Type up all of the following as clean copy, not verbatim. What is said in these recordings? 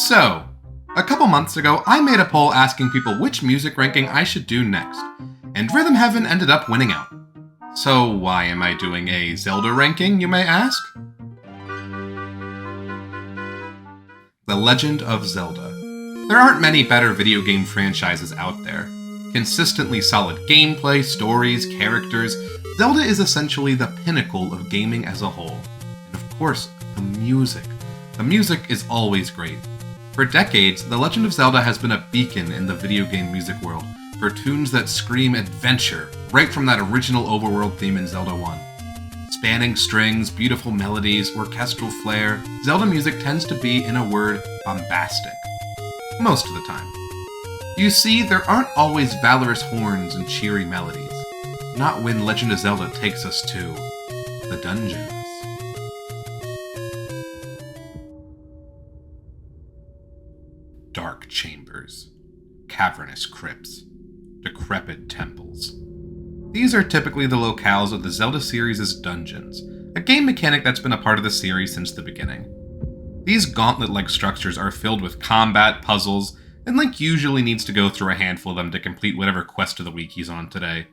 So, a couple months ago, I made a poll asking people which music ranking I should do next, and Rhythm Heaven ended up winning out. So why am I doing a Zelda ranking, you may ask? The Legend of Zelda. There aren't many better video game franchises out there. Consistently solid gameplay, stories, characters, Zelda is essentially the pinnacle of gaming as a whole. And of course, the music. The music is always great. For decades, The Legend of Zelda has been a beacon in the video game music world for tunes that scream adventure, right from that original overworld theme in Zelda 1. Spanning strings, beautiful melodies, orchestral flair, Zelda music tends to be, in a word, bombastic. Most of the time. You see, there aren't always valorous horns and cheery melodies. Not when Legend of Zelda takes us to the dungeons. Dark chambers, cavernous crypts, decrepit temples. These are typically the locales of the Zelda series' dungeons, a game mechanic that's been a part of the series since the beginning. These gauntlet-like structures are filled with combat, puzzles, and Link usually needs to go through a handful of them to complete whatever quest of the week he's on today.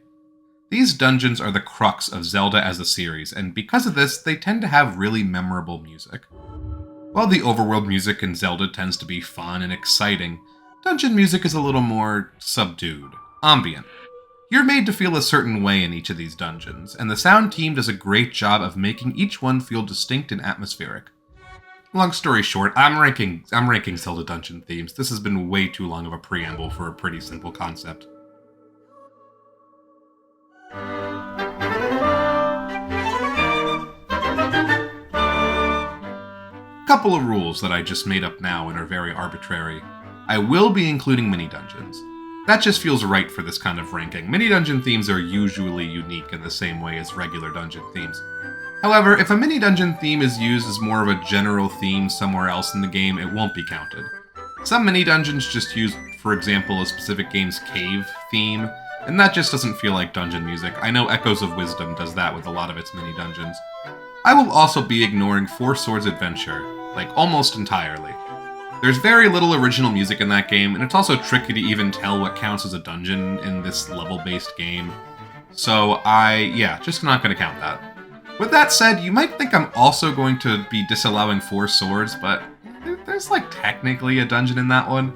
These dungeons are the crux of Zelda as a series, and because of this, they tend to have really memorable music. While the overworld music in Zelda tends to be fun and exciting, dungeon music is a little more subdued, ambient. You're made to feel a certain way in each of these dungeons, and the sound team does a great job of making each one feel distinct and atmospheric. Long story short, I'm ranking Zelda dungeon themes. This has been way too long of a preamble for a pretty simple concept. Couple of rules that I just made up now and are very arbitrary. I will be including mini-dungeons. That just feels right for this kind of ranking. Mini-dungeon themes are usually unique in the same way as regular dungeon themes. However, if a mini-dungeon theme is used as more of a general theme somewhere else in the game, it won't be counted. Some mini-dungeons just use, for example, a specific game's cave theme, and that just doesn't feel like dungeon music. I know Echoes of Wisdom does that with a lot of its mini-dungeons. I will also be ignoring Four Swords Adventure, like almost entirely. There's very little original music in that game, and it's also tricky to even tell what counts as a dungeon in this level-based game. So just not going to count that. With that said, you might think I'm also going to be disallowing Four Swords, but there's like technically a dungeon in that one.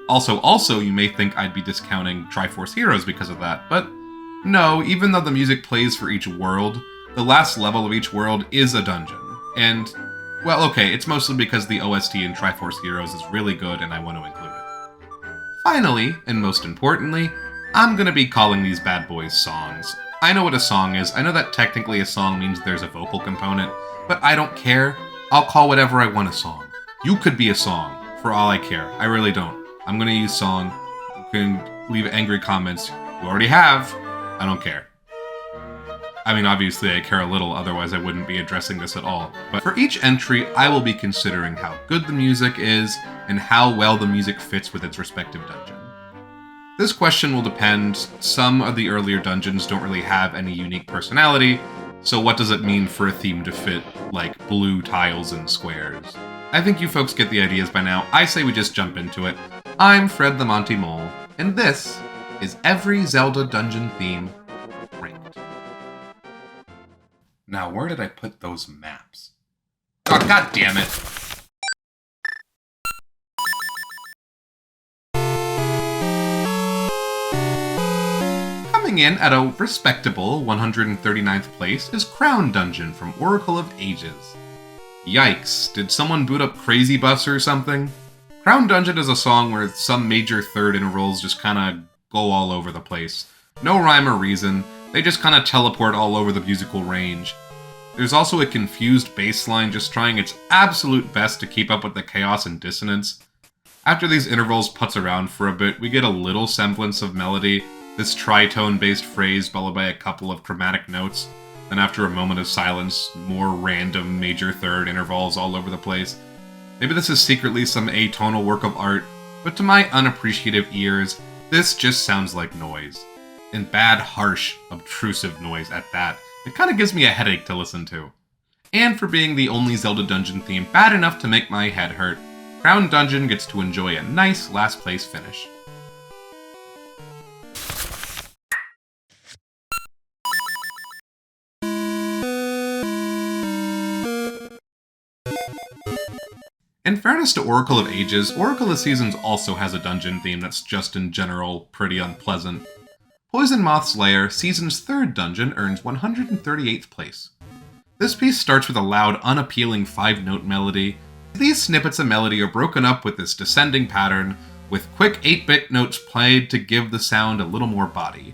Also, you may think I'd be discounting Triforce Heroes because of that, but no, even though the music plays for each world, the last level of each world is a dungeon. And, well, okay, it's mostly because the OST in Triforce Heroes is really good and I want to include it. Finally, and most importantly, I'm gonna be calling these bad boys songs. I know what a song is, I know that technically a song means there's a vocal component, but I don't care. I'll call whatever I want a song. You could be a song, for all I care. I really don't. I'm gonna use song. You can leave angry comments. You already have. I don't care. I mean, obviously I care a little, otherwise I wouldn't be addressing this at all. But for each entry, I will be considering how good the music is, and how well the music fits with its respective dungeon. This question will depend. Some of the earlier dungeons don't really have any unique personality, so what does it mean for a theme to fit, like, blue tiles and squares? I think you folks get the ideas by now. I say we just jump into it. I'm Fred the Monty Mole, and this is every Zelda dungeon theme ranked. Now, where did I put those maps? Oh, god damn it! Coming in at a respectable 139th place is Crown Dungeon from Oracle of Ages. Yikes, did someone boot up Crazy Bus or something? Crown Dungeon is a song where some major third intervals just kinda go all over the place. No rhyme or reason, they just kinda teleport all over the musical range. There's also a confused bass line just trying its absolute best to keep up with the chaos and dissonance. After these intervals putz around for a bit, we get a little semblance of melody, this tritone-based phrase followed by a couple of chromatic notes, then after a moment of silence, more random major third intervals all over the place. Maybe this is secretly some atonal work of art, but to my unappreciative ears, this just sounds like noise. And bad, harsh, obtrusive noise at that. It kinda gives me a headache to listen to. And for being the only Zelda dungeon theme bad enough to make my head hurt, Crown Dungeon gets to enjoy a nice last place finish. In fairness to Oracle of Ages, Oracle of Seasons also has a dungeon theme that's just in general pretty unpleasant. Poison Moth's Lair, Season's 3rd dungeon, earns 138th place. This piece starts with a loud, unappealing 5-note melody. These snippets of melody are broken up with this descending pattern, with quick 8-bit notes played to give the sound a little more body.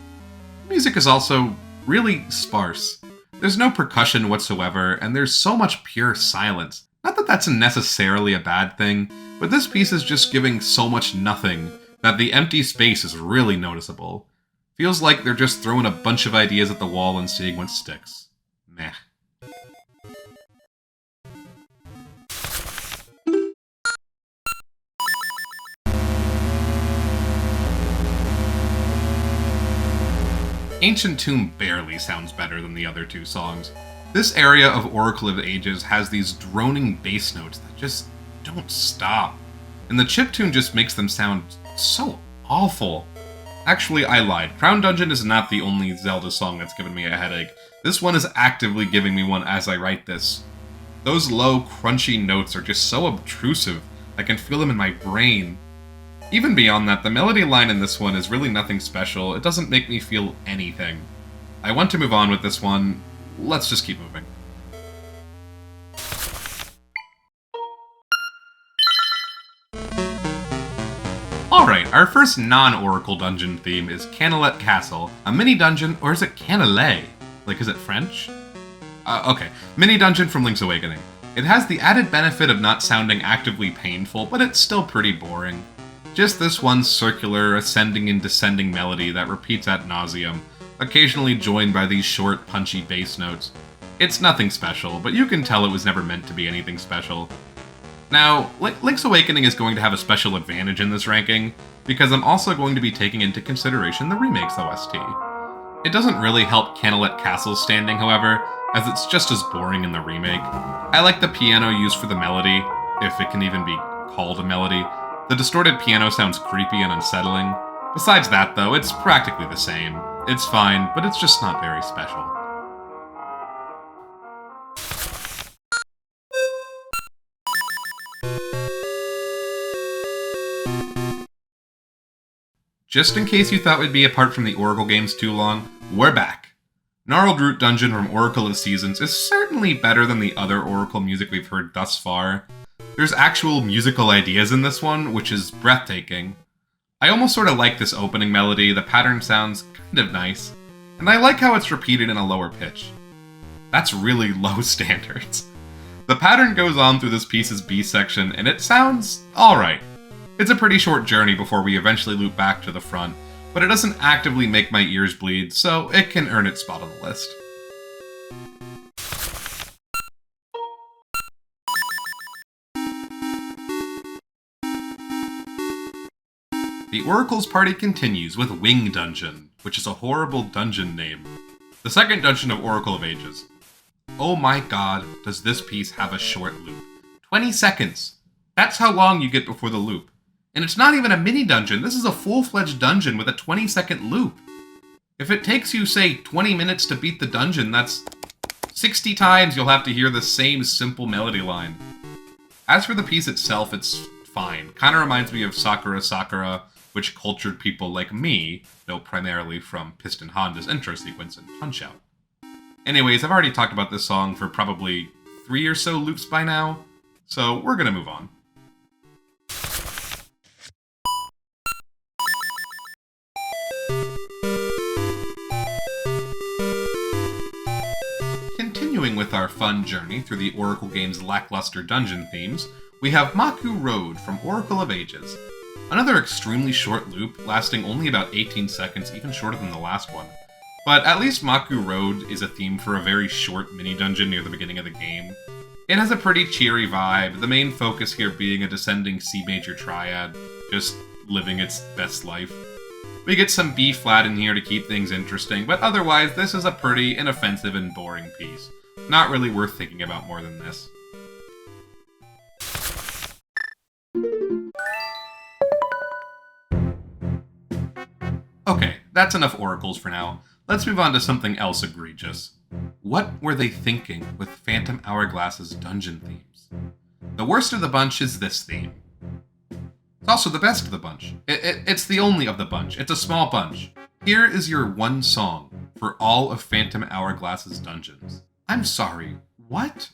The music is also really sparse. There's no percussion whatsoever, and there's so much pure silence. Not that that's necessarily a bad thing, but this piece is just giving so much nothing that the empty space is really noticeable. Feels like they're just throwing a bunch of ideas at the wall and seeing what sticks. Meh. Ancient Tomb barely sounds better than the other two songs. This area of Oracle of Ages has these droning bass notes that just don't stop. And the chiptune just makes them sound so awful. Actually, I lied. Crown Dungeon is not the only Zelda song that's given me a headache. This one is actively giving me one as I write this. Those low, crunchy notes are just so obtrusive, I can feel them in my brain. Even beyond that, the melody line in this one is really nothing special. It doesn't make me feel anything. I want to move on with this one. Let's just keep moving. Alright, our first non-Oracle dungeon theme is Canalet Castle, a mini-dungeon, or is it Canalet? Like, is it French? Okay, mini-dungeon from Link's Awakening. It has the added benefit of not sounding actively painful, but it's still pretty boring. Just this one circular, ascending and descending melody that repeats ad nauseum, occasionally joined by these short, punchy bass notes. It's nothing special, but you can tell it was never meant to be anything special. Now, Link's Awakening is going to have a special advantage in this ranking, because I'm also going to be taking into consideration the remake's OST. It doesn't really help Canalet Castle's standing, however, as it's just as boring in the remake. I like the piano used for the melody, if it can even be called a melody. The distorted piano sounds creepy and unsettling. Besides that, though, it's practically the same. It's fine, but it's just not very special. Just in case you thought we'd be apart from the Oracle games too long, we're back. Gnarled Root Dungeon from Oracle of Seasons is certainly better than the other Oracle music we've heard thus far. There's actual musical ideas in this one, which is breathtaking. I almost sort of like this opening melody, the pattern sounds kind of nice, and I like how it's repeated in a lower pitch. That's really low standards. The pattern goes on through this piece's B section, and it sounds alright. It's a pretty short journey before we eventually loop back to the front, but it doesn't actively make my ears bleed, so it can earn its spot on the list. The Oracle's party continues with Wing Dungeon, which is a horrible dungeon name. The second dungeon of Oracle of Ages. Oh my god, does this piece have a short loop. 20 seconds! That's how long you get before the loop. And it's not even a mini-dungeon, this is a full-fledged dungeon with a 20-second loop. If it takes you, say, 20 minutes to beat the dungeon, that's 60 times you'll have to hear the same simple melody line. As for the piece itself, it's fine. Kinda reminds me of Sakura Sakura, which cultured people like me know primarily from Piston Honda's intro sequence in Punch-Out. Anyways, I've already talked about this song for probably 3 or so loops by now, so we're gonna move on. Continuing with our fun journey through the Oracle game's lackluster dungeon themes, we have Maku Road from Oracle of Ages. Another extremely short loop, lasting only about 18 seconds, even shorter than the last one. But at least Maku Road is a theme for a very short mini-dungeon near the beginning of the game. It has a pretty cheery vibe, the main focus here being a descending C major triad, just living its best life. We get some B flat in here to keep things interesting, but otherwise this is a pretty inoffensive and boring piece. Not really worth thinking about more than this. Okay, that's enough oracles for now. Let's move on to something else egregious. What were they thinking with Phantom Hourglass's dungeon themes? The worst of the bunch is this theme. It's also the best of the bunch. It's the only of the bunch. It's a small bunch. Here is your one song for all of Phantom Hourglass's dungeons. I'm sorry, what?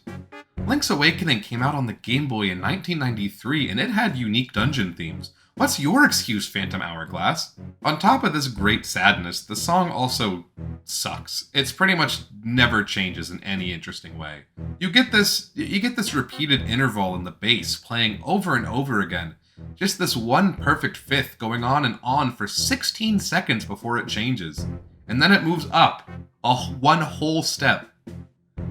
Link's Awakening came out on the Game Boy in 1993 and it had unique dungeon themes. What's your excuse, Phantom Hourglass? On top of this great sadness, the song also sucks. It's pretty much never changes in any interesting way. You get this repeated interval in the bass playing over and over again. Just this one perfect fifth going on and on for 16 seconds before it changes. And then it moves up one whole step.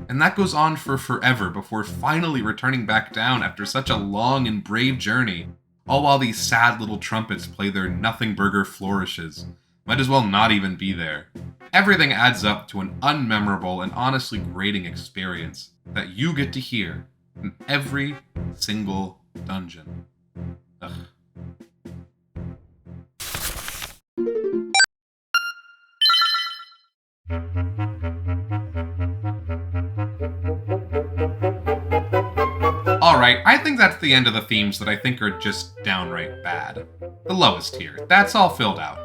And that goes on for forever before finally returning back down after such a long and brave journey. All while these sad little trumpets play their nothing burger flourishes. Might as well not even be there. Everything adds up to an unmemorable and honestly grating experience that you get to hear in every single dungeon. Ugh. Alright, I think that's the end of the themes that I think are just downright bad. The lowest tier. That's all filled out.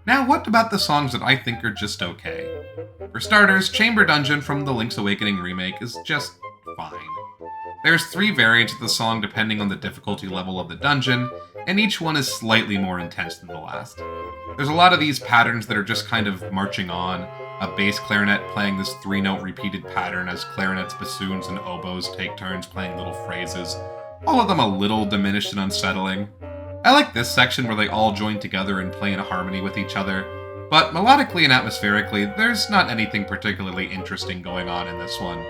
Now, what about the songs that I think are just okay? For starters, Chamber Dungeon from the Link's Awakening remake is just fine. There's 3 variants of the song depending on the difficulty level of the dungeon, and each one is slightly more intense than the last. There's a lot of these patterns that are just kind of marching on, a bass clarinet playing this 3-note repeated pattern as clarinets, bassoons, and oboes take turns playing little phrases, all of them a little diminished and unsettling. I like this section where they all join together and play in harmony with each other, but melodically and atmospherically, there's not anything particularly interesting going on in this one.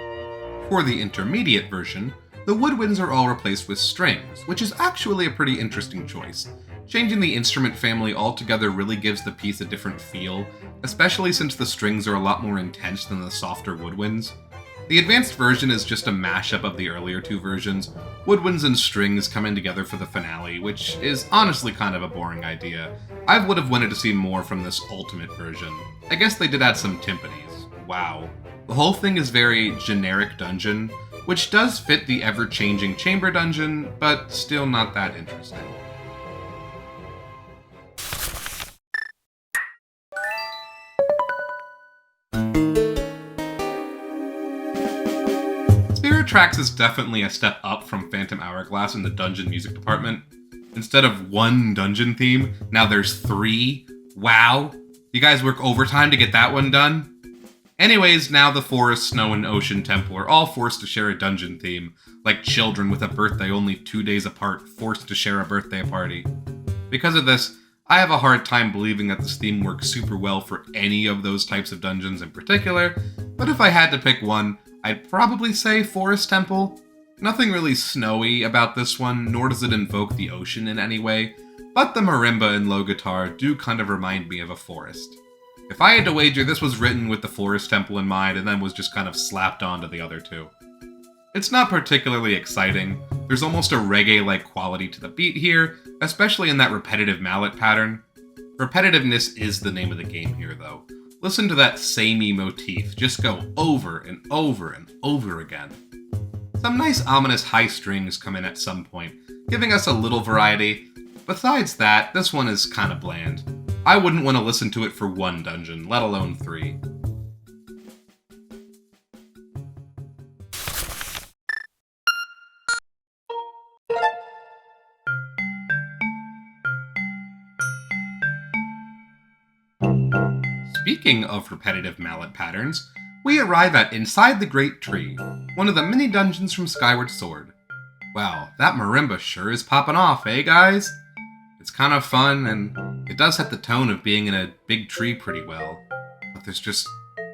For the intermediate version, the woodwinds are all replaced with strings, which is actually a pretty interesting choice. Changing the instrument family altogether really gives the piece a different feel, especially since the strings are a lot more intense than the softer woodwinds. The advanced version is just a mashup of the earlier 2 versions, woodwinds and strings coming together for the finale, which is honestly kind of a boring idea. I would have wanted to see more from this ultimate version. I guess they did add some timpanis. Wow. The whole thing is very generic dungeon, which does fit the ever-changing chamber dungeon, but still not that interesting. Spirit Tracks is definitely a step up from Phantom Hourglass in the dungeon music department. Instead of 1 dungeon theme, now there's 3. Wow! You guys work overtime to get that one done? Anyways, now the Forest, Snow, and Ocean Temple are all forced to share a dungeon theme, like children with a birthday only 2 days apart forced to share a birthday party. Because of this, I have a hard time believing that this theme works super well for any of those types of dungeons in particular, but if I had to pick one, I'd probably say Forest Temple. Nothing really snowy about this one, nor does it invoke the ocean in any way, but the marimba and low guitar do kind of remind me of a forest. If I had to wager, this was written with the Forest Temple in mind and then was just kind of slapped onto the other 2. It's not particularly exciting. There's almost a reggae-like quality to the beat here, especially in that repetitive mallet pattern. Repetitiveness is the name of the game here, though. Listen to that samey motif just go over and over and over again. Some nice ominous high strings come in at some point, giving us a little variety. Besides that, this one is kinda bland. I wouldn't want to listen to it for 1 dungeon, let alone 3. Speaking of repetitive mallet patterns, we arrive at Inside the Great Tree, one of the mini dungeons from Skyward Sword. Wow, that marimba sure is popping off, eh guys? It's kind of fun, and it does set the tone of being in a big tree pretty well, but there's just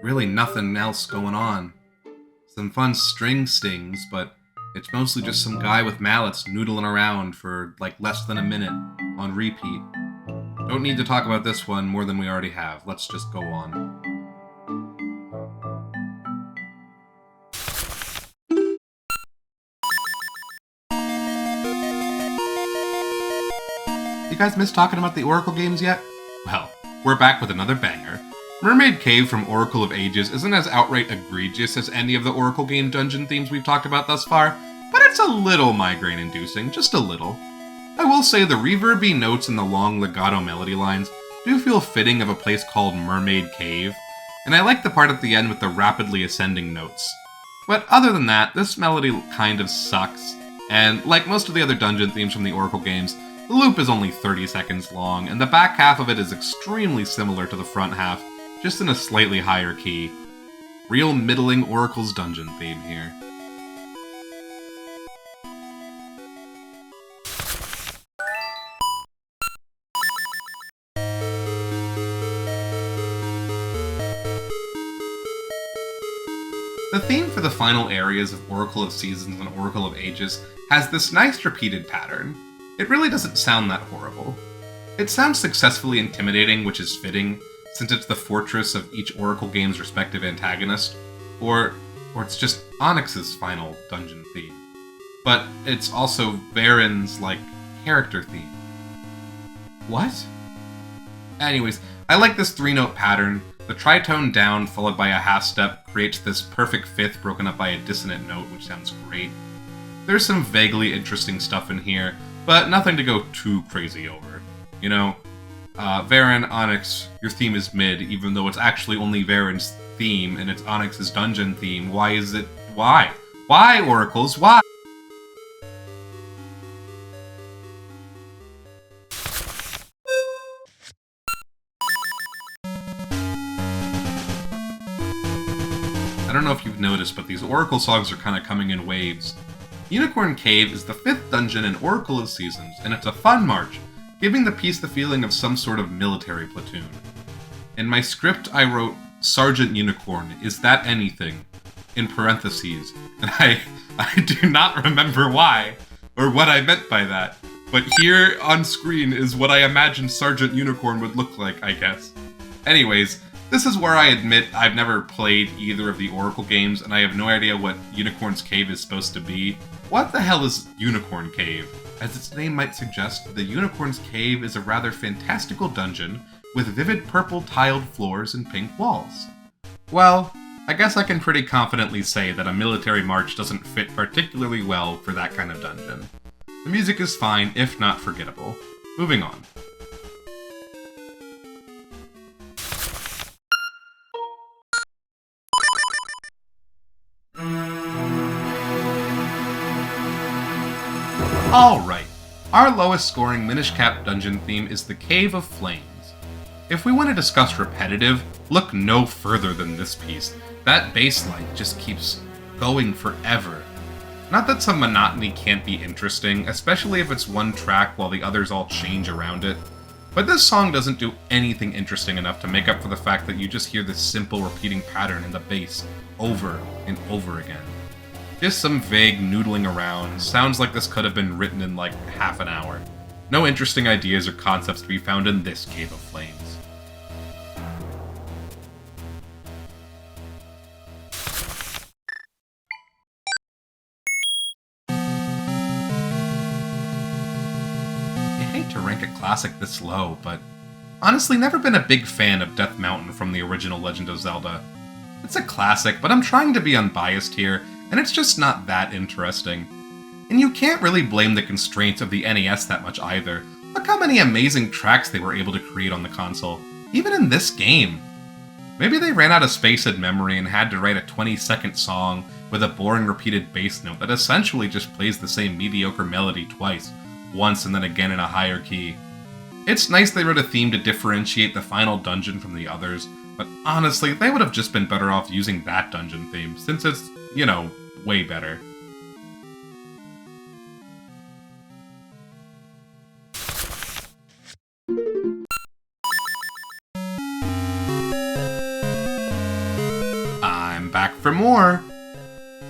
really nothing else going on. Some fun string stings, but it's mostly just some guy with mallets noodling around for like less than a minute on repeat. Don't need to talk about this one more than we already have. Let's just go on. You guys miss talking about the Oracle games yet? Well, we're back with another banger. Mermaid Cave from Oracle of Ages isn't as outright egregious as any of the Oracle game dungeon themes we've talked about thus far, but it's a little migraine-inducing, just a little. I will say the reverby notes and the long legato melody lines do feel fitting of a place called Mermaid Cave, and I like the part at the end with the rapidly ascending notes. But other than that, this melody kind of sucks, and like most of the other dungeon themes from the Oracle games, the loop is only 30 seconds long, and the back half of it is extremely similar to the front half, just in a slightly higher key. Real middling Oracle's dungeon theme here. The theme for the final areas of Oracle of Seasons and Oracle of Ages has this nice repeated pattern. It really doesn't sound that horrible. It sounds successfully intimidating, which is fitting, since it's the fortress of each Oracle game's respective antagonist, or it's just Onyx's final dungeon theme. But it's also Varen's, character theme. What? Anyways, I like this 3-note pattern. The tritone down followed by a half step creates this perfect fifth broken up by a dissonant note, which sounds great. There's some vaguely interesting stuff in here, but nothing to go too crazy over. You know, Varen, Onyx, your theme is mid, even though it's actually only Varen's theme and it's Onyx's dungeon theme. Why is it? Why? Why, Oracles? Why? I don't know if you've noticed, but these Oracle songs are kind of coming in waves. Unicorn Cave is the 5th dungeon in Oracle of Seasons, and it's a fun march, giving the piece the feeling of some sort of military platoon. In my script I wrote, Sergeant Unicorn, is that anything? In parentheses, and I do not remember why, or what I meant by that, but here on screen is what I imagined Sergeant Unicorn would look like, I guess. Anyways, this is where I admit I've never played either of the Oracle games, and I have no idea what Unicorn's Cave is supposed to be. What the hell is Unicorn Cave? As its name might suggest, the Unicorn's Cave is a rather fantastical dungeon with vivid purple tiled floors and pink walls. Well, I guess I can pretty confidently say that a military march doesn't fit particularly well for that kind of dungeon. The music is fine, if not forgettable. Moving on. Alright, our lowest scoring Minish Cap dungeon theme is the Cave of Flames. If we want to discuss repetitive, look no further than this piece. That bass line just keeps going forever. Not that some monotony can't be interesting, especially if it's one track while the others all change around it, but this song doesn't do anything interesting enough to make up for the fact that you just hear this simple repeating pattern in the bass over and over again. Just some vague noodling around. Sounds like this could have been written in like half an hour. No interesting ideas or concepts to be found in this Cave of Flames. I hate to rank a classic this low, but honestly never been a big fan of Death Mountain from the original Legend of Zelda. It's a classic, but I'm trying to be unbiased here, and it's just not that interesting. And you can't really blame the constraints of the NES that much either. Look how many amazing tracks they were able to create on the console, even in this game. Maybe they ran out of space and memory and had to write a 20-second song with a boring repeated bass note that essentially just plays the same mediocre melody twice, once and then again in a higher key. It's nice they wrote a theme to differentiate the final dungeon from the others, but honestly, they would have just been better off using that dungeon theme, since it's, you know, way better. I'm back for more!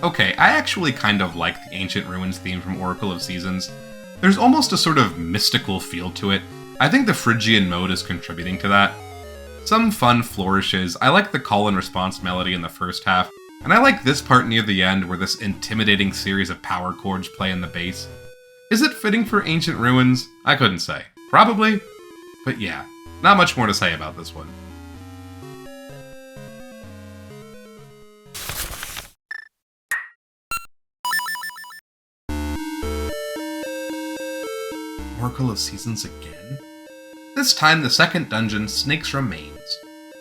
Okay, I actually kind of like the Ancient Ruins theme from Oracle of Seasons. There's almost a sort of mystical feel to it. I think the Phrygian mode is contributing to that. Some fun flourishes. I like the call and response melody in the first half, and I like this part near the end where this intimidating series of power chords play in the bass. Is it fitting for Ancient Ruins? I couldn't say. Probably, but yeah, not much more to say about this one. Oracle of Seasons again? This time the second dungeon, Snake's Remains.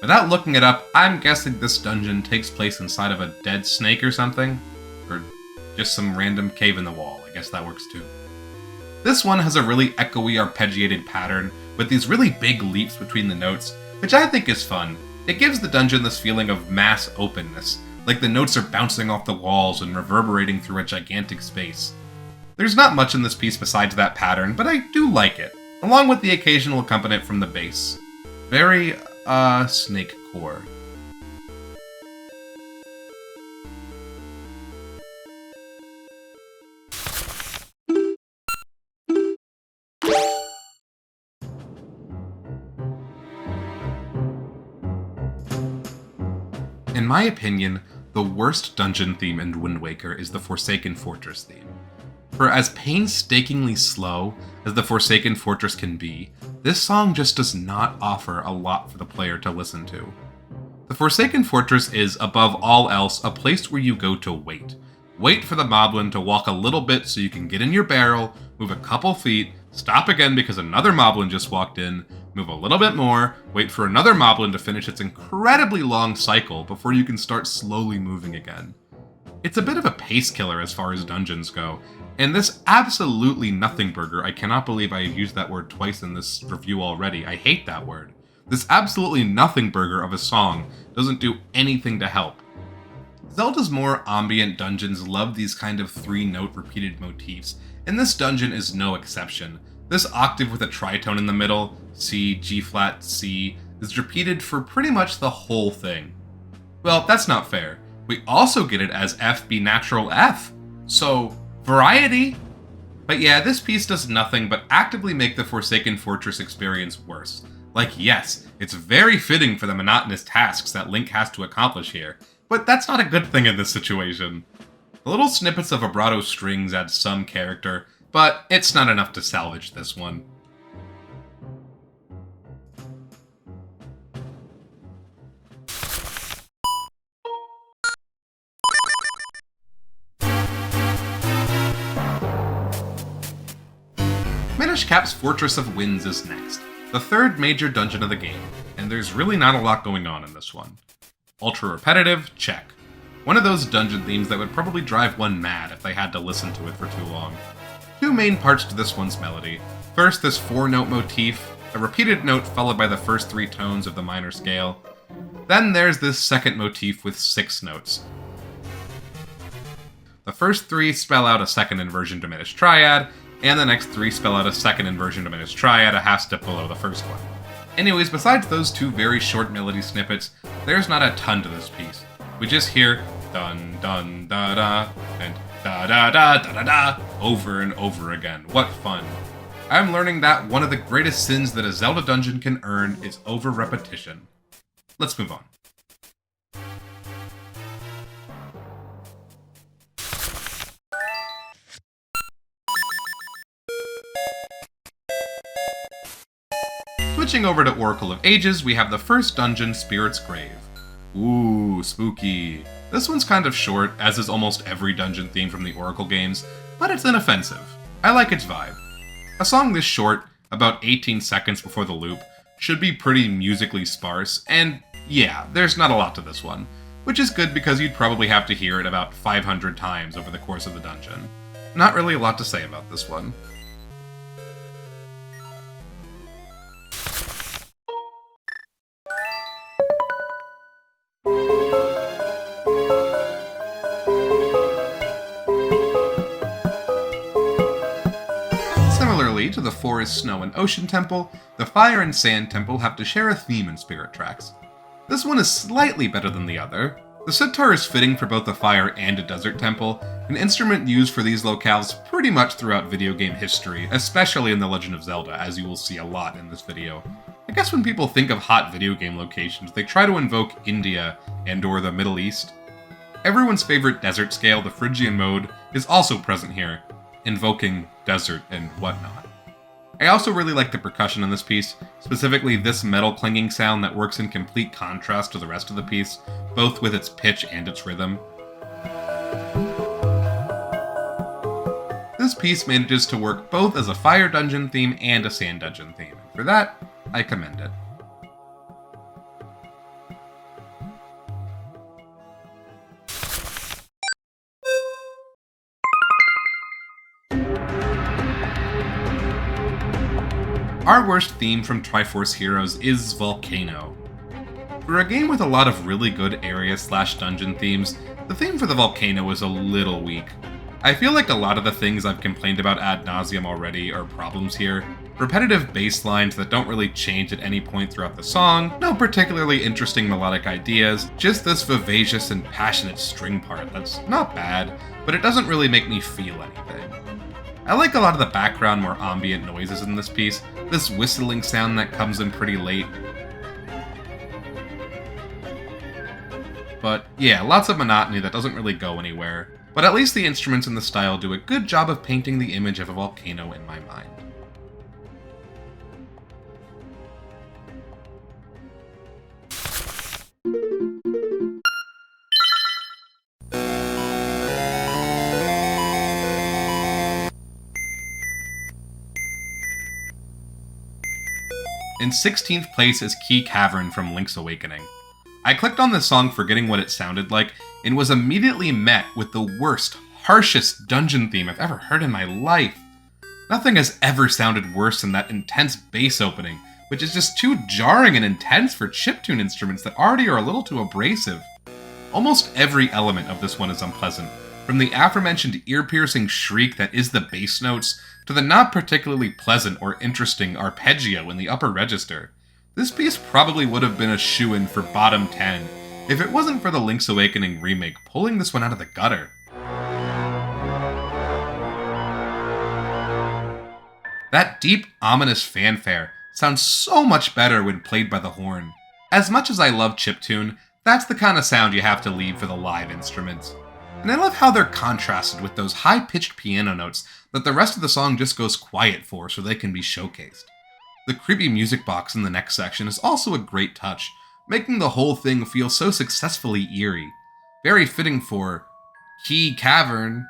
Without looking it up, I'm guessing this dungeon takes place inside of a dead snake or something? Or just some random cave in the wall, I guess that works too. This one has a really echoey arpeggiated pattern with these really big leaps between the notes, which I think is fun. It gives the dungeon this feeling of mass openness, like the notes are bouncing off the walls and reverberating through a gigantic space. There's not much in this piece besides that pattern, but I do like it, along with the occasional accompaniment from the bass. Very, snake core. In my opinion, the worst dungeon theme in Wind Waker is the Forsaken Fortress theme. For as painstakingly slow as the Forsaken Fortress can be, this song just does not offer a lot for the player to listen to. The Forsaken Fortress is, above all else, a place where you go to wait. Wait for the moblin to walk a little bit so you can get in your barrel, move a couple feet, stop again because another moblin just walked in, move a little bit more, wait for another moblin to finish its incredibly long cycle before you can start slowly moving again. It's a bit of a pace killer as far as dungeons go, and this absolutely nothing burger, I cannot believe I used that word twice in this review already, I hate that word. This absolutely nothing burger of a song doesn't do anything to help. Zelda's more ambient dungeons love these kind of 3-note repeated motifs, and this dungeon is no exception. This octave with a tritone in the middle, C, G-flat, C, is repeated for pretty much the whole thing. Well, that's not fair. We also get it as F B natural F, so variety! But yeah, this piece does nothing but actively make the Forsaken Fortress experience worse. Like, yes, it's very fitting for the monotonous tasks that Link has to accomplish here, but that's not a good thing in this situation. The little snippets of vibrato strings add some character, but it's not enough to salvage this one. Minish Cap's Fortress of Winds is next, the third major dungeon of the game, and there's really not a lot going on in this one. Ultra repetitive? Check. One of those dungeon themes that would probably drive one mad if they had to listen to it for too long. Two main parts to this one's melody. First, this 4-note motif, a repeated note followed by the first 3 tones of the minor scale. Then there's this second motif with 6 notes. The first 3 spell out a second inversion diminished triad, and the next 3 spell out a second inversion diminished triad a half step below the first one. Anyways, besides those 2 very short melody snippets, there's not a ton to this piece. We just hear dun dun da da and da da da da da da over and over again. What fun. I'm learning that one of the greatest sins that a Zelda dungeon can earn is over repetition. Let's move on. Switching over to Oracle of Ages, we have the first dungeon, Spirit's Grave. Ooh, spooky. This one's kind of short, as is almost every dungeon theme from the Oracle games, but it's inoffensive. I like its vibe. A song this short, about 18 seconds before the loop, should be pretty musically sparse, and yeah, there's not a lot to this one, which is good because you'd probably have to hear it about 500 times over the course of the dungeon. Not really a lot to say about this one. Similarly to the Forest, Snow, and Ocean Temple, the Fire and Sand Temple have to share a theme in Spirit Tracks. This one is slightly better than the other. The sitar is fitting for both a fire and a desert temple, an instrument used for these locales pretty much throughout video game history, especially in The Legend of Zelda, as you will see a lot in this video. I guess when people think of hot video game locations, they try to invoke India and/or the Middle East. Everyone's favorite desert scale, the Phrygian mode, is also present here, invoking desert and whatnot. I also really like the percussion in this piece, specifically this metal clanging sound that works in complete contrast to the rest of the piece, both with its pitch and its rhythm. This piece manages to work both as a fire dungeon theme and a sand dungeon theme, and for that, I commend it. Our worst theme from Triforce Heroes is Volcano. For a game with a lot of really good area/dungeon themes, the theme for the Volcano is a little weak. I feel like a lot of the things I've complained about ad nauseum already are problems here. Repetitive bass lines that don't really change at any point throughout the song, no particularly interesting melodic ideas, just this vivacious and passionate string part that's not bad, but it doesn't really make me feel anything. I like a lot of the background, more ambient noises in this piece, this whistling sound that comes in pretty late. But yeah, lots of monotony that doesn't really go anywhere. But at least the instruments in the style do a good job of painting the image of a volcano in my mind. In 16th place is Key Cavern from Link's Awakening. I clicked on this song forgetting what it sounded like, and was immediately met with the worst, harshest dungeon theme I've ever heard in my life. Nothing has ever sounded worse than that intense bass opening, which is just too jarring and intense for chiptune instruments that already are a little too abrasive. Almost every element of this one is unpleasant, from the aforementioned ear-piercing shriek that is the bass notes, to the not particularly pleasant or interesting arpeggio in the upper register. This piece probably would have been a shoo-in for bottom 10 if it wasn't for the Link's Awakening remake pulling this one out of the gutter. That deep, ominous fanfare sounds so much better when played by the horn. As much as I love chiptune, that's the kind of sound you have to leave for the live instruments. And I love how they're contrasted with those high-pitched piano notes that the rest of the song just goes quiet for so they can be showcased. The creepy music box in the next section is also a great touch, making the whole thing feel so successfully eerie. Very fitting for Key Cavern.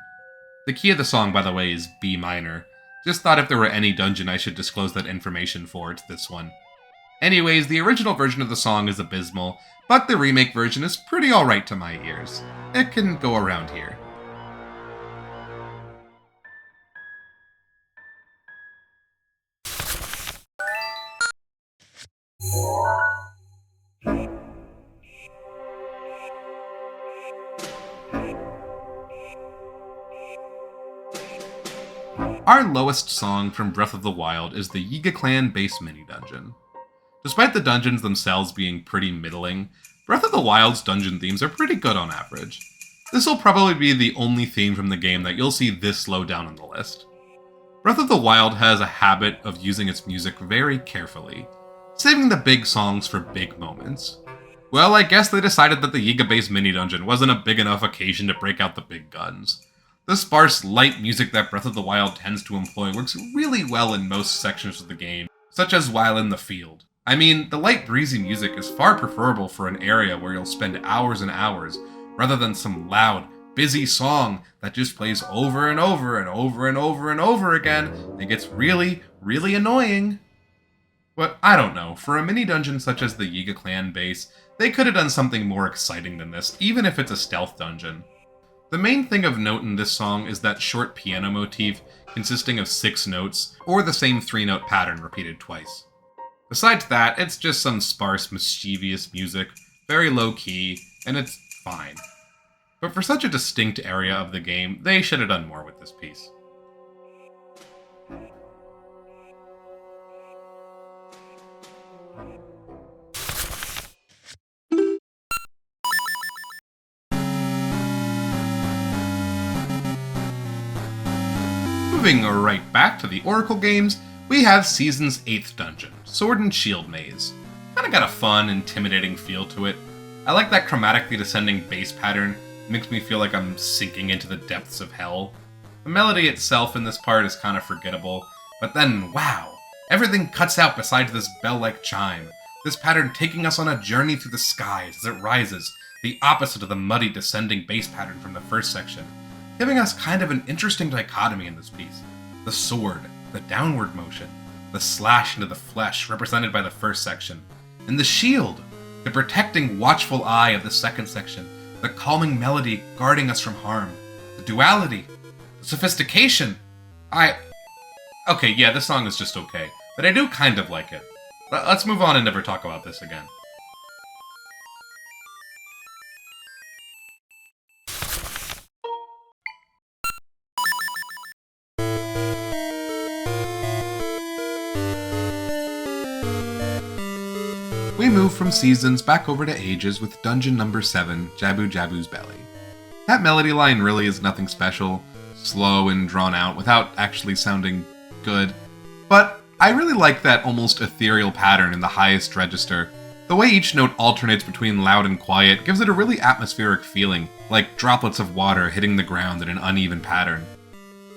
The key of the song, by the way, is B minor. Just thought if there were any dungeon I should disclose that information for, it's this one. Anyways, the original version of the song is abysmal, but the remake version is pretty alright to my ears. It can go around here. Our lowest song from Breath of the Wild is the Yiga Clan base mini-dungeon. Despite the dungeons themselves being pretty middling, Breath of the Wild's dungeon themes are pretty good on average. This will probably be the only theme from the game that you'll see this low down on the list. Breath of the Wild has a habit of using its music very carefully, saving the big songs for big moments. Well, I guess they decided that the Yiga base mini-dungeon wasn't a big enough occasion to break out the big guns. The sparse, light music that Breath of the Wild tends to employ works really well in most sections of the game, such as while in the field. I mean, the light breezy music is far preferable for an area where you'll spend hours and hours, rather than some loud, busy song that just plays over and over and over and over and over again, and gets really, really annoying. But I don't know, for a mini-dungeon such as the Yiga Clan base, they could have done something more exciting than this, even if it's a stealth dungeon. The main thing of note in this song is that short piano motif consisting of 6 notes, or the same 3-note pattern repeated twice. Besides that, it's just some sparse, mischievous music, very low-key, and it's fine. But for such a distinct area of the game, they should have done more with this piece. Moving right back to the Oracle games, we have Season's 8th dungeon, Sword and Shield Maze. Kinda got a fun, intimidating feel to it. I like that chromatically descending bass pattern, it makes me feel like I'm sinking into the depths of hell. The melody itself in this part is kinda forgettable, but then, wow, Everything cuts out besides this bell-like chime. This pattern taking us on a journey through the skies as it rises, the opposite of the muddy descending bass pattern from the first section, giving us kind of an interesting dichotomy in this piece. The sword, the downward motion, the slash into the flesh represented by the first section, and the shield, the protecting watchful eye of the second section, the calming melody guarding us from harm, the duality, the sophistication. Okay, yeah, this song is just okay, but I do kind of like it. Let's move on and never talk about this again. We move from seasons back over to ages with dungeon number 7, Jabu Jabu's Belly. That melody line really is nothing special, slow and drawn out without actually sounding good, but I really like that almost ethereal pattern in the highest register. The way each note alternates between loud and quiet gives it a really atmospheric feeling, like droplets of water hitting the ground in an uneven pattern.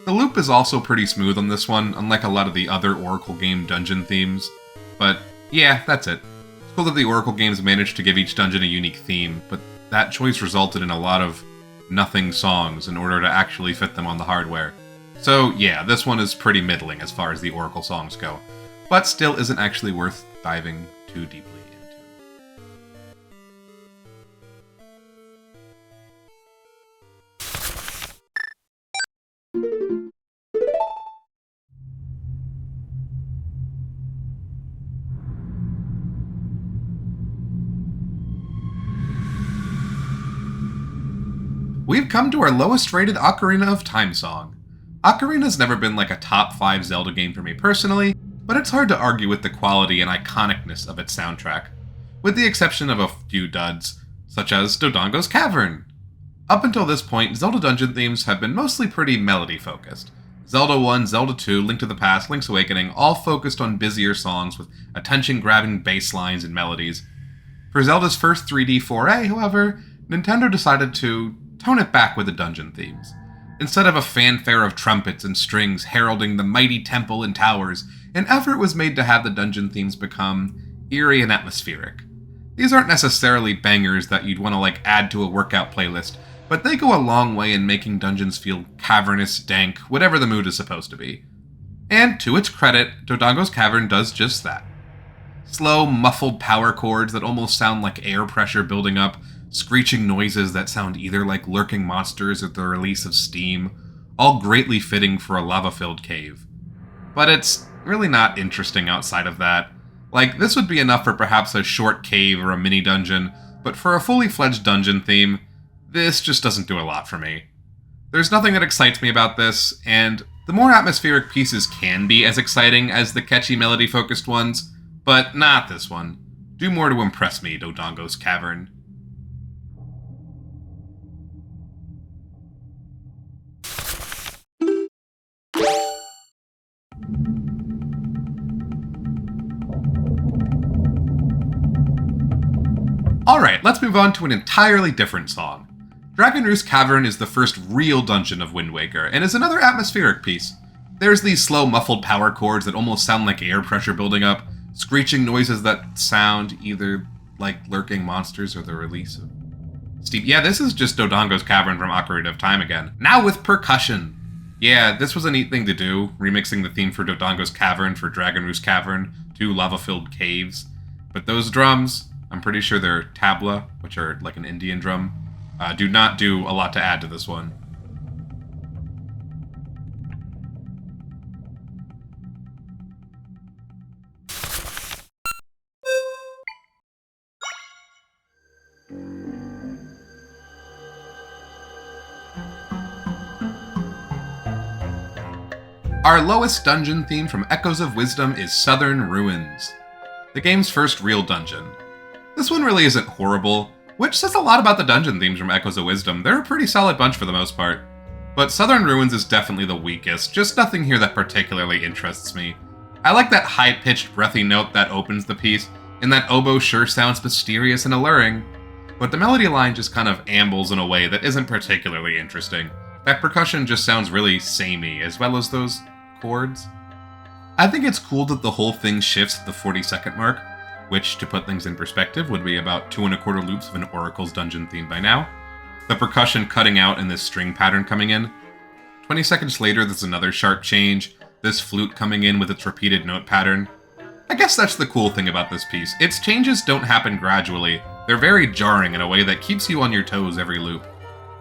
The loop is also pretty smooth on this one, unlike a lot of the other Oracle game dungeon themes, but yeah, that's it. It's cool that the Oracle games managed to give each dungeon a unique theme, but that choice resulted in a lot of nothing songs in order to actually fit them on the hardware. So yeah, this one is pretty middling as far as the Oracle songs go, but still isn't actually worth diving too deeply into. We've come to our lowest rated Ocarina of Time song. Ocarina's never been like a top 5 Zelda game for me personally, but it's hard to argue with the quality and iconicness of its soundtrack, with the exception of a few duds, such as Dodongo's Cavern. Up until this point, Zelda Dungeon themes have been mostly pretty melody-focused. Zelda 1, Zelda 2, Link to the Past, Link's Awakening, all focused on busier songs with attention-grabbing bass lines and melodies. For Zelda's first 3D foray, however, Nintendo decided to tone it back with the dungeon themes. Instead of a fanfare of trumpets and strings heralding the mighty temple and towers, an effort was made to have the dungeon themes become eerie and atmospheric. These aren't necessarily bangers that you'd want to add to a workout playlist, but they go a long way in making dungeons feel cavernous, dank, whatever the mood is supposed to be. And to its credit, Dodongo's Cavern does just that. Slow, muffled power chords that almost sound like air pressure building up, screeching noises that sound either like lurking monsters or the release of steam, all greatly fitting for a lava-filled cave. But it's really not interesting outside of that. This would be enough for perhaps a short cave or a mini-dungeon, but for a fully fledged dungeon theme, this just doesn't do a lot for me. There's nothing that excites me about this, and the more atmospheric pieces can be as exciting as the catchy melody-focused ones, but not this one. Do more to impress me, Dodongo's Cavern. Alright, let's move on to an entirely different song. Dragon Roost Cavern is the first real dungeon of Wind Waker, and is another atmospheric piece. There's these slow, muffled power chords that almost sound like air pressure building up, screeching noises that sound either like lurking monsters or the release of steam. Yeah, this is just Dodongo's Cavern from Ocarina of Time again. Now with percussion! Yeah, this was a neat thing to do, remixing the theme for Dodongo's Cavern for Dragon Roost Cavern to lava-filled caves. But those drums, I'm pretty sure they're tabla, which are like an Indian drum, do not do a lot to add to this one. Our lowest dungeon theme from Echoes of Wisdom is Southern Ruins, the game's first real dungeon. This one really isn't horrible, which says a lot about the dungeon themes from Echoes of Wisdom. They're a pretty solid bunch for the most part. But Southern Ruins is definitely the weakest, just nothing here that particularly interests me. I like that high-pitched, breathy note that opens the piece, and that oboe sure sounds mysterious and alluring, but the melody line just kind of ambles in a way that isn't particularly interesting. That percussion just sounds really samey, as well as those chords. I think it's cool that the whole thing shifts at the 40-second mark, which, to put things in perspective, would be about 2¼ loops of an Oracle's Dungeon theme by now. The percussion cutting out and this string pattern coming in. 20 seconds later, there's another sharp change, this flute coming in with its repeated note pattern. I guess that's the cool thing about this piece. Its changes don't happen gradually, they're very jarring in a way that keeps you on your toes every loop.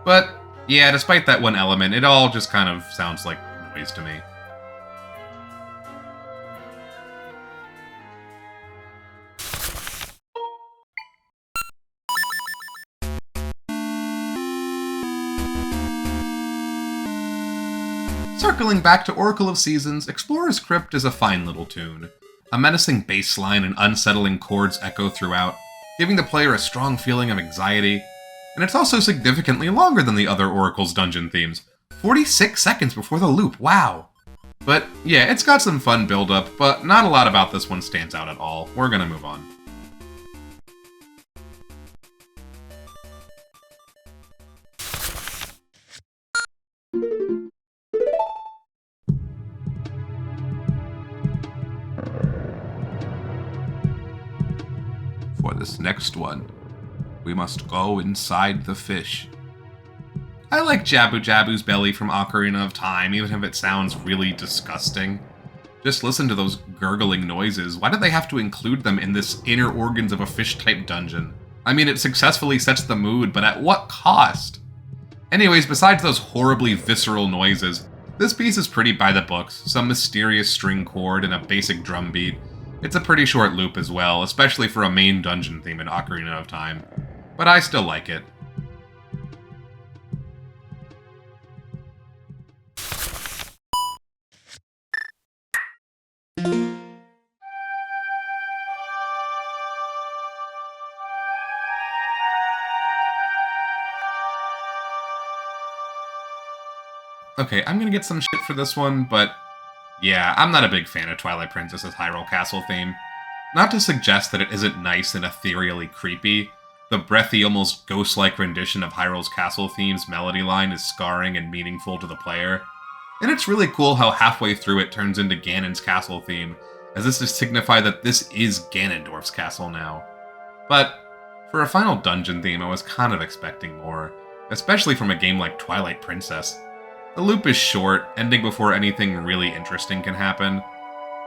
But, yeah, despite that one element, it all just kind of sounds like noise to me. Circling back to Oracle of Seasons, Explorer's Crypt is a fine little tune. A menacing bass line and unsettling chords echo throughout, giving the player a strong feeling of anxiety. And it's also significantly longer than the other Oracle's Dungeon themes. 46 seconds before the loop, wow! But yeah, it's got some fun build-up, but not a lot about this one stands out at all. We're gonna move on. For this next one, we must go inside the fish. I like Jabu Jabu's belly from Ocarina of Time, even if it sounds really disgusting. Just listen to those gurgling noises. Why did they have to include them in this inner organs of a fish-type dungeon? I mean, it successfully sets the mood, but at what cost? Anyways, besides those horribly visceral noises, this piece is pretty by the books. Some mysterious string chord and a basic drum beat. It's a pretty short loop as well, especially for a main dungeon theme in Ocarina of Time. But I still like it. Okay, I'm gonna get some shit for this one, but yeah, I'm not a big fan of Twilight Princess's Hyrule Castle theme. Not to suggest that it isn't nice and ethereally creepy, the breathy, almost ghost-like rendition of Hyrule's Castle theme's melody line is scarring and meaningful to the player. And it's really cool how halfway through it turns into Ganon's castle theme, as this is to signify that this is Ganondorf's castle now. But for a final dungeon theme, I was kind of expecting more, especially from a game like Twilight Princess. The loop is short, ending before anything really interesting can happen.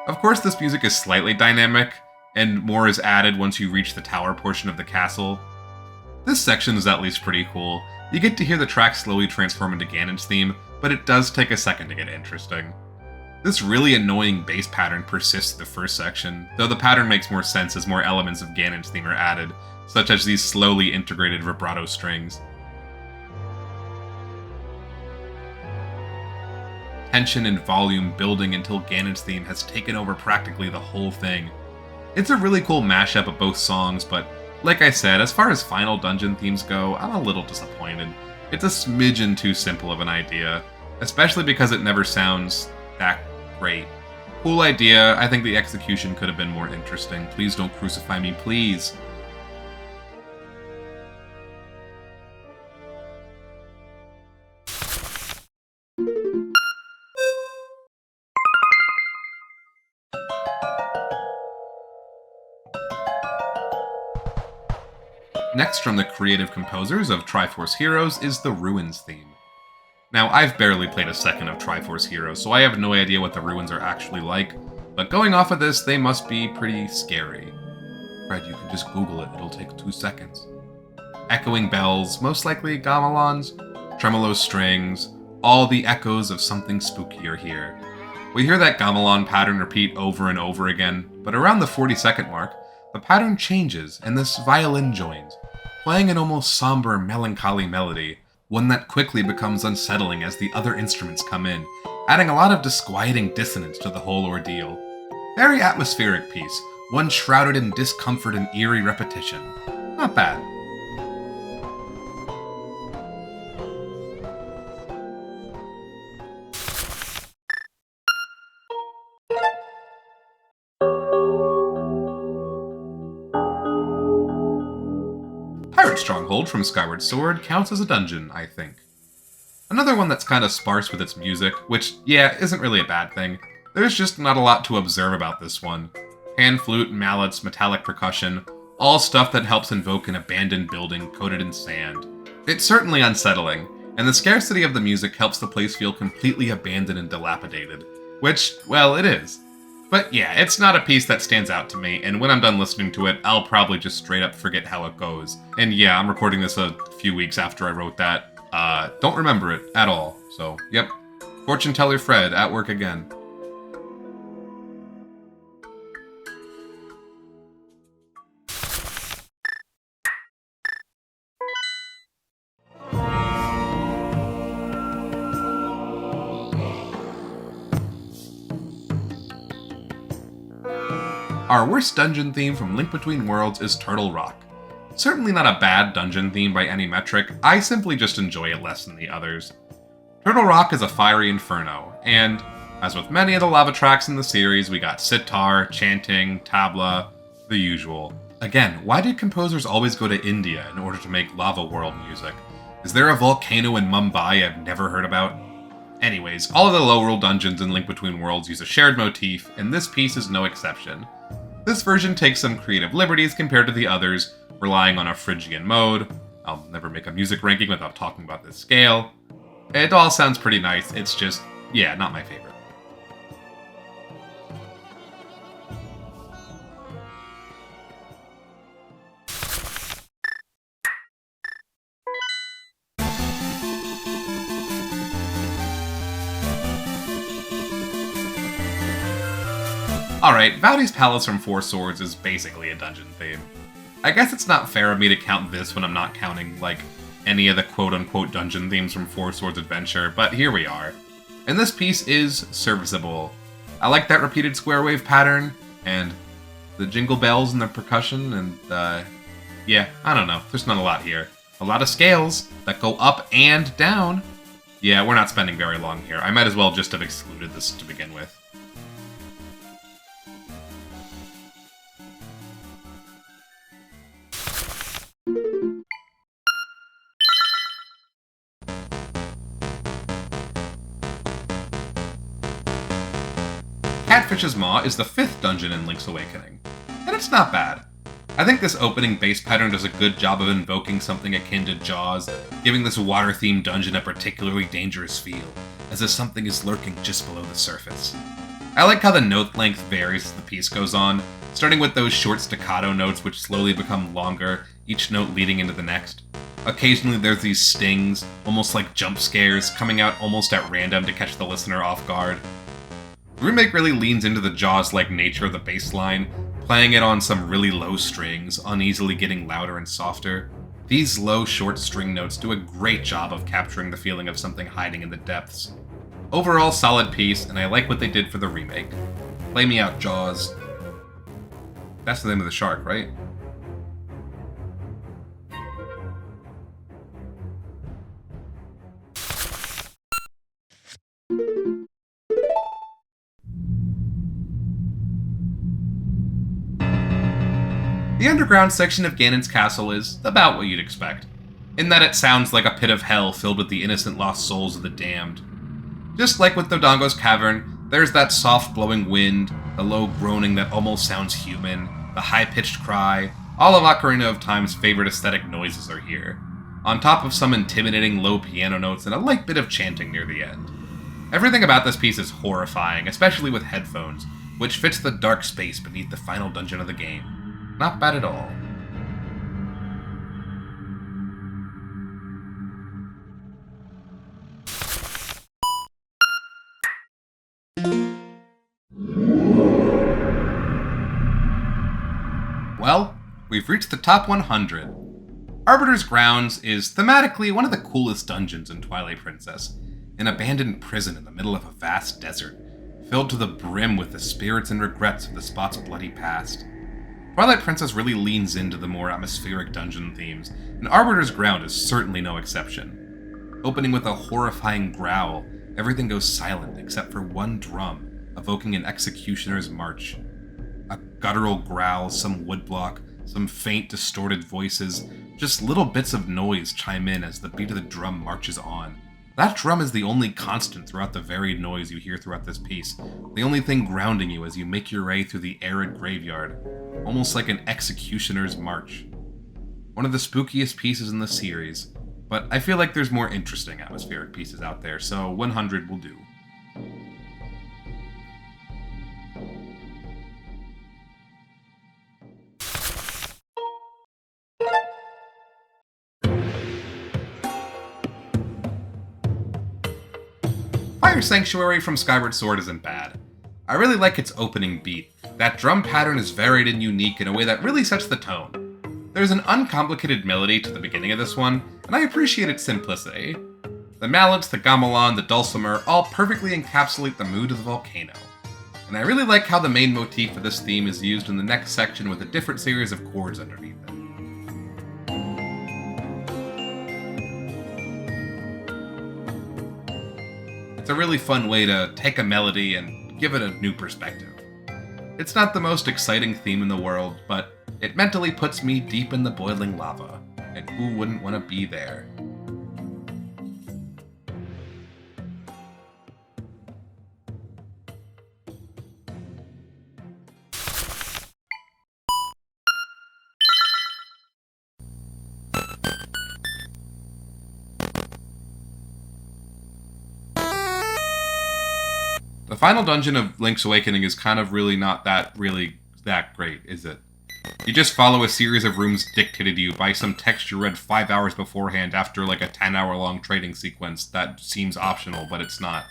Of course, this music is slightly dynamic, and more is added once you reach the tower portion of the castle. This section is at least pretty cool. You get to hear the track slowly transform into Ganon's theme, but it does take a second to get interesting. This really annoying bass pattern persists the first section, though the pattern makes more sense as more elements of Ganon's theme are added, such as these slowly integrated vibrato strings. Tension and volume building until Ganon's theme has taken over practically the whole thing. It's a really cool mashup of both songs, but like I said, as far as final dungeon themes go, I'm a little disappointed. It's a smidgen too simple of an idea, especially because it never sounds that great. Cool idea, I think the execution could have been more interesting. Please don't crucify me, please. Next from the creative composers of Triforce Heroes is the Ruins theme. Now, I've barely played a second of Triforce Heroes, so I have no idea what the ruins are actually like, but going off of this, they must be pretty scary. Fred, you can just Google it, it'll take 2 seconds. Echoing bells, most likely gamelons, tremolo strings, all the echoes of something spooky are here. We hear that gamelon pattern repeat over and over again, but around the 40-second mark, the pattern changes and this violin joins, playing an almost somber, melancholy melody, one that quickly becomes unsettling as the other instruments come in, adding a lot of disquieting dissonance to the whole ordeal. Very atmospheric piece, one shrouded in discomfort and eerie repetition. Not bad. Pirate Stronghold from Skyward Sword counts as a dungeon, I think. Another one that's kind of sparse with its music, which, yeah, isn't really a bad thing. There's just not a lot to observe about this one. Pan flute, mallets, metallic percussion, all stuff that helps invoke an abandoned building coated in sand. It's certainly unsettling, and the scarcity of the music helps the place feel completely abandoned and dilapidated. Which, well, it is. But yeah, it's not a piece that stands out to me, and when I'm done listening to it, I'll probably just straight up forget how it goes. And yeah, I'm recording this a few weeks after I wrote that. Don't remember it at all. So, yep. Fortune teller Fred, at work again. Our worst dungeon theme from Link Between Worlds is Turtle Rock. Certainly not a bad dungeon theme by any metric, I simply just enjoy it less than the others. Turtle Rock is a fiery inferno, and, as with many of the lava tracks in the series, we got sitar, chanting, tabla, the usual. Again, why did composers always go to India in order to make lava world music? Is there a volcano in Mumbai I've never heard about? Anyways, all of the low world dungeons in Link Between Worlds use a shared motif, and this piece is no exception. This version takes some creative liberties compared to the others, relying on a Phrygian mode. I'll never make a music ranking without talking about this scale. It all sounds pretty nice, it's just, yeah, not my favorite. Alright, Vaudi's Palace from Four Swords is basically a dungeon theme. I guess it's not fair of me to count this when I'm not counting, like, any of the quote-unquote dungeon themes from Four Swords Adventure, but here we are. And this piece is serviceable. I like that repeated square wave pattern, and the jingle bells and the percussion, and, yeah, I don't know, there's not a lot here. A lot of scales that go up and down. Yeah, we're not spending very long here. I might as well just have excluded this to begin with. Catfish's Maw is the 5th dungeon in Link's Awakening, and it's not bad. I think this opening bass pattern does a good job of invoking something akin to Jaws, giving this water-themed dungeon a particularly dangerous feel, as if something is lurking just below the surface. I like how the note length varies as the piece goes on, starting with those short staccato notes which slowly become longer, each note leading into the next. Occasionally there's these stings, almost like jump scares, coming out almost at random to catch the listener off guard. The remake really leans into the Jaws-like nature of the bass line, playing it on some really low strings, uneasily getting louder and softer. These low, short string notes do a great job of capturing the feeling of something hiding in the depths. Overall, solid piece, and I like what they did for the remake. Play me out, Jaws. That's the name of the shark, right? The underground section of Ganon's castle is about what you'd expect, in that it sounds like a pit of hell filled with the innocent lost souls of the damned. Just like with Dodongo's Cavern, there's that soft blowing wind, the low groaning that almost sounds human, the high-pitched cry. All of Ocarina of Time's favorite aesthetic noises are here, on top of some intimidating low piano notes and a light bit of chanting near the end. Everything about this piece is horrifying, especially with headphones, which fits the dark space beneath the final dungeon of the game. Not bad at all. Well, we've reached the top 100. Arbiter's Grounds is thematically one of the coolest dungeons in Twilight Princess, an abandoned prison in the middle of a vast desert, filled to the brim with the spirits and regrets of the spot's bloody past. Twilight Princess really leans into the more atmospheric dungeon themes, and Arbiter's Ground is certainly no exception. Opening with a horrifying growl, everything goes silent except for one drum, evoking an executioner's march. A guttural growl, some woodblock, some faint, distorted voices, just little bits of noise chime in as the beat of the drum marches on. That drum is the only constant throughout the varied noise you hear throughout this piece, the only thing grounding you as you make your way through the arid graveyard, almost like an executioner's march. One of the spookiest pieces in the series, but I feel like there's more interesting atmospheric pieces out there, so 100 will do. Fire Sanctuary from Skyward Sword isn't bad. I really like its opening beat. That drum pattern is varied and unique in a way that really sets the tone. There's an uncomplicated melody to the beginning of this one, and I appreciate its simplicity. The mallets, the gamelan, the dulcimer all perfectly encapsulate the mood of the volcano. And I really like how the main motif for this theme is used in the next section with a different series of chords underneath it. It's a really fun way to take a melody and give it a new perspective. It's not the most exciting theme in the world, but it mentally puts me deep in the boiling lava, and who wouldn't want to be there? The final dungeon of Link's Awakening is kind of really not that great, is it? You just follow a series of rooms dictated to you by some text you read 5 hours beforehand after like a 10-hour long trading sequence that seems optional, but it's not.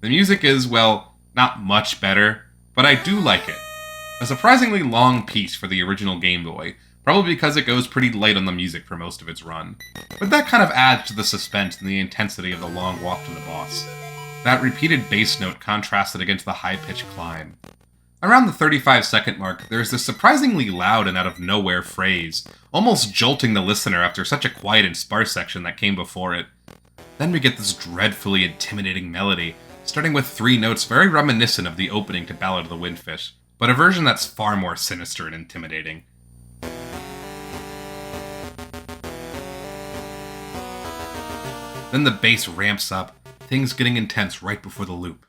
The music is, well, not much better, but I do like it. A surprisingly long piece for the original Game Boy, probably because it goes pretty light on the music for most of its run. But that kind of adds to the suspense and the intensity of the long walk to the boss. That repeated bass note contrasted against the high-pitched climb. Around the 35-second mark, there is this surprisingly loud and out-of-nowhere phrase, almost jolting the listener after such a quiet and sparse section that came before it. Then we get this dreadfully intimidating melody, starting with 3 notes very reminiscent of the opening to Ballad of the Windfish, but a version that's far more sinister and intimidating. Then the bass ramps up, things getting intense right before the loop.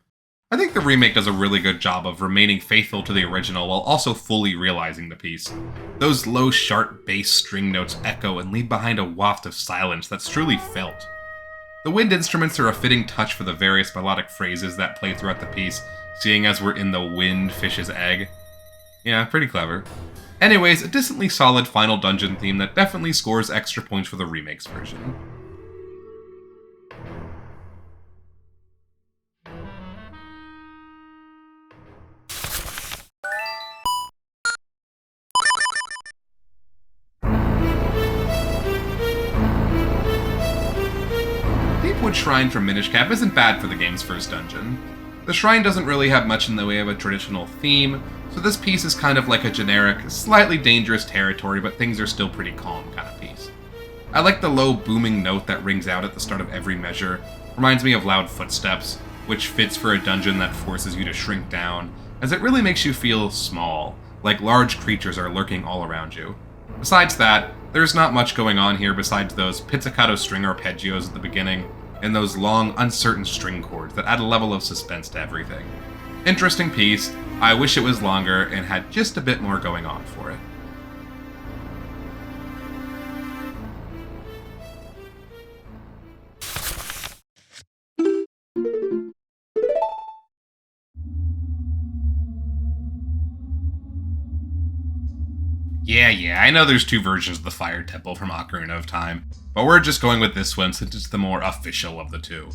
I think the remake does a really good job of remaining faithful to the original while also fully realizing the piece. Those low, sharp bass string notes echo and leave behind a waft of silence that's truly felt. The wind instruments are a fitting touch for the various melodic phrases that play throughout the piece, seeing as we're in the wind fish's egg. Yeah, pretty clever. Anyways, a decently solid final dungeon theme that definitely scores extra points for the remake's version. Deepwood Shrine from Minish Cap isn't bad for the game's first dungeon. The shrine doesn't really have much in the way of a traditional theme, so this piece is kind of like a generic, slightly dangerous territory, but things are still pretty calm kind of piece. I like the low booming note that rings out at the start of every measure. Reminds me of loud footsteps, which fits for a dungeon that forces you to shrink down, as it really makes you feel small, like large creatures are lurking all around you. Besides that, there's not much going on here besides those pizzicato string arpeggios at the beginning, and those long, uncertain string chords that add a level of suspense to everything. Interesting piece. I wish it was longer and had just a bit more going on for it. Yeah, I know there's 2 versions of the Fire Temple from Ocarina of Time, but we're just going with this one since it's the more official of the 2.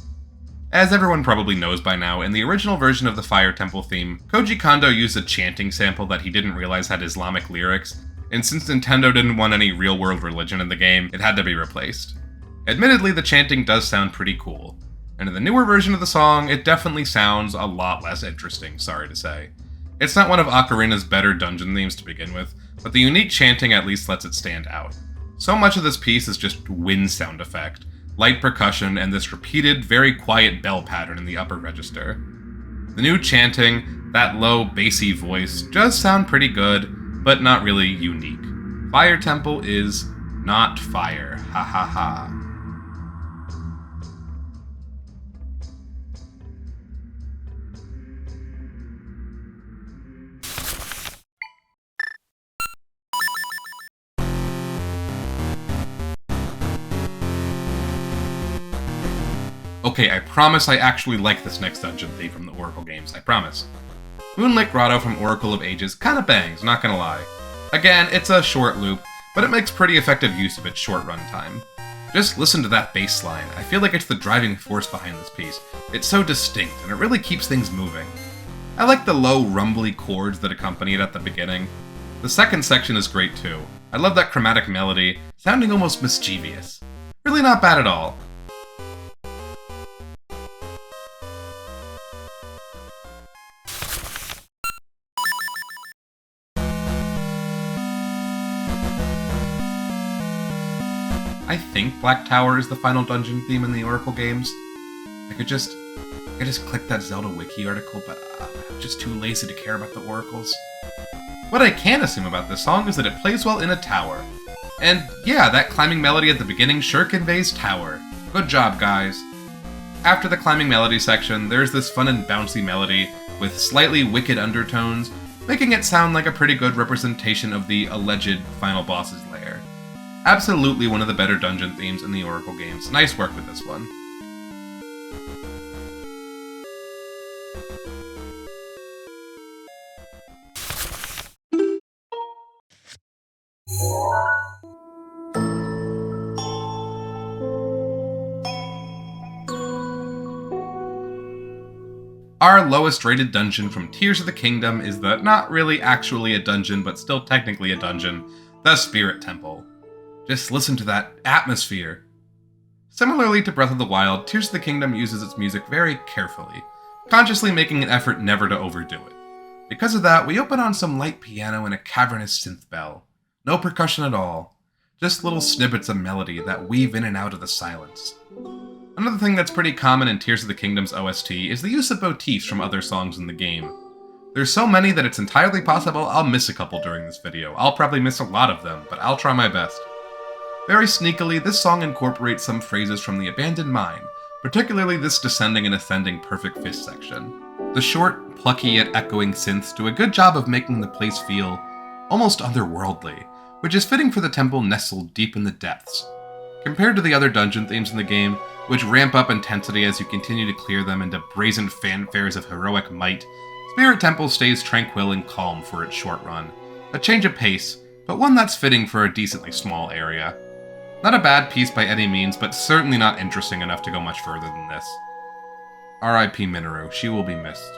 As everyone probably knows by now, in the original version of the Fire Temple theme, Koji Kondo used a chanting sample that he didn't realize had Islamic lyrics, and since Nintendo didn't want any real-world religion in the game, it had to be replaced. Admittedly, the chanting does sound pretty cool, and in the newer version of the song, it definitely sounds a lot less interesting, sorry to say. It's not one of Ocarina's better dungeon themes to begin with, but the unique chanting at least lets it stand out. So much of this piece is just wind sound effect, light percussion, and this repeated, very quiet bell pattern in the upper register. The new chanting, that low, bassy voice, does sound pretty good, but not really unique. Fire Temple is not fire, ha ha ha. Okay, I promise I actually like this next dungeon theme from the Oracle games, I promise. Moonlit Grotto from Oracle of Ages kinda bangs, not gonna lie. Again, it's a short loop, but it makes pretty effective use of its short runtime. Just listen to that bass line. I feel like it's the driving force behind this piece. It's so distinct, and it really keeps things moving. I like the low, rumbly chords that accompany it at the beginning. The second section is great too. I love that chromatic melody, sounding almost mischievous. Really not bad at all. I think Black Tower is the final dungeon theme in the Oracle games. I could just click that Zelda Wiki article, but I'm just too lazy to care about the oracles. What I can assume about this song is that it plays well in a tower. And yeah, that climbing melody at the beginning sure conveys tower. Good job, guys. After the climbing melody section, there's this fun and bouncy melody with slightly wicked undertones, making it sound like a pretty good representation of the alleged final boss's lair. Absolutely one of the better dungeon themes in the Oracle games. Nice work with this one. Our lowest rated dungeon from Tears of the Kingdom is the not really actually a dungeon, but still technically a dungeon, the Spirit Temple. Just listen to that atmosphere. Similarly to Breath of the Wild, Tears of the Kingdom uses its music very carefully, consciously making an effort never to overdo it. Because of that, we open on some light piano and a cavernous synth bell. No percussion at all, just little snippets of melody that weave in and out of the silence. Another thing that's pretty common in Tears of the Kingdom's OST is the use of motifs from other songs in the game. There's so many that it's entirely possible I'll miss a couple during this video. I'll probably miss a lot of them, but I'll try my best. Very sneakily, this song incorporates some phrases from The Abandoned Mine, particularly this descending and ascending perfect fist section. The short, plucky yet echoing synths do a good job of making the place feel almost otherworldly, which is fitting for the temple nestled deep in the depths. Compared to the other dungeon themes in the game, which ramp up intensity as you continue to clear them into brazen fanfares of heroic might, Spirit Temple stays tranquil and calm for its short run. A change of pace, but one that's fitting for a decently small area. Not a bad piece by any means, but certainly not interesting enough to go much further than this. R.I.P. Minoru, she will be missed.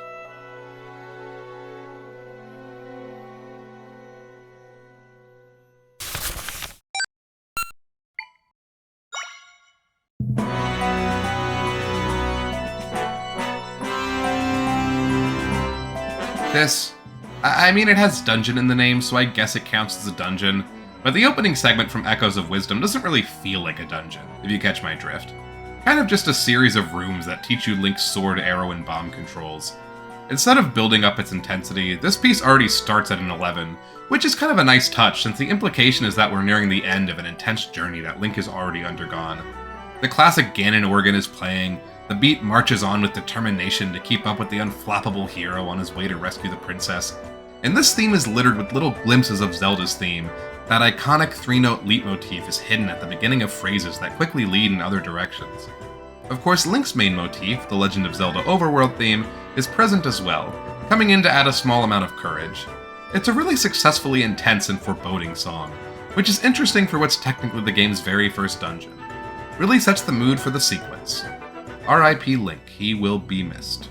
This, I mean, it has dungeon in the name, so I guess it counts as a dungeon, but the opening segment from Echoes of Wisdom doesn't really feel like a dungeon, if you catch my drift. Kind of just a series of rooms that teach you Link's sword, arrow, and bomb controls. Instead of building up its intensity, this piece already starts at an 11, which is kind of a nice touch since the implication is that we're nearing the end of an intense journey that Link has already undergone. The classic Ganon organ is playing, the beat marches on with determination to keep up with the unflappable hero on his way to rescue the princess, and this theme is littered with little glimpses of Zelda's theme. That iconic 3-note leitmotif is hidden at the beginning of phrases that quickly lead in other directions. Of course, Link's main motif, the Legend of Zelda Overworld theme, is present as well, coming in to add a small amount of courage. It's a really successfully intense and foreboding song, which is interesting for what's technically the game's very first dungeon. Really sets the mood for the sequence. R.I.P. Link, he will be missed.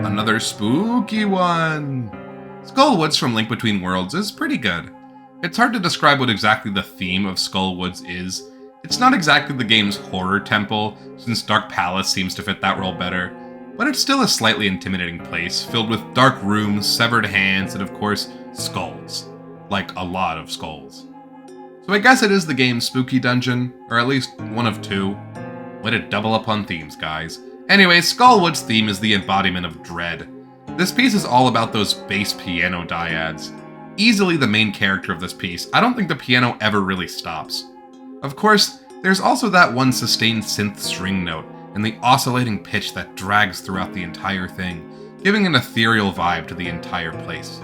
Another spooky one! Skullwoods from Link Between Worlds is pretty good. It's hard to describe what exactly the theme of Skullwoods is. It's not exactly the game's horror temple, since Dark Palace seems to fit that role better, but it's still a slightly intimidating place, filled with dark rooms, severed hands, and of course, skulls. Like, a lot of skulls. So I guess it is the game's spooky dungeon, or at least one of two. Way to double up on themes, guys. Anyway, Skullwood's theme is the embodiment of dread. This piece is all about those bass piano dyads. Easily the main character of this piece, I don't think the piano ever really stops. Of course, there's also that one sustained synth string note, and the oscillating pitch that drags throughout the entire thing, giving an ethereal vibe to the entire place.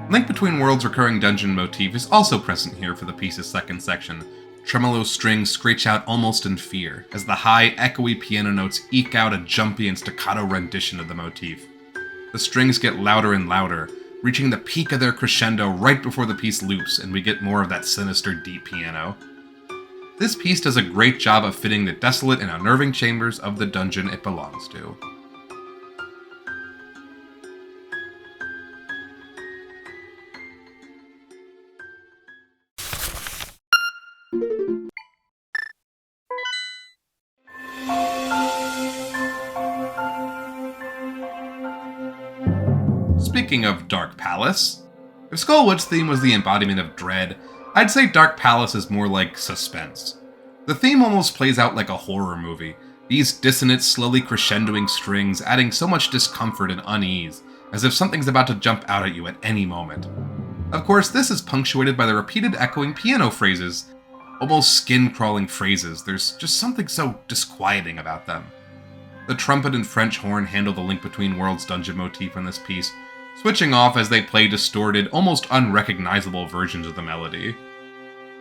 Link Between Worlds' recurring dungeon motif is also present here for the piece's second section. Tremolo strings screech out almost in fear, as the high, echoey piano notes eke out a jumpy and staccato rendition of the motif. The strings get louder and louder, reaching the peak of their crescendo right before the piece loops, and we get more of that sinister deep piano. This piece does a great job of fitting the desolate and unnerving chambers of the dungeon it belongs to. Speaking of Dark Palace, if Skullwood's theme was the embodiment of dread, I'd say Dark Palace is more like suspense. The theme almost plays out like a horror movie, these dissonant, slowly crescendoing strings adding so much discomfort and unease, as if something's about to jump out at you at any moment. Of course, this is punctuated by the repeated echoing piano phrases, almost skin-crawling phrases. There's just something so disquieting about them. The trumpet and French horn handle the Link Between Worlds dungeon motif in this piece, switching off as they play distorted, almost unrecognizable versions of the melody.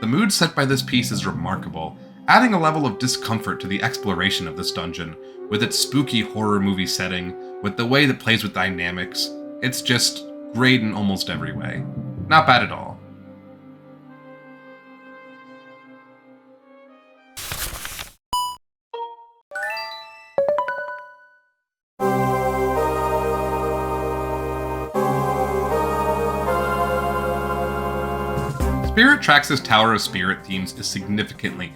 The mood set by this piece is remarkable, adding a level of discomfort to the exploration of this dungeon, with its spooky horror movie setting, with the way that plays with dynamics. It's just great in almost every way. Not bad at all. Spirit Tracks' Tower of Spirit themes is significantly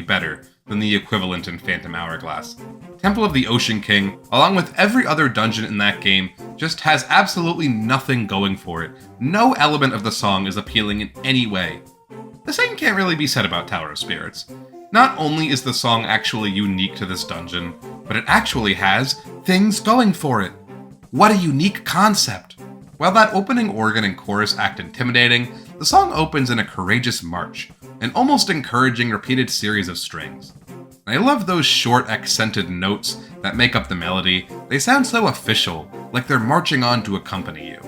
better than the equivalent in Phantom Hourglass. Temple of the Ocean King, along with every other dungeon in that game, just has absolutely nothing going for it. No element of the song is appealing in any way. The same can't really be said about Tower of Spirits. Not only is the song actually unique to this dungeon, but it actually has things going for it. What a unique concept! While that opening organ and chorus act intimidating, the song opens in a courageous march, an almost encouraging repeated series of strings. And I love those short accented notes that make up the melody. They sound so official, like they're marching on to accompany you.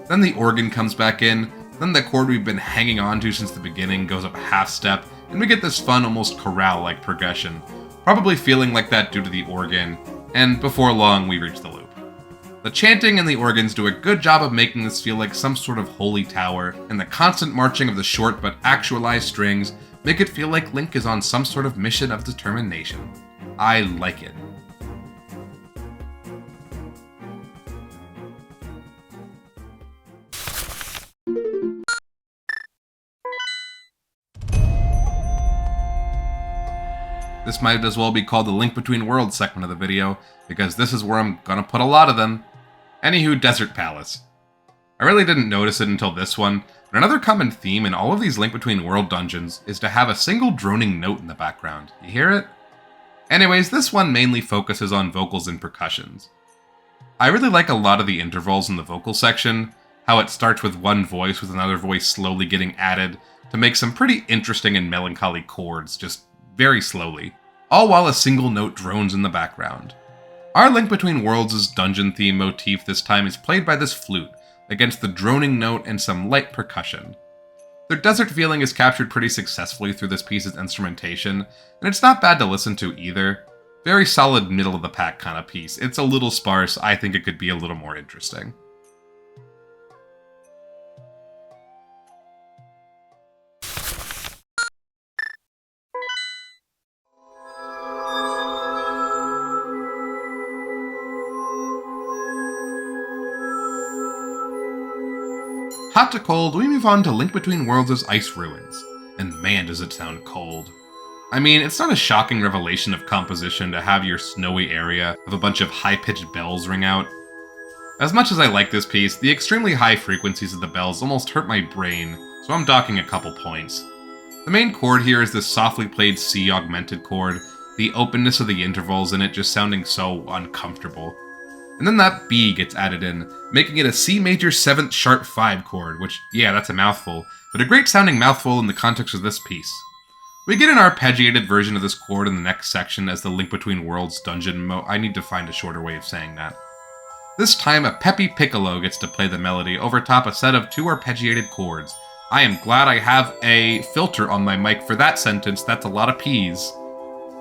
Then the organ comes back in, then the chord we've been hanging on to since the beginning goes up a half step, and we get this fun, almost chorale-like progression, probably feeling like that due to the organ, and before long we reach the loop. The chanting and the organs do a good job of making this feel like some sort of holy tower, and the constant marching of the short but actualized strings make it feel like Link is on some sort of mission of determination. I like it. This might as well be called the Link Between Worlds segment of the video, because this is where I'm gonna put a lot of them. Anywho, Desert Palace. I really didn't notice it until this one, but another common theme in all of these Link Between World dungeons is to have a single droning note in the background. You hear it? Anyways, this one mainly focuses on vocals and percussions. I really like a lot of the intervals in the vocal section, how it starts with one voice with another voice slowly getting added to make some pretty interesting and melancholy chords, just very slowly, all while a single note drones in the background. Our Link Between Worlds' dungeon theme motif this time is played by this flute, against the droning note and some light percussion. Their desert feeling is captured pretty successfully through this piece's instrumentation, and it's not bad to listen to either. Very solid middle-of-the-pack kind of piece. It's a little sparse. I think it could be a little more interesting. Hot to cold, we move on to Link Between Worlds' Ice Ruins. And man, does it sound cold. I mean, it's not a shocking revelation of composition to have your snowy area of a bunch of high-pitched bells ring out. As much as I like this piece, the extremely high frequencies of the bells almost hurt my brain, so I'm docking a couple points. The main chord here is this softly played C augmented chord, the openness of the intervals in it just sounding so uncomfortable. And then that B gets added in, making it a C major 7th sharp 5 chord, which, yeah, that's a mouthful, but a great sounding mouthful in the context of this piece. We get an arpeggiated version of this chord in the next section as the Link Between Worlds dungeon I need to find a shorter way of saying that. This time, a peppy piccolo gets to play the melody over top a set of 2 arpeggiated chords. I am glad I have a filter on my mic for that sentence, that's a lot of P's.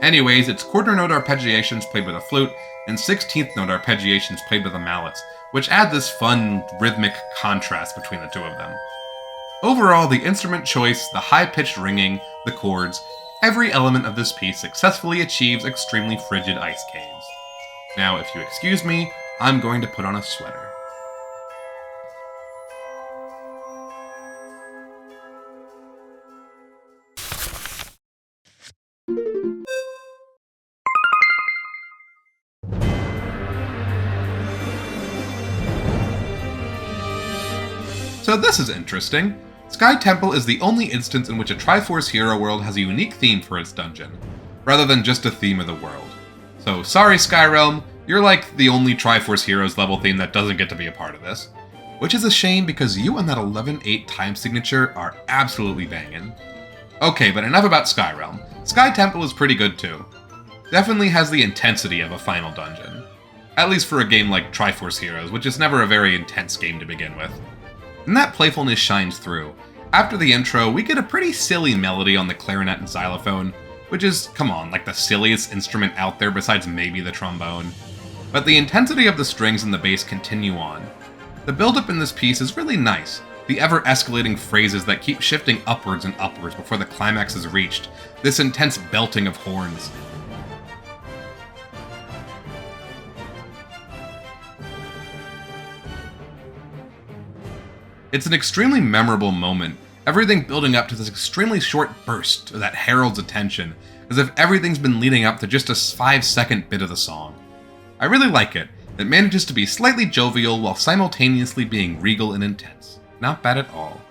Anyways, it's quarter note arpeggiations played with a flute, and 16th note arpeggiations played with the mallets, which add this fun, rhythmic contrast between the two of them. Overall, the instrument choice, the high-pitched ringing, the chords, every element of this piece successfully achieves extremely frigid ice caves. Now, if you excuse me, I'm going to put on a sweater. So this is interesting. Sky Temple is the only instance in which a Triforce Hero world has a unique theme for its dungeon, rather than just a theme of the world. So sorry Skyrealm, you're like the only Triforce Heroes level theme that doesn't get to be a part of this. Which is a shame because you and that 11-8 time signature are absolutely banging. Okay, but enough about Skyrealm. Sky Temple is pretty good too. Definitely has the intensity of a final dungeon. At least for a game like Triforce Heroes, which is never a very intense game to begin with. And that playfulness shines through. After the intro, we get a pretty silly melody on the clarinet and xylophone, which is, come on, like the silliest instrument out there besides maybe the trombone. But the intensity of the strings and the bass continue on. The build-up in this piece is really nice, the ever-escalating phrases that keep shifting upwards and upwards before the climax is reached, this intense belting of horns. It's an extremely memorable moment, everything building up to this extremely short burst that heralds attention, as if everything's been leading up to just a 5-second bit of the song. I really like it. It manages to be slightly jovial while simultaneously being regal and intense. Not bad at all.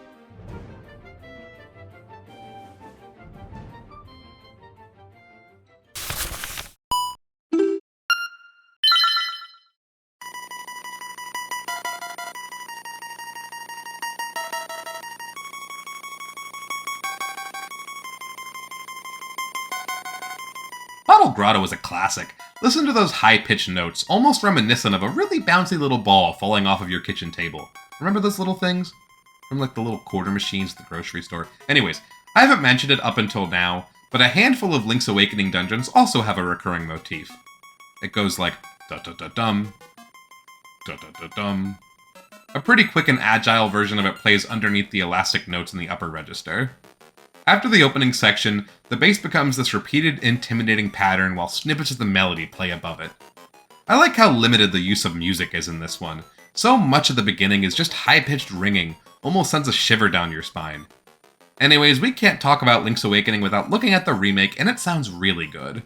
Bottle Grotto is a classic. Listen to those high-pitched notes, almost reminiscent of a really bouncy little ball falling off of your kitchen table. Remember those little things? From like the little quarter machines at the grocery store. Anyways, I haven't mentioned it up until now, but a handful of Link's Awakening dungeons also have a recurring motif. It goes like da-da-da-dum, da-da-da-dum. A pretty quick and agile version of it plays underneath the elastic notes in the upper register. After the opening section, the bass becomes this repeated, intimidating pattern while snippets of the melody play above it. I like how limited the use of music is in this one. So much of the beginning is just high-pitched ringing, almost sends a shiver down your spine. Anyways, we can't talk about Link's Awakening without looking at the remake, and it sounds really good.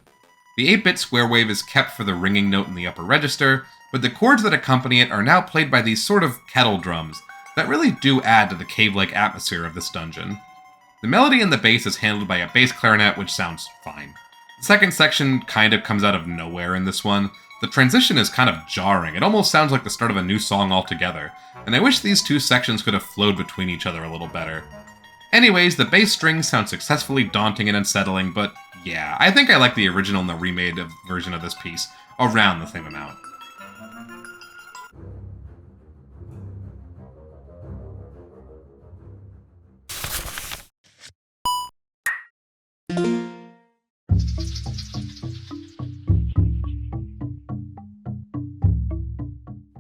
The 8-bit square wave is kept for the ringing note in the upper register, but the chords that accompany it are now played by these sort of kettle drums that really do add to the cave-like atmosphere of this dungeon. The melody and the bass is handled by a bass clarinet, which sounds fine. The second section kind of comes out of nowhere in this one. The transition is kind of jarring, it almost sounds like the start of a new song altogether, and I wish these two sections could have flowed between each other a little better. Anyways, the bass strings sound successfully daunting and unsettling, but yeah, I think I like the original and the remade version of this piece around the same amount.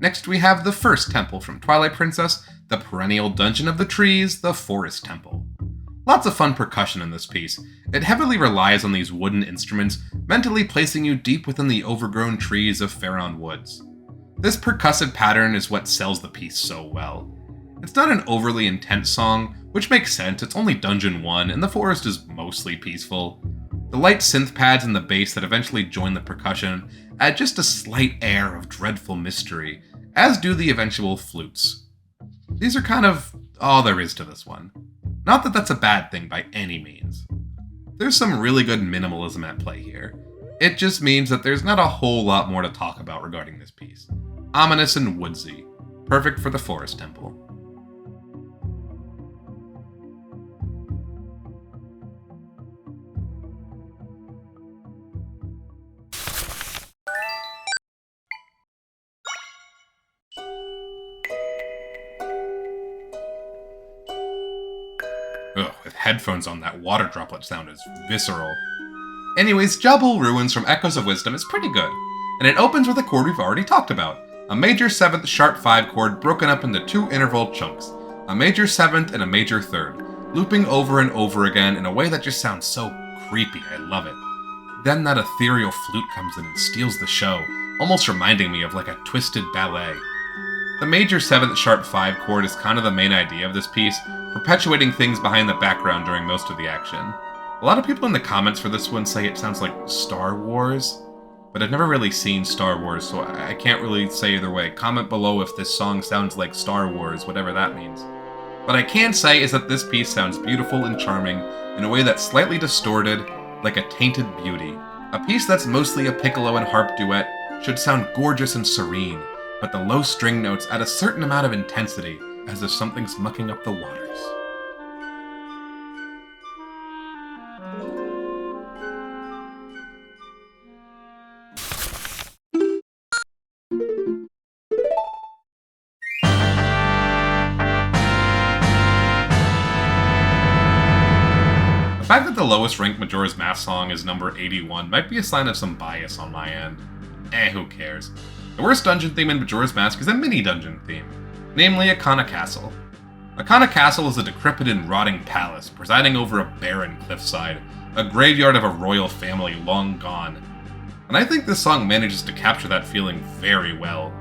Next we have the first temple from Twilight Princess, the perennial dungeon of the trees, the Forest Temple. Lots of fun percussion in this piece. It heavily relies on these wooden instruments, mentally placing you deep within the overgrown trees of Faron Woods. This percussive pattern is what sells the piece so well. It's not an overly intense song, which makes sense, it's only Dungeon 1 and the forest is mostly peaceful. The light synth pads and the bass that eventually join the percussion add just a slight air of dreadful mystery, as do the eventual flutes. These are kind of all there is to this one. Not that that's a bad thing by any means. There's some really good minimalism at play here. It just means that there's not a whole lot more to talk about regarding this piece. Ominous and woodsy. Perfect for the Forest Temple. Ugh, with headphones on, that water droplet sound is visceral. Anyways, Jabul Ruins from Echoes of Wisdom is pretty good, and it opens with a chord we've already talked about, a major 7th sharp 5 chord broken up into 2 interval chunks, a major 7th and a major 3rd, looping over and over again in a way that just sounds so creepy. I love it. Then that ethereal flute comes in and steals the show, almost reminding me of like a twisted ballet. The major 7th sharp 5 chord is kind of the main idea of this piece, perpetuating things behind the background during most of the action. A lot of people in the comments for this one say it sounds like Star Wars, but I've never really seen Star Wars, so I can't really say either way. Comment below if this song sounds like Star Wars, whatever that means. What I can say is that this piece sounds beautiful and charming in a way that's slightly distorted, like a tainted beauty. A piece that's mostly a piccolo and harp duet should sound gorgeous and serene, but the low string notes add a certain amount of intensity, as if something's mucking up the waters. The fact that the lowest ranked Majora's Mask song is number 81 might be a sign of some bias on my end. Who cares? The worst dungeon theme in Majora's Mask is a mini-dungeon theme, namely Akana Castle. Akana Castle is a decrepit and rotting palace presiding over a barren cliffside, a graveyard of a royal family long gone. And I think this song manages to capture that feeling very well.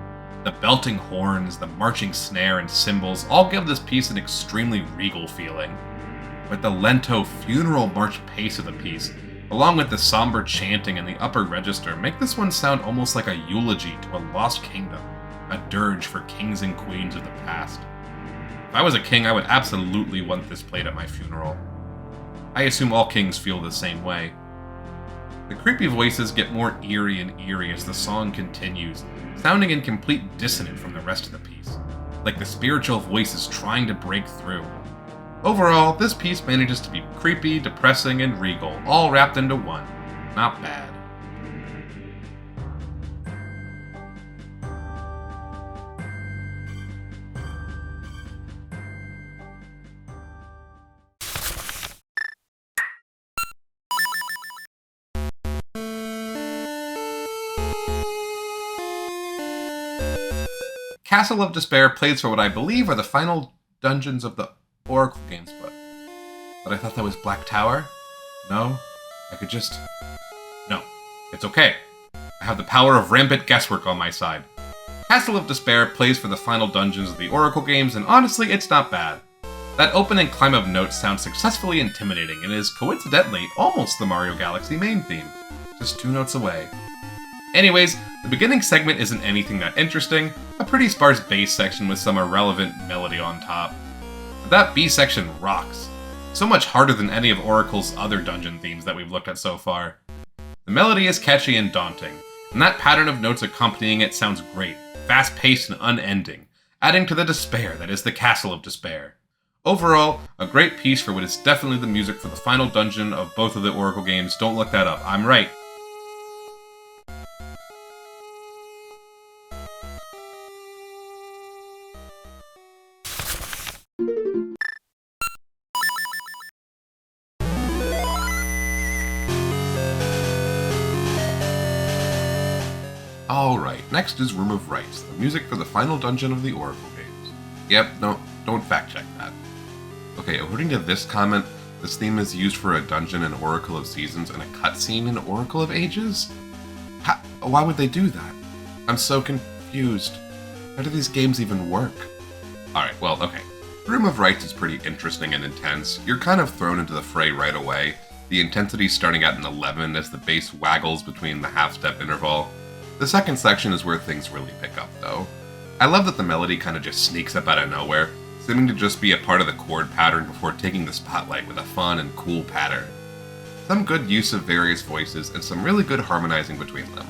The belting horns, the marching snare, and cymbals all give this piece an extremely regal feeling. But the lento funeral march pace of the piece, along with the somber chanting in the upper register, make this one sound almost like a eulogy to a lost kingdom, a dirge for kings and queens of the past. If I was a king, I would absolutely want this played at my funeral. I assume all kings feel the same way. The creepy voices get more eerie and eerie as the song continues, sounding in complete dissonance from the rest of the piece, like the spiritual voice is trying to break through. Overall, this piece manages to be creepy, depressing, and regal, all wrapped into one. Not bad. Castle of Despair plays for what I believe are the final dungeons of the Oracle games, but I thought that was Black Tower? No? I could just... No. It's okay. I have the power of rampant guesswork on my side. Castle of Despair plays for the final dungeons of the Oracle games, and honestly, it's not bad. That opening climb of notes sounds successfully intimidating and is, coincidentally, almost the Mario Galaxy main theme. Just 2 notes away. Anyways, the beginning segment isn't anything that interesting, a pretty sparse bass section with some irrelevant melody on top. But that B section rocks. So much harder than any of Oracle's other dungeon themes that we've looked at so far. The melody is catchy and daunting, and that pattern of notes accompanying it sounds great, fast-paced and unending, adding to the despair that is the Castle of Despair. Overall, a great piece for what is definitely the music for the final dungeon of both of the Oracle games. Don't look that up, I'm right. Alright, next is Room of Rites, the music for the final dungeon of the Oracle games. Yep, no, don't fact check that. Okay, according to this comment, this theme is used for a dungeon in Oracle of Seasons and a cutscene in Oracle of Ages? Why would they do that? I'm so confused. How do these games even work? Alright, well, okay. Room of Rites is pretty interesting and intense. You're kind of thrown into the fray right away. The intensity starting at an 11 as the bass waggles between the half-step interval. The second section is where things really pick up, though. I love that the melody kind of just sneaks up out of nowhere, seeming to just be a part of the chord pattern before taking the spotlight with a fun and cool pattern. Some good use of various voices, and some really good harmonizing between them.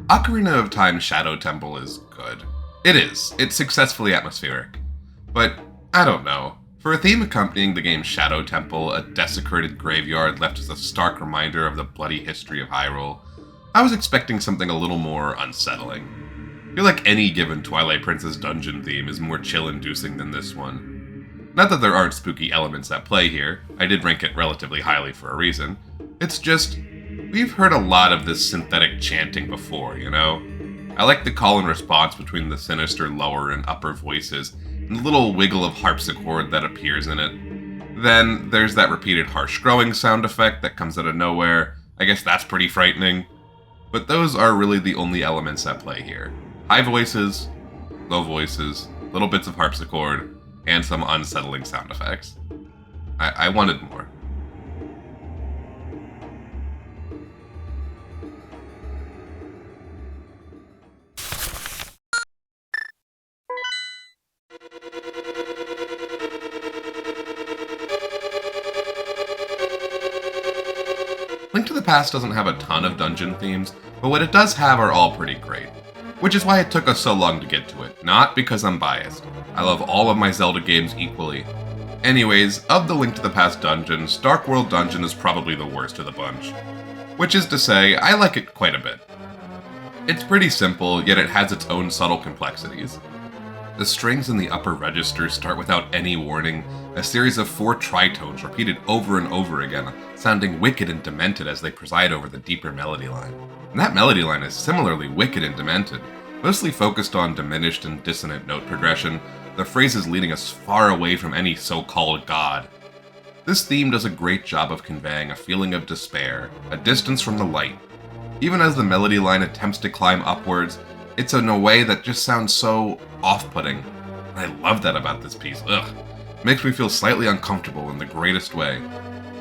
Ocarina of Time's Shadow Temple is good. It is. It's successfully atmospheric. But I don't know. For a theme accompanying the game Shadow Temple, a desecrated graveyard left as a stark reminder of the bloody history of Hyrule, I was expecting something a little more unsettling. I feel like any given Twilight Princess dungeon theme is more chill-inducing than this one. Not that there aren't spooky elements at play here, I did rank it relatively highly for a reason. It's just, we've heard a lot of this synthetic chanting before, you know? I like the call and response between the sinister lower and upper voices, and the little wiggle of harpsichord that appears in it. Then there's that repeated harsh growing sound effect that comes out of nowhere. I guess that's pretty frightening. But those are really the only elements at play here. High voices, low voices, little bits of harpsichord, and some unsettling sound effects. I wanted more. Link to the Past doesn't have a ton of dungeon themes, but what it does have are all pretty great. Which is why it took us so long to get to it, not because I'm biased. I love all of my Zelda games equally. Anyways, of the Link to the Past dungeons, Dark World Dungeon is probably the worst of the bunch. Which is to say, I like it quite a bit. It's pretty simple, yet it has its own subtle complexities. The strings in the upper register start without any warning, a series of 4 tritones repeated over and over again, sounding wicked and demented as they preside over the deeper melody line. And that melody line is similarly wicked and demented, mostly focused on diminished and dissonant note progression, the phrases leading us far away from any so-called god. This theme does a great job of conveying a feeling of despair, a distance from the light. Even as the melody line attempts to climb upwards, it's in a way that just sounds so off-putting. And I love that about this piece. Ugh. It makes me feel slightly uncomfortable in the greatest way.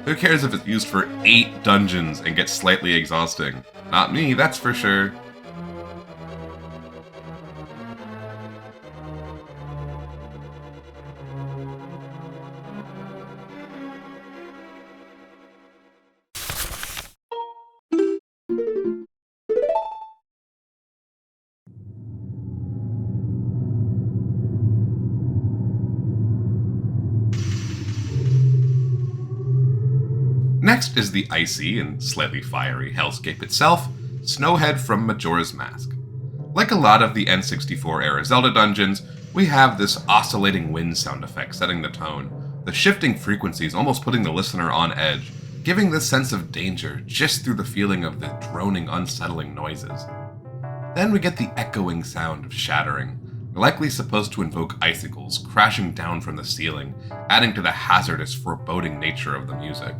Who cares if it's used for 8 dungeons and gets slightly exhausting? Not me, that's for sure. Next is the icy and slightly fiery hellscape itself, Snowhead from Majora's Mask. Like a lot of the N64-era Zelda dungeons, we have this oscillating wind sound effect setting the tone, the shifting frequencies almost putting the listener on edge, giving this sense of danger just through the feeling of the droning, unsettling noises. Then we get the echoing sound of shattering, likely supposed to invoke icicles crashing down from the ceiling, adding to the hazardous, foreboding nature of the music.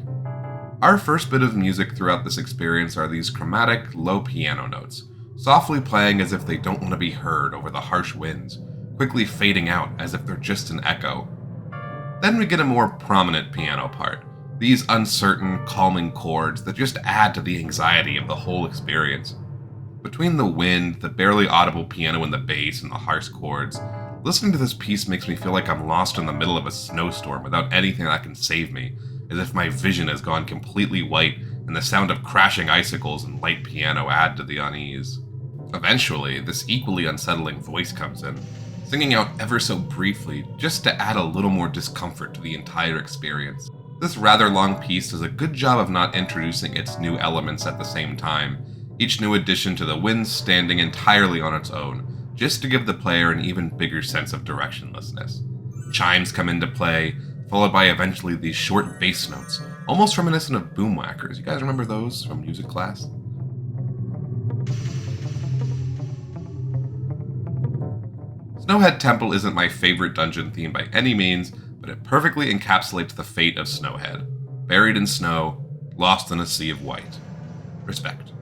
Our first bit of music throughout this experience are these chromatic, low piano notes, softly playing as if they don't want to be heard over the harsh winds, quickly fading out as if they're just an echo. Then we get a more prominent piano part, these uncertain, calming chords that just add to the anxiety of the whole experience. Between the wind, the barely audible piano and the bass, and the harsh chords, listening to this piece makes me feel like I'm lost in the middle of a snowstorm without anything that can save me, as if my vision has gone completely white and the sound of crashing icicles and light piano add to the unease. Eventually, this equally unsettling voice comes in, singing out ever so briefly just to add a little more discomfort to the entire experience. This rather long piece does a good job of not introducing its new elements at the same time, each new addition to the wind standing entirely on its own, just to give the player an even bigger sense of directionlessness. Chimes come into play, followed by eventually these short bass notes, almost reminiscent of boomwhackers. You guys remember those from music class? Snowhead Temple isn't my favorite dungeon theme by any means, but it perfectly encapsulates the fate of Snowhead. Buried in snow, lost in a sea of white. Respect.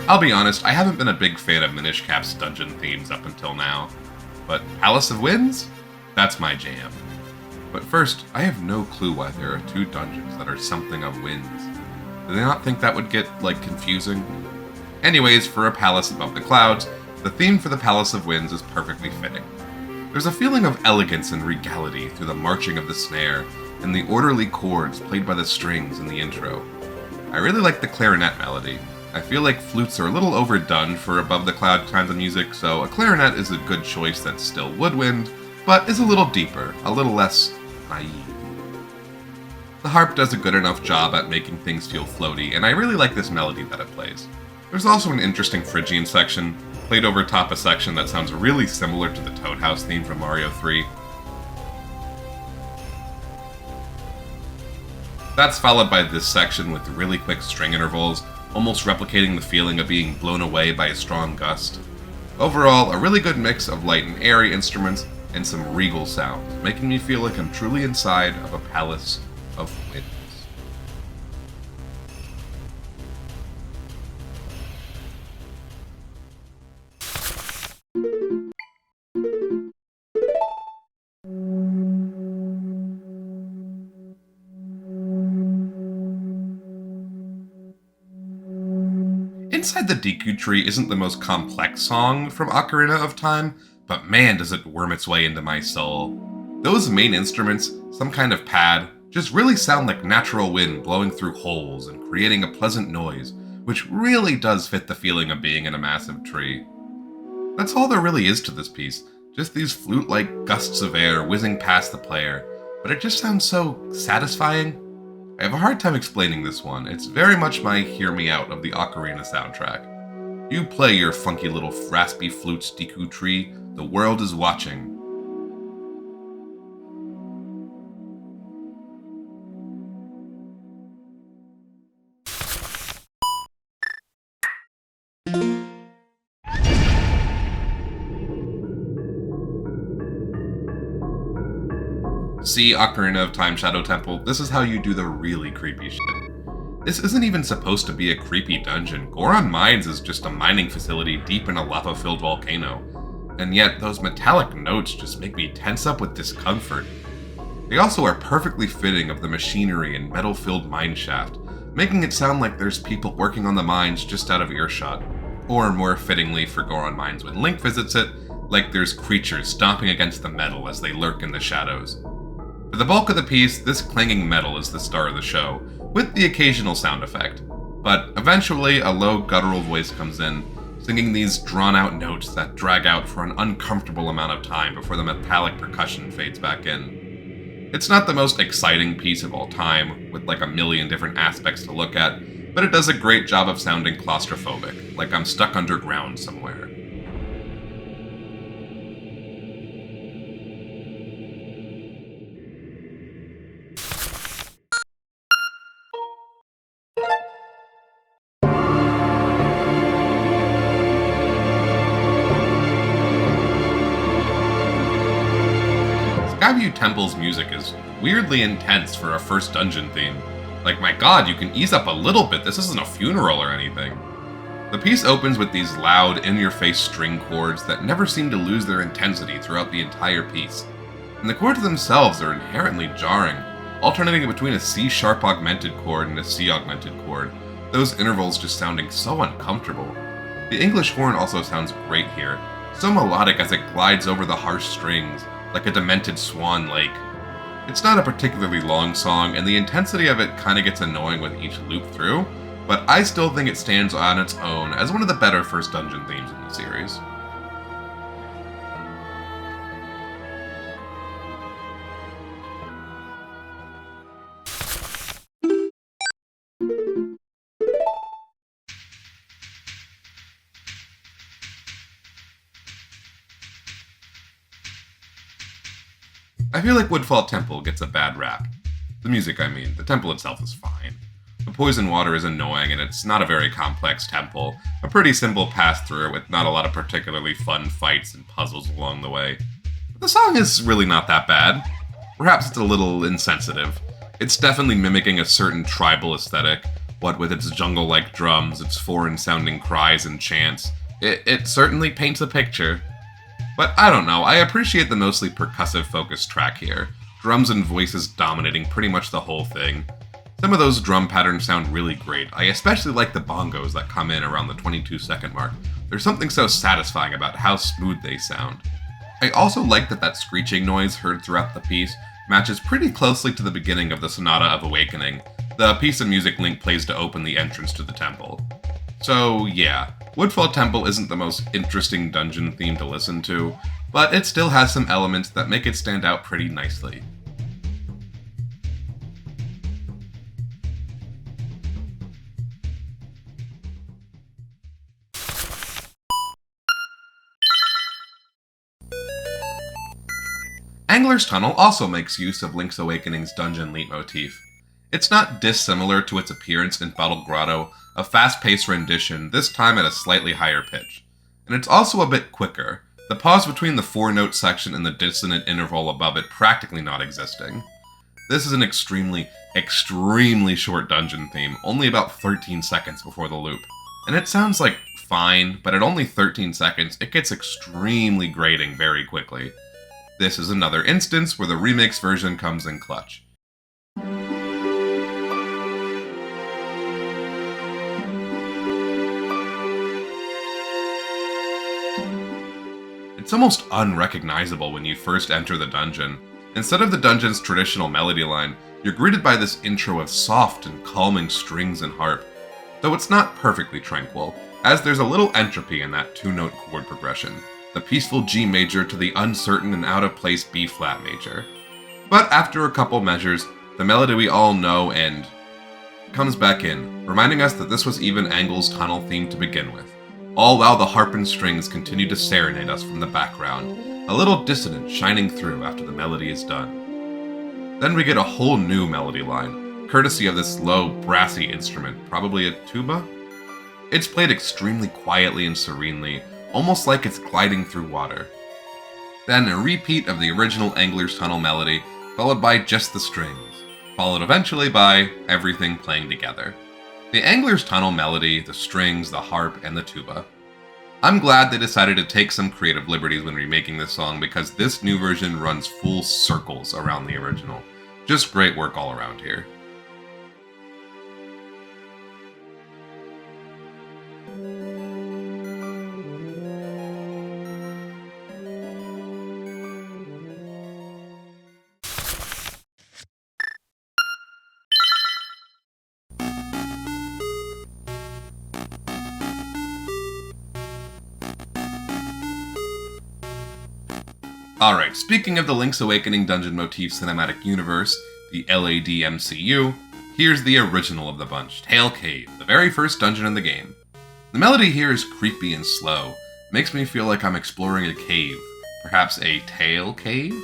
I'll be honest, I haven't been a big fan of Minish Cap's dungeon themes up until now, but Palace of Winds? That's my jam. But first, I have no clue why there are 2 dungeons that are something of winds. Did they not think that would get, confusing? Anyways, for a palace above the clouds, The theme for the Palace of Winds is perfectly fitting. There's a feeling of elegance and regality through the marching of the snare and the orderly chords played by the strings in the intro. I really like the clarinet melody. I feel like flutes are a little overdone for above the cloud kinds of music, so a clarinet is a good choice that's still woodwind, but is a little deeper, a little less naive. The harp does a good enough job at making things feel floaty, and I really like this melody that it plays. There's also an interesting Phrygian section, played over top a section that sounds really similar to the Toad House theme from Mario 3. That's followed by this section with really quick string intervals, almost replicating the feeling of being blown away by a strong gust. Overall, a really good mix of light and airy instruments and some regal sounds, making me feel like I'm truly inside of a palace of winds. Inside the Deku Tree isn't the most complex song from Ocarina of Time, but man does it worm its way into my soul. Those main instruments, some kind of pad, just really sound like natural wind blowing through holes and creating a pleasant noise, which really does fit the feeling of being in a massive tree. That's all there really is to this piece, just these flute-like gusts of air whizzing past the player, but it just sounds so satisfying. I have a hard time explaining this one. It's very much my hear me out of the Ocarina soundtrack. You play your funky little raspy flutes, Deku Tree, the world is watching. See, Ocarina of Time Shadow Temple, this is how you do the really creepy shit. This isn't even supposed to be a creepy dungeon. Goron Mines is just a mining facility deep in a lava-filled volcano. And yet, those metallic notes just make me tense up with discomfort. They also are perfectly fitting of the machinery and metal-filled mine shaft, making it sound like there's people working on the mines just out of earshot. Or more fittingly for Goron Mines when Link visits it, like there's creatures stomping against the metal as they lurk in the shadows. For the bulk of the piece, this clanging metal is the star of the show, with the occasional sound effect. But eventually, a low guttural voice comes in, singing these drawn-out notes that drag out for an uncomfortable amount of time before the metallic percussion fades back in. It's not the most exciting piece of all time, with like a million different aspects to look at, but it does a great job of sounding claustrophobic, like I'm stuck underground somewhere. Skyview Temple's music is weirdly intense for a first dungeon theme. Like, my god, you can ease up a little bit, this isn't a funeral or anything. The piece opens with these loud, in-your-face string chords that never seem to lose their intensity throughout the entire piece. And the chords themselves are inherently jarring, alternating between a C-sharp augmented chord and a C augmented chord, those intervals just sounding so uncomfortable. The English horn also sounds great here, so melodic as it glides over the harsh strings, like a demented swan lake. It's not a particularly long song, and the intensity of it kinda gets annoying with each loop through, but I still think it stands on its own as one of the better first dungeon themes in the series. I feel like Woodfall Temple gets a bad rap. The music, I mean. The temple itself is fine. The poison water is annoying, and it's not a very complex temple. A pretty simple pass-through with not a lot of particularly fun fights and puzzles along the way. But the song is really not that bad. Perhaps it's a little insensitive. It's definitely mimicking a certain tribal aesthetic, what with its jungle-like drums, its foreign-sounding cries and chants. It certainly paints a picture. But I don't know, I appreciate the mostly percussive-focused track here. Drums and voices dominating pretty much the whole thing. Some of those drum patterns sound really great. I especially like the bongos that come in around the 22-second mark. There's something so satisfying about how smooth they sound. I also like that screeching noise heard throughout the piece matches pretty closely to the beginning of the Sonata of Awakening, the piece of music Link plays to open the entrance to the temple. So yeah, Woodfall Temple isn't the most interesting dungeon theme to listen to, but it still has some elements that make it stand out pretty nicely. Angler's Tunnel also makes use of Link's Awakening's dungeon leitmotif. It's not dissimilar to its appearance in Bottled Grotto, a fast-paced rendition, this time at a slightly higher pitch. And it's also a bit quicker, the pause between the 4-note section and the dissonant interval above it practically not existing. This is an extremely short dungeon theme, only about 13 seconds before the loop. And it sounds like fine, but at only 13 seconds, it gets extremely grating very quickly. This is another instance where the remix version comes in clutch. It's almost unrecognizable when you first enter the dungeon. Instead of the dungeon's traditional melody line, you're greeted by this intro of soft and calming strings and harp. Though it's not perfectly tranquil, as there's a little entropy in that 2-note chord progression, the peaceful G major to the uncertain and out-of-place B-flat major. But after a couple measures, the melody we all know and comes back in, reminding us that this was even Angle's tunnel theme to begin with, all while the harp and strings continue to serenade us from the background, a little dissonance shining through after the melody is done. Then we get a whole new melody line, courtesy of this low, brassy instrument, probably a tuba? It's played extremely quietly and serenely, almost like it's gliding through water. Then a repeat of the original Angler's Tunnel melody, followed by just the strings, followed eventually by everything playing together. The Angler's Tunnel melody, the strings, the harp, and the tuba. I'm glad they decided to take some creative liberties when remaking this song because this new version runs full circles around the original. Just great work all around here. Alright, speaking of the Link's Awakening Dungeon Motif Cinematic Universe, the LADMCU, here's the original of the bunch, Tail Cave, the very first dungeon in the game. The melody here is creepy and slow, makes me feel like I'm exploring a cave, perhaps a tail cave?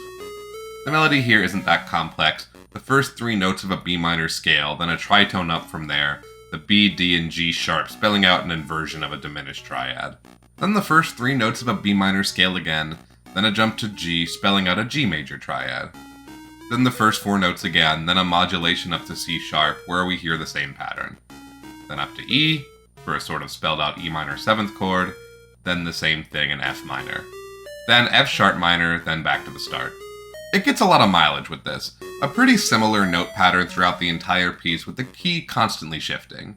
The melody here isn't that complex, the first 3 notes of a B minor scale, then a tritone up from there, the B, D, and G sharp spelling out an inversion of a diminished triad. Then the first 3 notes of a B minor scale again, then a jump to G, spelling out a G major triad. Then the first 4 notes again, then a modulation up to C sharp, where we hear the same pattern. Then up to E, for a sort of spelled out E minor 7th chord, then the same thing in F minor. Then F sharp minor, then back to the start. It gets a lot of mileage with this, a pretty similar note pattern throughout the entire piece with the key constantly shifting.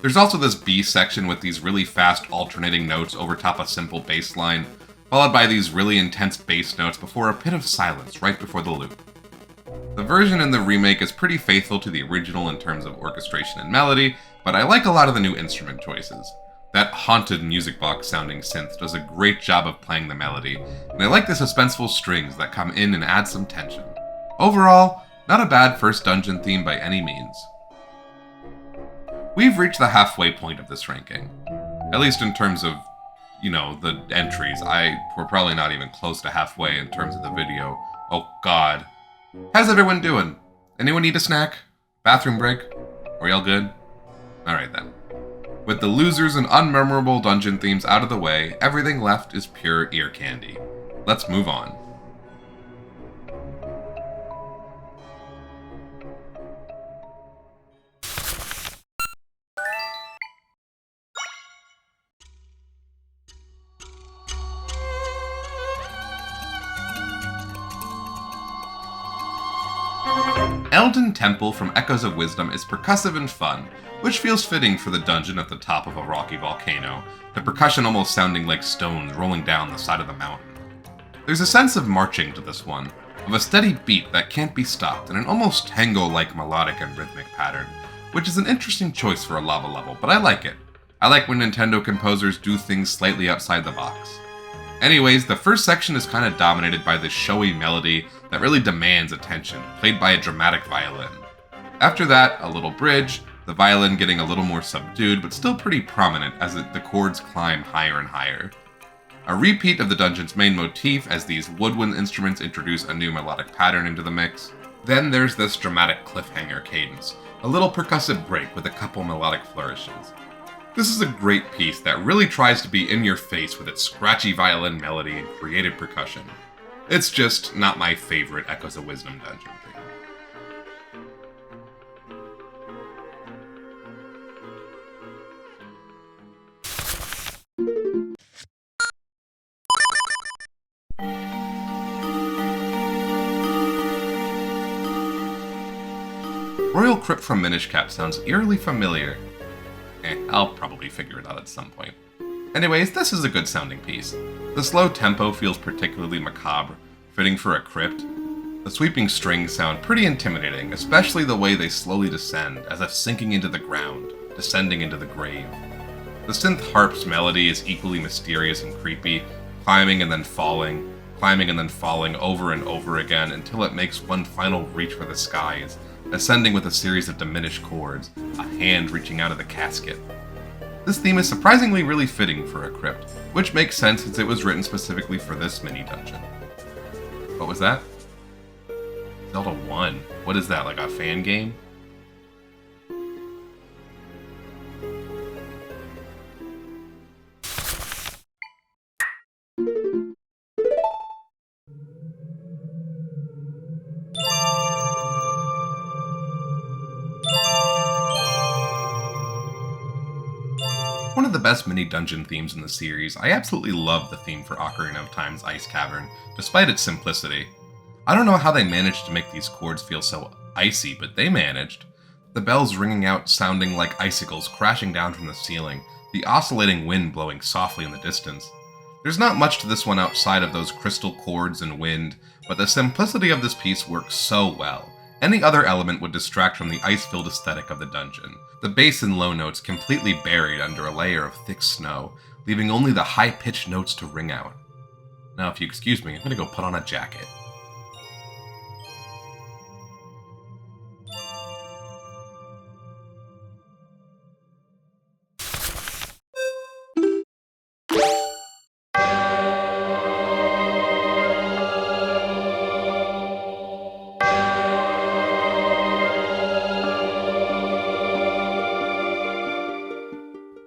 There's also this B section with these really fast alternating notes over top a simple bass line, followed by these really intense bass notes before a pit of silence right before the loop. The version in the remake is pretty faithful to the original in terms of orchestration and melody, but I like a lot of the new instrument choices. That haunted music box sounding synth does a great job of playing the melody, and I like the suspenseful strings that come in and add some tension. Overall, not a bad first dungeon theme by any means. We've reached the halfway point of this ranking, at least in terms of the entries. We're probably not even close to halfway in terms of the video. Oh god. How's everyone doing? Anyone need a snack? Bathroom break? Are y'all good? Alright then. With the losers and unmemorable dungeon themes out of the way, everything left is pure ear candy. Let's move on. Elden Temple from Echoes of Wisdom is percussive and fun, which feels fitting for the dungeon at the top of a rocky volcano, the percussion almost sounding like stones rolling down the side of the mountain. There's a sense of marching to this one, of a steady beat that can't be stopped, and an almost tango-like melodic and rhythmic pattern, which is an interesting choice for a lava level, but I like it. I like when Nintendo composers do things slightly outside the box. Anyways, the first section is kind of dominated by this showy melody that really demands attention, played by a dramatic violin. After that, a little bridge, the violin getting a little more subdued, but still pretty prominent as the chords climb higher and higher. A repeat of the dungeon's main motif as these woodwind instruments introduce a new melodic pattern into the mix. Then there's this dramatic cliffhanger cadence, a little percussive break with a couple melodic flourishes. This is a great piece that really tries to be in your face with its scratchy violin melody and creative percussion. It's just not my favorite Echoes of Wisdom dungeon theme. Royal Crypt from Minish sounds eerily familiar. I'll probably figure it out at some point. Anyways, this is a good sounding piece. The slow tempo feels particularly macabre, fitting for a crypt. The sweeping strings sound pretty intimidating, especially the way they slowly descend, as if sinking into the ground, descending into the grave. The synth harp's melody is equally mysterious and creepy, climbing and then falling over and over again until it makes one final reach for the skies, ascending with a series of diminished chords, a hand reaching out of the casket. This theme is surprisingly really fitting for a crypt, which makes sense since it was written specifically for this mini-dungeon. What was that? Zelda 1. What is that, like a fan game? One of the best mini-dungeon themes in the series, I absolutely love the theme for Ocarina of Time's Ice Cavern, despite its simplicity. I don't know how they managed to make these chords feel so icy, but they managed. The bells ringing out sounding like icicles crashing down from the ceiling, the oscillating wind blowing softly in the distance. There's not much to this one outside of those crystal chords and wind, but the simplicity of this piece works so well. Any other element would distract from the ice-filled aesthetic of the dungeon, the bass and low notes completely buried under a layer of thick snow, leaving only the high-pitched notes to ring out. Now, if you excuse me, I'm gonna go put on a jacket.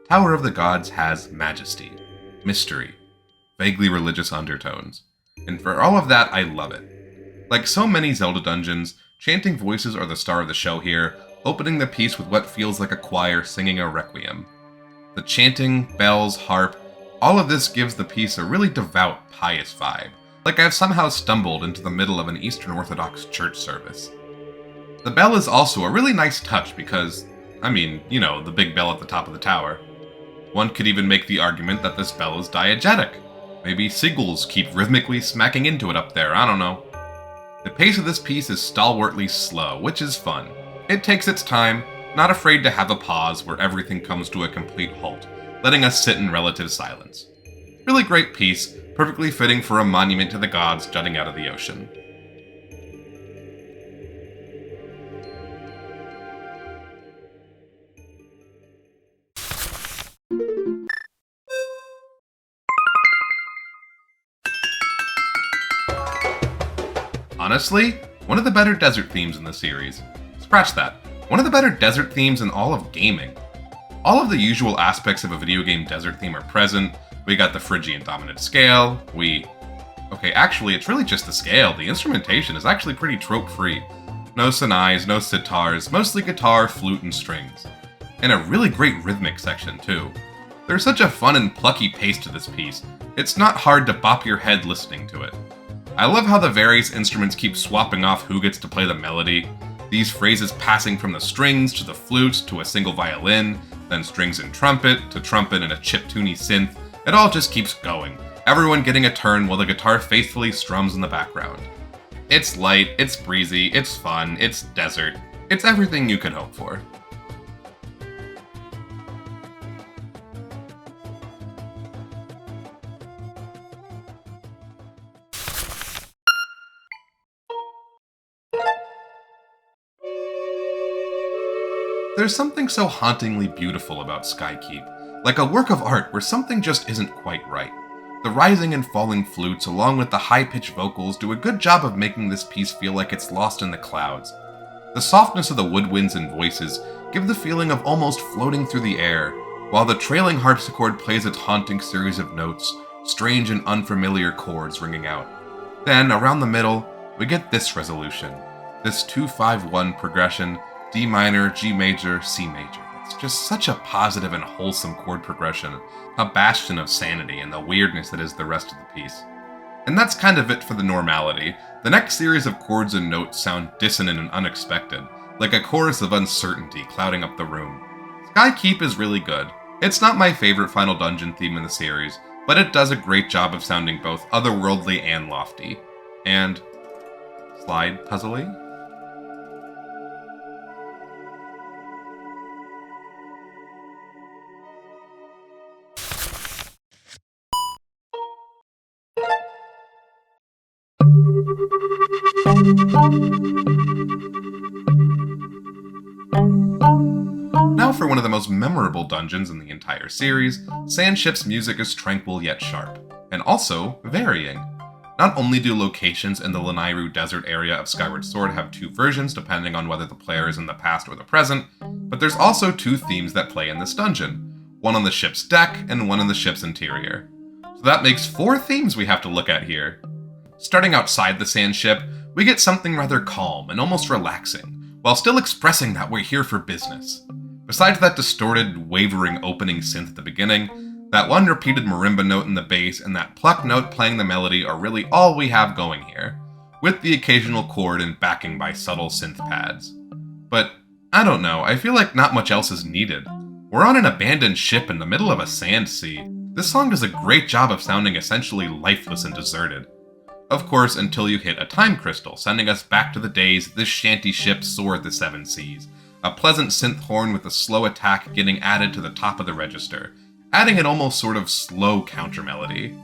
Tower of the Gods has majesty, mystery, vaguely religious undertones, and for all of that, I love it. Like so many Zelda dungeons, chanting voices are the star of the show here, opening the piece with what feels like a choir singing a requiem. The chanting, bells, harp, all of this gives the piece a really devout, pious vibe, like I've somehow stumbled into the middle of an Eastern Orthodox church service. The bell is also a really nice touch because, the big bell at the top of the tower. One could even make the argument that this bell is diegetic. Maybe seagulls keep rhythmically smacking into it up there, I don't know. The pace of this piece is stalwartly slow, which is fun. It takes its time, not afraid to have a pause where everything comes to a complete halt, letting us sit in relative silence. Really great piece, perfectly fitting for a monument to the gods jutting out of the ocean. Honestly, one of the better desert themes in the series. Scratch that. One of the better desert themes in all of gaming. All of the usual aspects of a video game desert theme are present. We got the Phrygian dominant scale, actually, it's really just the scale. The instrumentation is actually pretty trope-free. No sanais, no sitars, mostly guitar, flute, and strings. And a really great rhythmic section, too. There's such a fun and plucky pace to this piece. It's not hard to bop your head listening to it. I love how the various instruments keep swapping off who gets to play the melody. These phrases passing from the strings to the flute to a single violin, then strings and trumpet to trumpet and a chiptune synth, it all just keeps going, everyone getting a turn while the guitar faithfully strums in the background. It's light, it's breezy, it's fun, it's desert, it's everything you could hope for. There's something so hauntingly beautiful about Skykeep, like a work of art where something just isn't quite right. The rising and falling flutes, along with the high-pitched vocals, do a good job of making this piece feel like it's lost in the clouds. The softness of the woodwinds and voices give the feeling of almost floating through the air, while the trailing harpsichord plays its haunting series of notes, strange and unfamiliar chords ringing out. Then, around the middle, we get this resolution, this 2-5-1 progression, D minor, G major, C major. It's just such a positive and wholesome chord progression, a bastion of sanity and the weirdness that is the rest of the piece. And that's kind of it for the normality. The next series of chords and notes sound dissonant and unexpected, like a chorus of uncertainty clouding up the room. Skykeep is really good. It's not my favorite Final Dungeon theme in the series, but it does a great job of sounding both otherworldly and lofty. And slide puzzly? Now for one of the most memorable dungeons in the entire series, Sandship's music is tranquil yet sharp, and also varying. Not only do locations in the Lanairu desert area of Skyward Sword have two versions depending on whether the player is in the past or the present, but there's also two themes that play in this dungeon, one on the ship's deck and one in the ship's interior. So that makes 4 themes we have to look at here. Starting outside the Sandship, we get something rather calm and almost relaxing, while still expressing that we're here for business. Besides that distorted, wavering opening synth at the beginning, that one repeated marimba note in the bass and that pluck note playing the melody are really all we have going here, with the occasional chord and backing by subtle synth pads. But, I don't know, I feel like not much else is needed. We're on an abandoned ship in the middle of a sand sea. This song does a great job of sounding essentially lifeless and deserted. Of course, until you hit a time crystal, sending us back to the days this shanty ship soared the 7 seas. A pleasant synth horn with a slow attack getting added to the top of the register, adding an almost sort of slow counter melody.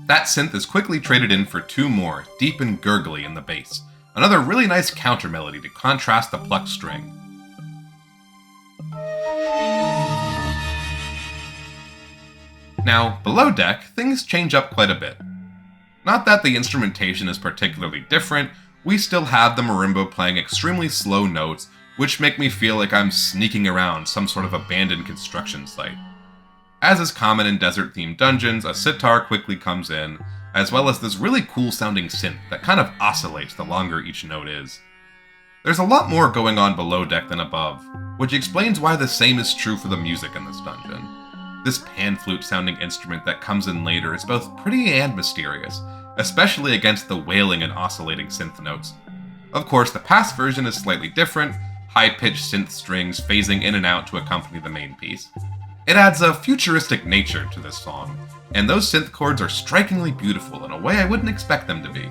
That synth is quickly traded in for 2 more, deep and gurgly in the bass. Another really nice counter melody to contrast the plucked string. Now, below deck, things change up quite a bit. Not that the instrumentation is particularly different, we still have the marimba playing extremely slow notes, which make me feel like I'm sneaking around some sort of abandoned construction site. As is common in desert-themed dungeons, a sitar quickly comes in, as well as this really cool-sounding synth that kind of oscillates the longer each note is. There's a lot more going on below deck than above, which explains why the same is true for the music in this dungeon. This pan flute-sounding instrument that comes in later is both pretty and mysterious, especially against the wailing and oscillating synth notes. Of course, the past version is slightly different, high-pitched synth strings phasing in and out to accompany the main piece. It adds a futuristic nature to this song, and those synth chords are strikingly beautiful in a way I wouldn't expect them to be.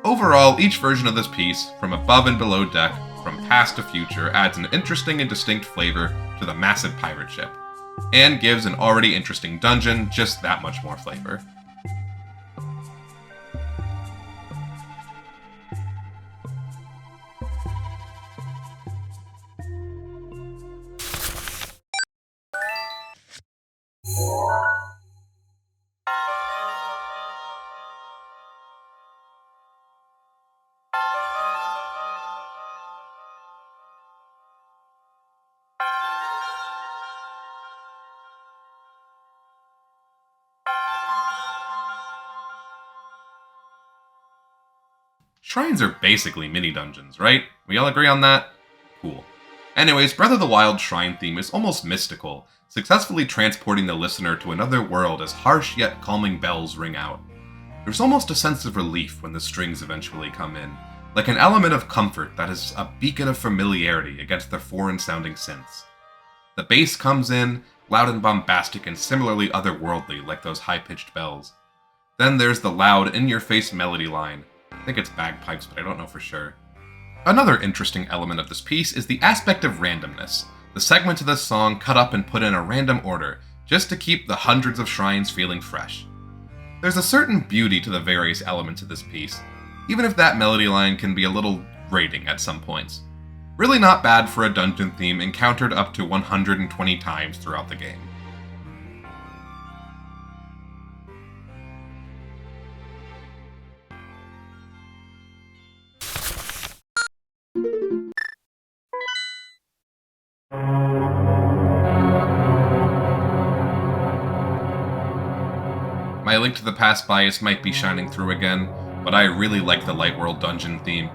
Overall, each version of this piece, from above and below deck, from past to future, adds an interesting and distinct flavor to the massive pirate ship, and gives an already interesting dungeon just that much more flavor. Shrines are basically mini-dungeons, right? We all agree on that? Cool. Anyways, Breath of the Wild shrine theme is almost mystical, successfully transporting the listener to another world as harsh yet calming bells ring out. There's almost a sense of relief when the strings eventually come in, like an element of comfort that is a beacon of familiarity against their foreign-sounding synths. The bass comes in, loud and bombastic and similarly otherworldly like those high-pitched bells. Then there's the loud, in-your-face melody line. I think it's bagpipes, but I don't know for sure. Another interesting element of this piece is the aspect of randomness. The segments of this song cut up and put in a random order, just to keep the hundreds of shrines feeling fresh. There's a certain beauty to the various elements of this piece, even if that melody line can be a little grating at some points. Really not bad for a dungeon theme encountered up to 120 times throughout the game. My Link to the Past bias might be shining through again, but I really like the Light World Dungeon theme.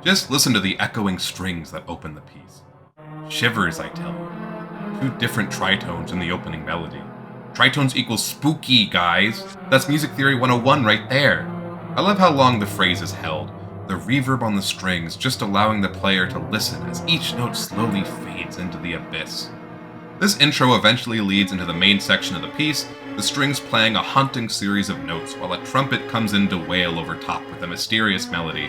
Just listen to the echoing strings that open the piece. Shivers, I tell you. 2 different tritones in the opening melody. Tritones equals spooky, guys! That's Music Theory 101 right there! I love how long the phrase is held, the reverb on the strings just allowing the player to listen as each note slowly fades into the abyss. This intro eventually leads into the main section of the piece, the strings playing a haunting series of notes while a trumpet comes in to wail over top with a mysterious melody.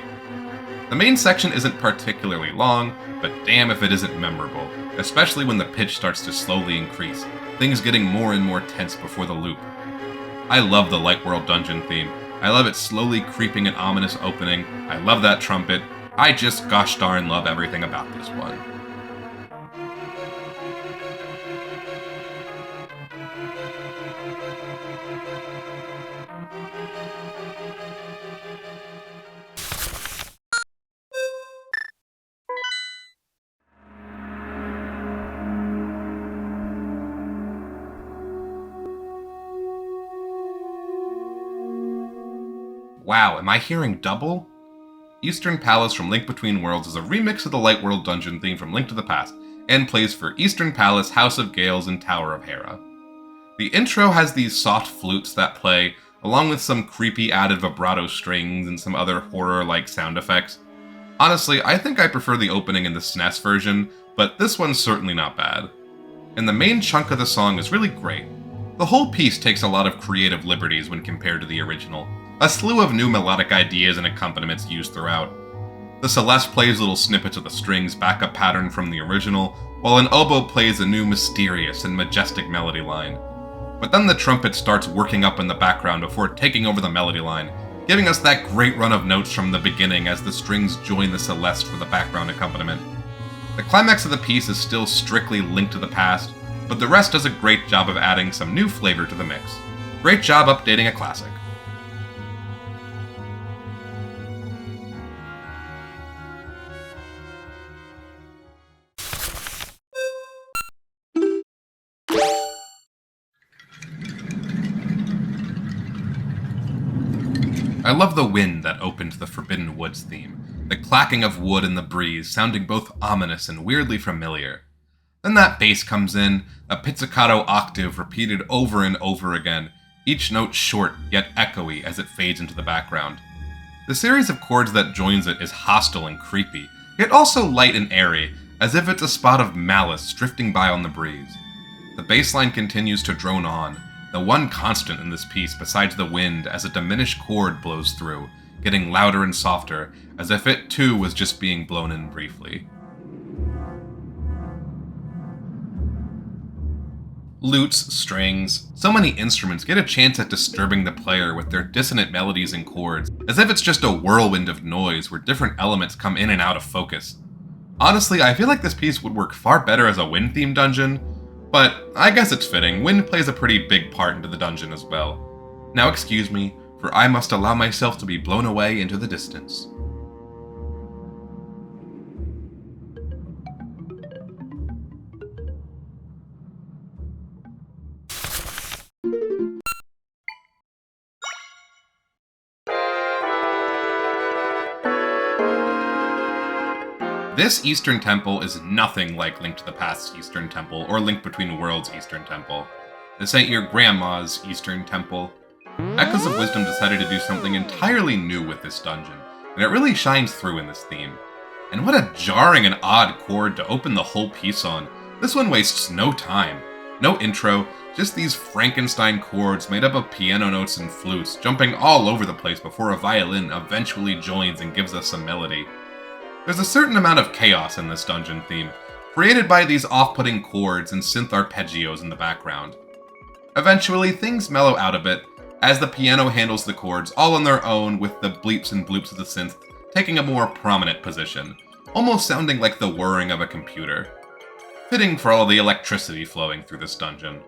The main section isn't particularly long, but damn if it isn't memorable, especially when the pitch starts to slowly increase, things getting more and more tense before the loop. I love the Light World Dungeon theme. I love its slowly creeping and ominous opening. I love that trumpet. I just gosh darn love everything about this one. Wow, am I hearing double? Eastern Palace from Link Between Worlds is a remix of the Light World Dungeon theme from Link to the Past, and plays for Eastern Palace, House of Gales, and Tower of Hera. The intro has these soft flutes that play, along with some creepy added vibrato strings and some other horror-like sound effects. Honestly, I think I prefer the opening in the SNES version, but this one's certainly not bad. And the main chunk of the song is really great. The whole piece takes a lot of creative liberties when compared to the original. A slew of new melodic ideas and accompaniments used throughout. The Celeste plays little snippets of the strings backup pattern from the original, while an oboe plays a new mysterious and majestic melody line. But then the trumpet starts working up in the background before taking over the melody line, giving us that great run of notes from the beginning as the strings join the Celeste for the background accompaniment. The climax of the piece is still strictly Link to the Past, but the rest does a great job of adding some new flavor to the mix. Great job updating a classic. I love the wind that opened the Forbidden Woods theme, the clacking of wood in the breeze sounding both ominous and weirdly familiar. Then that bass comes in, a pizzicato octave repeated over and over again, each note short yet echoey as it fades into the background. The series of chords that joins it is hostile and creepy, yet also light and airy, as if it's a spot of malice drifting by on the breeze. The bass line continues to drone on, the one constant in this piece besides the wind as a diminished chord blows through, getting louder and softer, as if it too was just being blown in briefly. Lutes, strings, so many instruments get a chance at disturbing the player with their dissonant melodies and chords, as if it's just a whirlwind of noise where different elements come in and out of focus. Honestly, I feel like this piece would work far better as a wind-themed dungeon, but I guess it's fitting. Wind plays a pretty big part into the dungeon as well. Now excuse me, for I must allow myself to be blown away into the distance. This Eastern Temple is nothing like Link to the Past's Eastern Temple or Link Between Worlds' Eastern Temple. This ain't your grandma's Eastern Temple. Echoes of Wisdom decided to do something entirely new with this dungeon, and it really shines through in this theme. And what a jarring and odd chord to open the whole piece on. This one wastes no time. No intro, just these Frankenstein chords made up of piano notes and flutes, jumping all over the place before a violin eventually joins and gives us some melody. There's a certain amount of chaos in this dungeon theme, created by these off-putting chords and synth arpeggios in the background. Eventually, things mellow out a bit, as the piano handles the chords all on their own, with the bleeps and bloops of the synth taking a more prominent position, almost sounding like the whirring of a computer. Fitting for all the electricity flowing through this dungeon.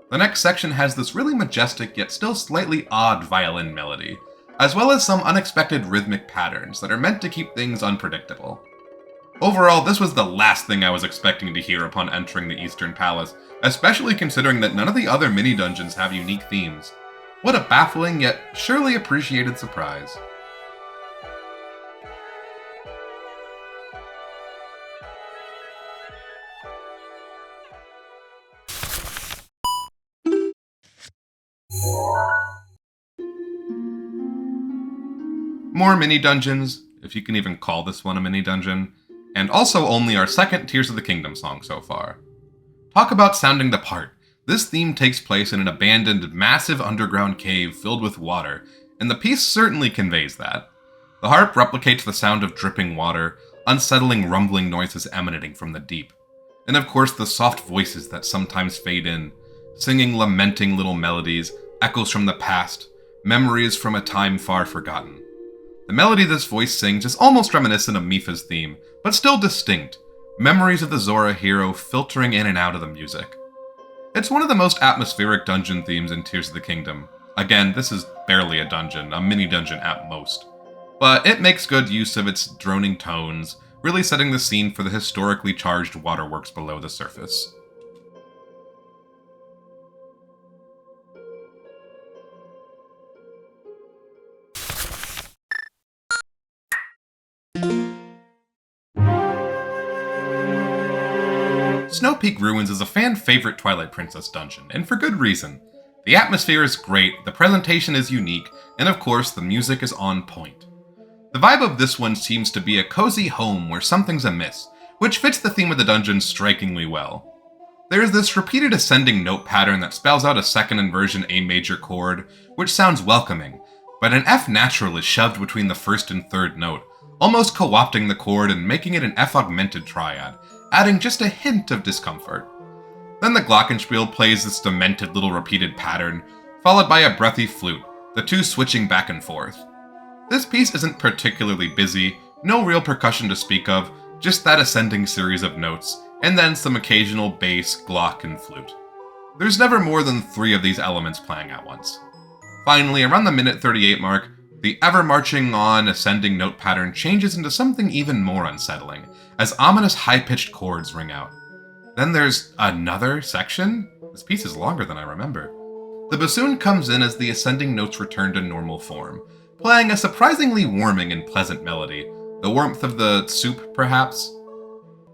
The next section has this really majestic yet still slightly odd violin melody, as well as some unexpected rhythmic patterns that are meant to keep things unpredictable. Overall, this was the last thing I was expecting to hear upon entering the Eastern Palace, especially considering that none of the other mini-dungeons have unique themes. What a baffling yet surely appreciated surprise. More mini-dungeons, if you can even call this one a mini-dungeon, and also only our second Tears of the Kingdom song so far. Talk about sounding the part. This theme takes place in an abandoned, massive underground cave filled with water, and the piece certainly conveys that. The harp replicates the sound of dripping water, unsettling rumbling noises emanating from the deep. And of course the soft voices that sometimes fade in, singing lamenting little melodies, echoes from the past, memories from a time far forgotten. The melody this voice sings is almost reminiscent of Mipha's theme, but still distinct, memories of the Zora hero filtering in and out of the music. It's one of the most atmospheric dungeon themes in Tears of the Kingdom. Again, this is barely a dungeon, a mini-dungeon at most. But it makes good use of its droning tones, really setting the scene for the historically charged waterworks below the surface. Snow Peak Ruins is a fan-favorite Twilight Princess dungeon, and for good reason. The atmosphere is great, the presentation is unique, and of course, the music is on point. The vibe of this one seems to be a cozy home where something's amiss, which fits the theme of the dungeon strikingly well. There is this repeated ascending note pattern that spells out a second inversion A major chord, which sounds welcoming, but an F natural is shoved between the first and third note, almost co-opting the chord and making it an F-augmented triad, adding just a hint of discomfort. Then the glockenspiel plays this demented little repeated pattern, followed by a breathy flute, the two switching back and forth. This piece isn't particularly busy, no real percussion to speak of, just that ascending series of notes, and then some occasional bass, glock, and flute. There's never more than 3 of these elements playing at once. Finally, around the minute 38 mark, the ever-marching on ascending note pattern changes into something even more unsettling, as ominous high-pitched chords ring out. Then there's another section? This piece is longer than I remember. The bassoon comes in as the ascending notes return to normal form, playing a surprisingly warming and pleasant melody, the warmth of the soup, perhaps?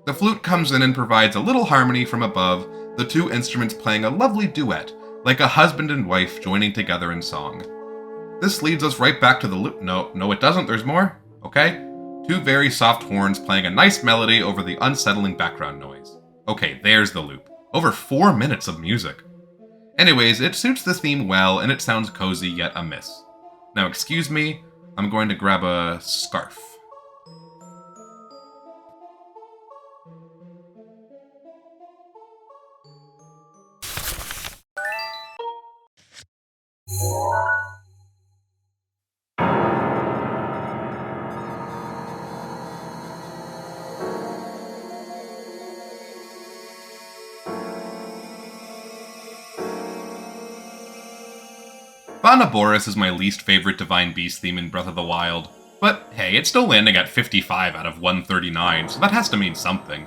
The flute comes in and provides a little harmony from above, the two instruments playing a lovely duet, like a husband and wife joining together in song. This leads us right back to the loop. No, it doesn't. There's more. Okay? 2 very soft horns playing a nice melody over the unsettling background noise. Okay, there's the loop. Over 4 minutes of music. Anyways, it suits the theme well, and it sounds cozy yet amiss. Now, excuse me, I'm going to grab a scarf. Boris is my least favorite Divine Beast theme in Breath of the Wild, but hey, it's still landing at 55 out of 139, so that has to mean something.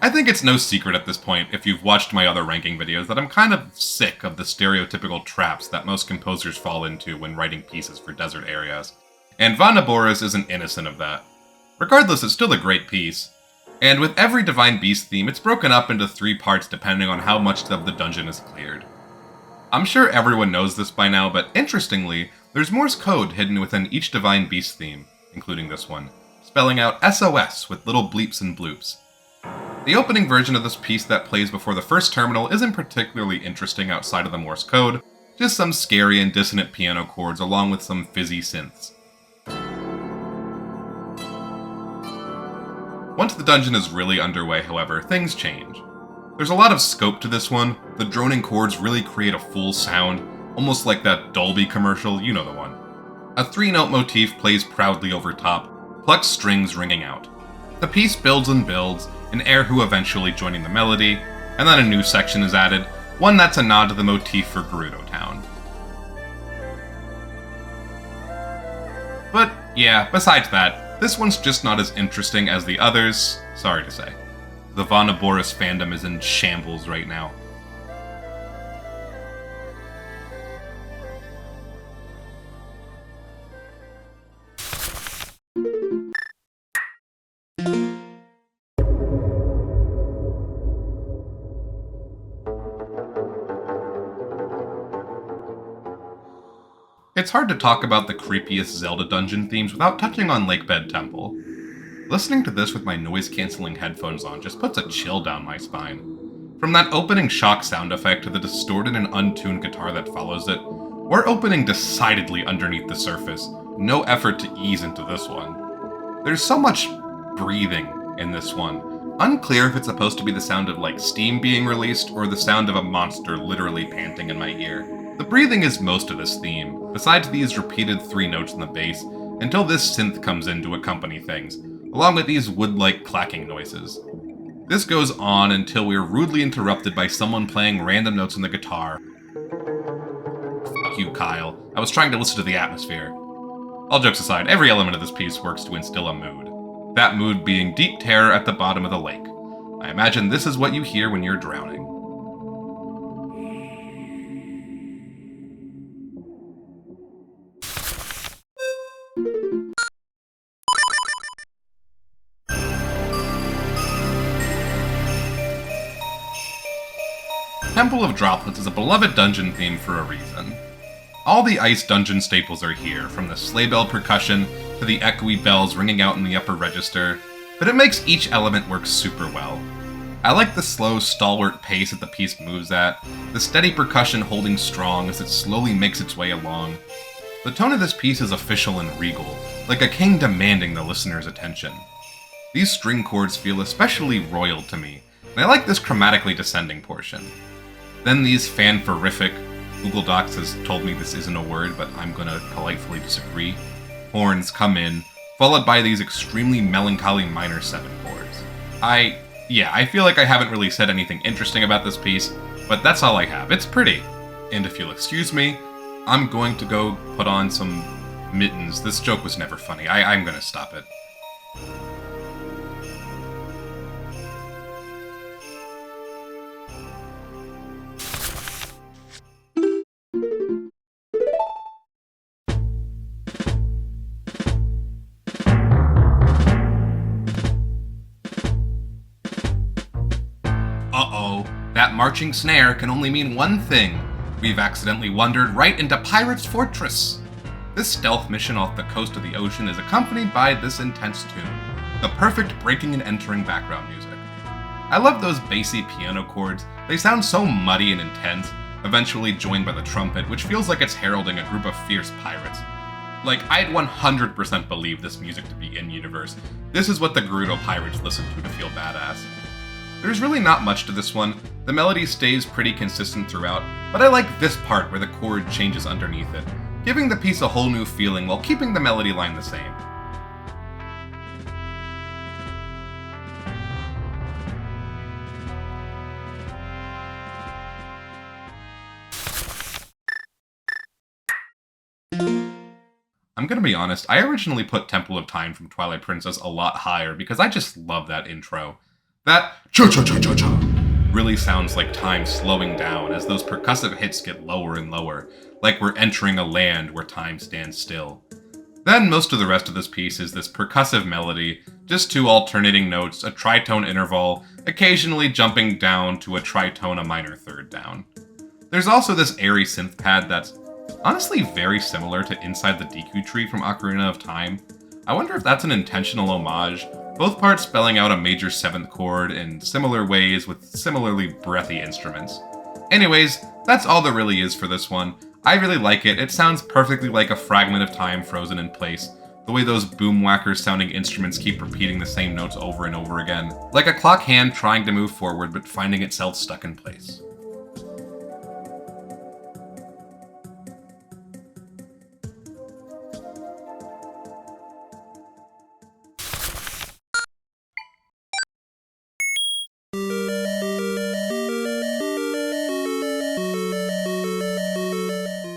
I think it's no secret at this point, if you've watched my other ranking videos, that I'm kind of sick of the stereotypical traps that most composers fall into when writing pieces for desert areas, and Boris isn't innocent of that. Regardless, it's still a great piece. And with every Divine Beast theme, it's broken up into 3 parts depending on how much of the dungeon is cleared. I'm sure everyone knows this by now, but interestingly, there's Morse code hidden within each Divine Beast theme. including this one, spelling out SOS with little bleeps and bloops. The opening version of this piece that plays before the first terminal isn't particularly interesting outside of the Morse code, just some scary and dissonant piano chords along with some fizzy synths. Once the dungeon is really underway, however, things change. There's a lot of scope to this one. The droning chords really create a full sound, almost like that Dolby commercial, you know the one. A 3-note motif plays proudly over top, plucked strings ringing out. The piece builds and builds, an erhu eventually joining the melody, and then a new section is added, one that's a nod to the motif for Gerudo Town. But yeah, besides that, this one's just not as interesting as the others, sorry to say. The Vonaboris fandom is in shambles right now. It's hard to talk about the creepiest Zelda Dungeon themes without touching on Lakebed Temple. Listening to this with my noise-canceling headphones on just puts a chill down my spine. From that opening shock sound effect to the distorted and untuned guitar that follows it, we're opening decidedly underneath the surface, no effort to ease into this one. There's so much breathing in this one. Unclear if it's supposed to be the sound of like steam being released or the sound of a monster literally panting in my ear. The breathing is most of this theme, besides these repeated 3 notes in the bass, until this synth comes in to accompany things, along with these wood-like clacking noises. This goes on until we are rudely interrupted by someone playing random notes on the guitar. Fuck you, Kyle. I was trying to listen to the atmosphere. All jokes aside, every element of this piece works to instill a mood. That mood being deep terror at the bottom of the lake. I imagine this is what you hear when you're drowning. Temple of Droplets is a beloved dungeon theme for a reason. All the ice dungeon staples are here, from the sleigh bell percussion to the echoey bells ringing out in the upper register, but it makes each element work super well. I like the slow, stalwart pace that the piece moves at, the steady percussion holding strong as it slowly makes its way along. The tone of this piece is official and regal, like a king demanding the listener's attention. These string chords feel especially royal to me, and I like this chromatically descending portion. Then these fanfarific, Google Docs has told me this isn't a word, but I'm gonna politely disagree, horns come in, followed by these extremely melancholy minor 7 chords. I feel like I haven't really said anything interesting about this piece, but that's all I have. It's pretty. And if you'll excuse me, I'm going to go put on some mittens. This joke was never funny. I'm gonna stop it. That marching snare can only mean one thing. We've accidentally wandered right into Pirate's Fortress. This stealth mission off the coast of the ocean is accompanied by this intense tune, the perfect breaking and entering background music. I love those bassy piano chords. They sound so muddy and intense, eventually joined by the trumpet, which feels like it's heralding a group of fierce pirates. Like, I'd 100% believe this music to be in-universe. This is what the Gerudo pirates listen to feel badass. There's really not much to this one. The melody stays pretty consistent throughout, but I like this part where the chord changes underneath it, giving the piece a whole new feeling while keeping the melody line the same. I'm gonna be honest, I originally put Temple of Time from Twilight Princess a lot higher because I just love that intro. That cha-cha-cha-cha-cha really sounds like time slowing down as those percussive hits get lower and lower, like we're entering a land where time stands still. Then most of the rest of this piece is this percussive melody, just 2 alternating notes, a tritone interval, occasionally jumping down to a tritone a minor third down. There's also this airy synth pad that's honestly very similar to Inside the Deku Tree from Ocarina of Time. I wonder if that's an intentional homage, both parts spelling out a major 7th chord in similar ways with similarly breathy instruments. Anyways, that's all there really is for this one. I really like it. It sounds perfectly like a fragment of time frozen in place. The way those boom-whacker sounding instruments keep repeating the same notes over and over again. Like a clock hand trying to move forward but finding itself stuck in place.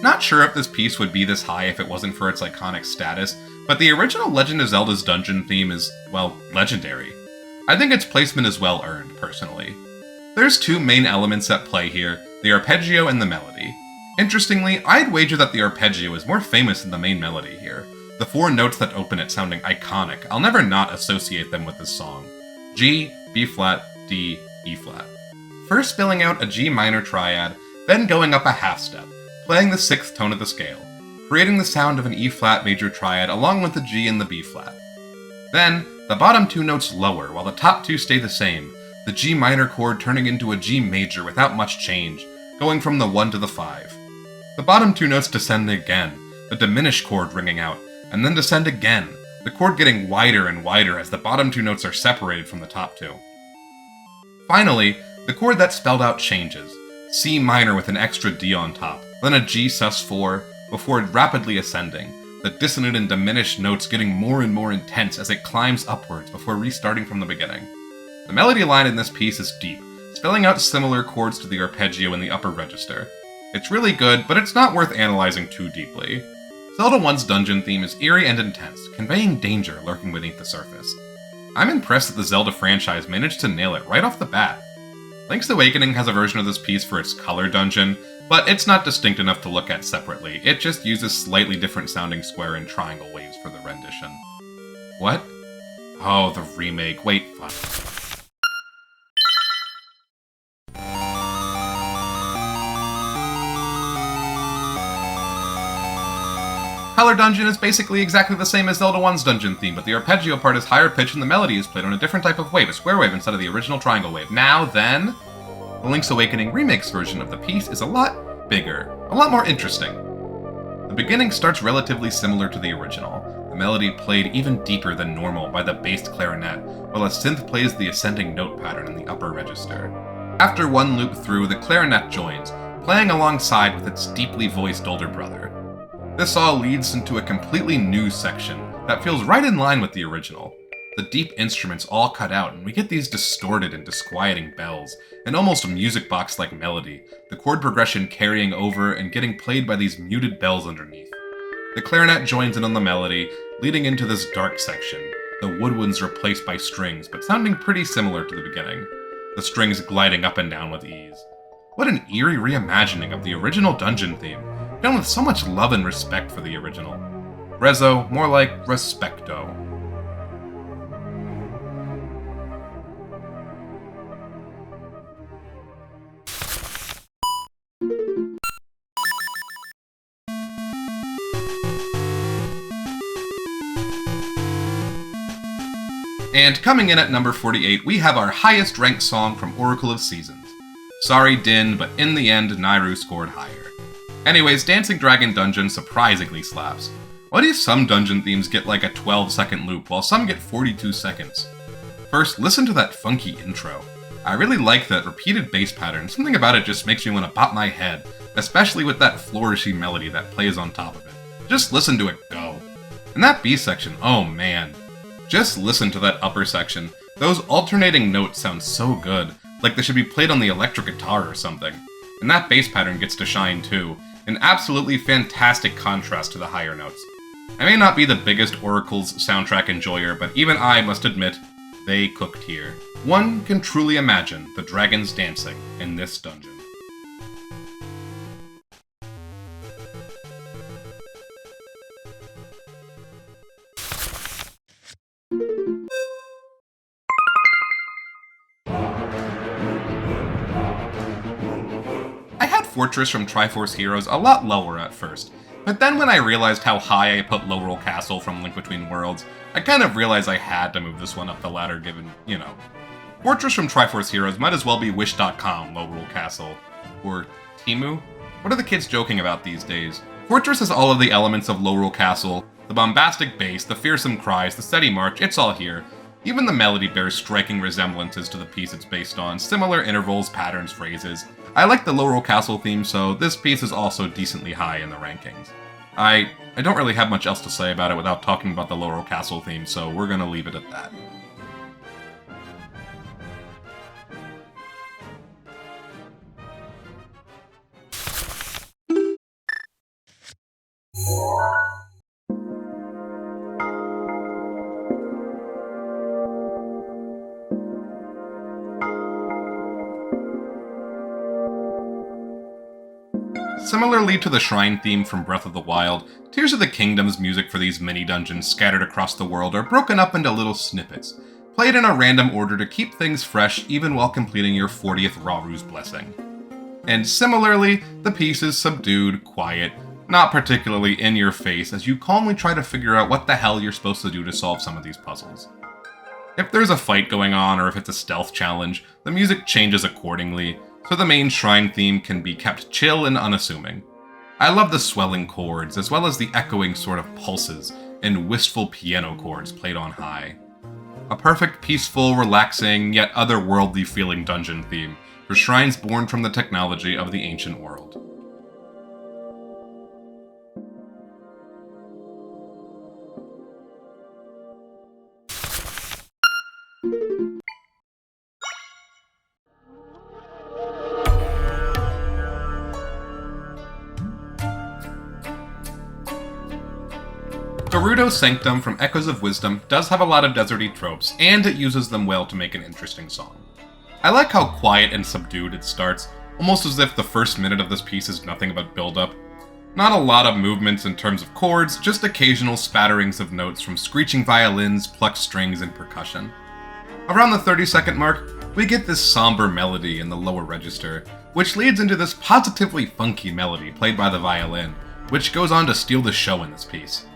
Not sure if this piece would be this high if it wasn't for its iconic status, but the original Legend of Zelda's Dungeon theme is, well, legendary. I think its placement is well earned, personally. There's two main elements at play here, the arpeggio and the melody. Interestingly, I'd wager that the arpeggio is more famous than the main melody here, the 4 notes that open it sounding iconic. I'll never not associate them with this song. G, B flat, D, E flat. First spilling out a G minor triad, then going up a half step, playing the 6th tone of the scale, creating the sound of an E-flat major triad along with the G and the B-flat. Then, the bottom 2 notes lower while the top 2 stay the same, the G minor chord turning into a G major without much change, going from the 1 to the 5. The bottom 2 notes descend again, the diminished chord ringing out, and then descend again, the chord getting wider and wider as the bottom 2 notes are separated from the top 2. Finally, the chord that spelled out changes, C minor with an extra D on top, then a G sus4, before rapidly ascending, the dissonant and diminished notes getting more and more intense as it climbs upwards before restarting from the beginning. The melody line in this piece is deep, spelling out similar chords to the arpeggio in the upper register. It's really good, but it's not worth analyzing too deeply. Zelda 1's dungeon theme is eerie and intense, conveying danger lurking beneath the surface. I'm impressed that the Zelda franchise managed to nail it right off the bat. Link's Awakening has a version of this piece for its color dungeon, but it's not distinct enough to look at separately. It just uses slightly different sounding square and triangle waves for the rendition. What? Oh, the remake. Wait, fuck. Color Dungeon is basically exactly the same as Zelda 1's dungeon theme, but the arpeggio part is higher pitched and the melody is played on a different type of wave, a square wave instead of the original triangle wave. Now then, the Link's Awakening Remake's version of the piece is a lot bigger, a lot more interesting. The beginning starts relatively similar to the original, the melody played even deeper than normal by the bassed clarinet, while a synth plays the ascending note pattern in the upper register. After one loop through, the clarinet joins, playing alongside with its deeply voiced older brother. This all leads into a completely new section that feels right in line with the original. The deep instruments all cut out, and we get these distorted and disquieting bells, an almost music box-like melody, the chord progression carrying over and getting played by these muted bells underneath. The clarinet joins in on the melody, leading into this dark section, the woodwinds replaced by strings, but sounding pretty similar to the beginning, the strings gliding up and down with ease. What an eerie reimagining of the original dungeon theme, done with so much love and respect for the original. Rezo, more like respecto. And coming in at number 48, we have our highest ranked song from Oracle of Seasons. Sorry Din, but in the end, Nairu scored higher. Anyways, Dancing Dragon Dungeon surprisingly slaps. Why do some dungeon themes get like a 12-second loop, while some get 42 seconds? First, listen to that funky intro. I really like that repeated bass pattern, something about it just makes me want to bop my head, especially with that flourishy melody that plays on top of it. Just listen to it go. And that B section, oh man. Just listen to that upper section. Those alternating notes sound so good, like they should be played on the electric guitar or something. And that bass pattern gets to shine too, an absolutely fantastic contrast to the higher notes. I may not be the biggest Oracle's soundtrack enjoyer, but even I must admit, they cooked here. One can truly imagine the dragons dancing in this dungeon. Fortress from Triforce Heroes a lot lower at first, But then when I realized how high I put Low Roll Castle from Link Between Worlds, I kind of realized I had to move this one up the ladder given, you know. Fortress from Triforce Heroes might as well be Wish.com Low Roll Castle. Or Timu? What are the kids joking about these days? Fortress has all of the elements of Low Roll Castle, the bombastic bass, the fearsome cries, the steady march, it's all here. Even the melody bears striking resemblances to the piece it's based on, similar intervals, patterns, phrases. I like the Low Roll Castle theme, so this piece is also decently high in the rankings. I don't really have much else to say about it without talking about the Low Roll Castle theme, so we're gonna leave it at that. Similarly to the shrine theme from Breath of the Wild, Tears of the Kingdom's music for these mini-dungeons scattered across the world are broken up into little snippets, played in a random order to keep things fresh even while completing your 40th Raru's Blessing. And similarly, the piece is subdued, quiet, not particularly in your face as you calmly try to figure out what the hell you're supposed to do to solve some of these puzzles. If there's a fight going on or if it's a stealth challenge, the music changes accordingly, so the main shrine theme can be kept chill and unassuming. I love the swelling chords, as well as the echoing sort of pulses and wistful piano chords played on high. A perfect, peaceful, relaxing, yet otherworldly feeling dungeon theme for shrines born from the technology of the ancient world. Gerudo's Sanctum from Echoes of Wisdom does have a lot of deserty tropes, and it uses them well to make an interesting song. I like how quiet and subdued it starts, almost as if the first minute of this piece is nothing but build-up. Not a lot of movements in terms of chords, just occasional spatterings of notes from screeching violins, plucked strings, and percussion. Around the 30-second mark, we get this somber melody in the lower register, which leads into this positively funky melody played by the violin, which goes on to steal the show in this piece.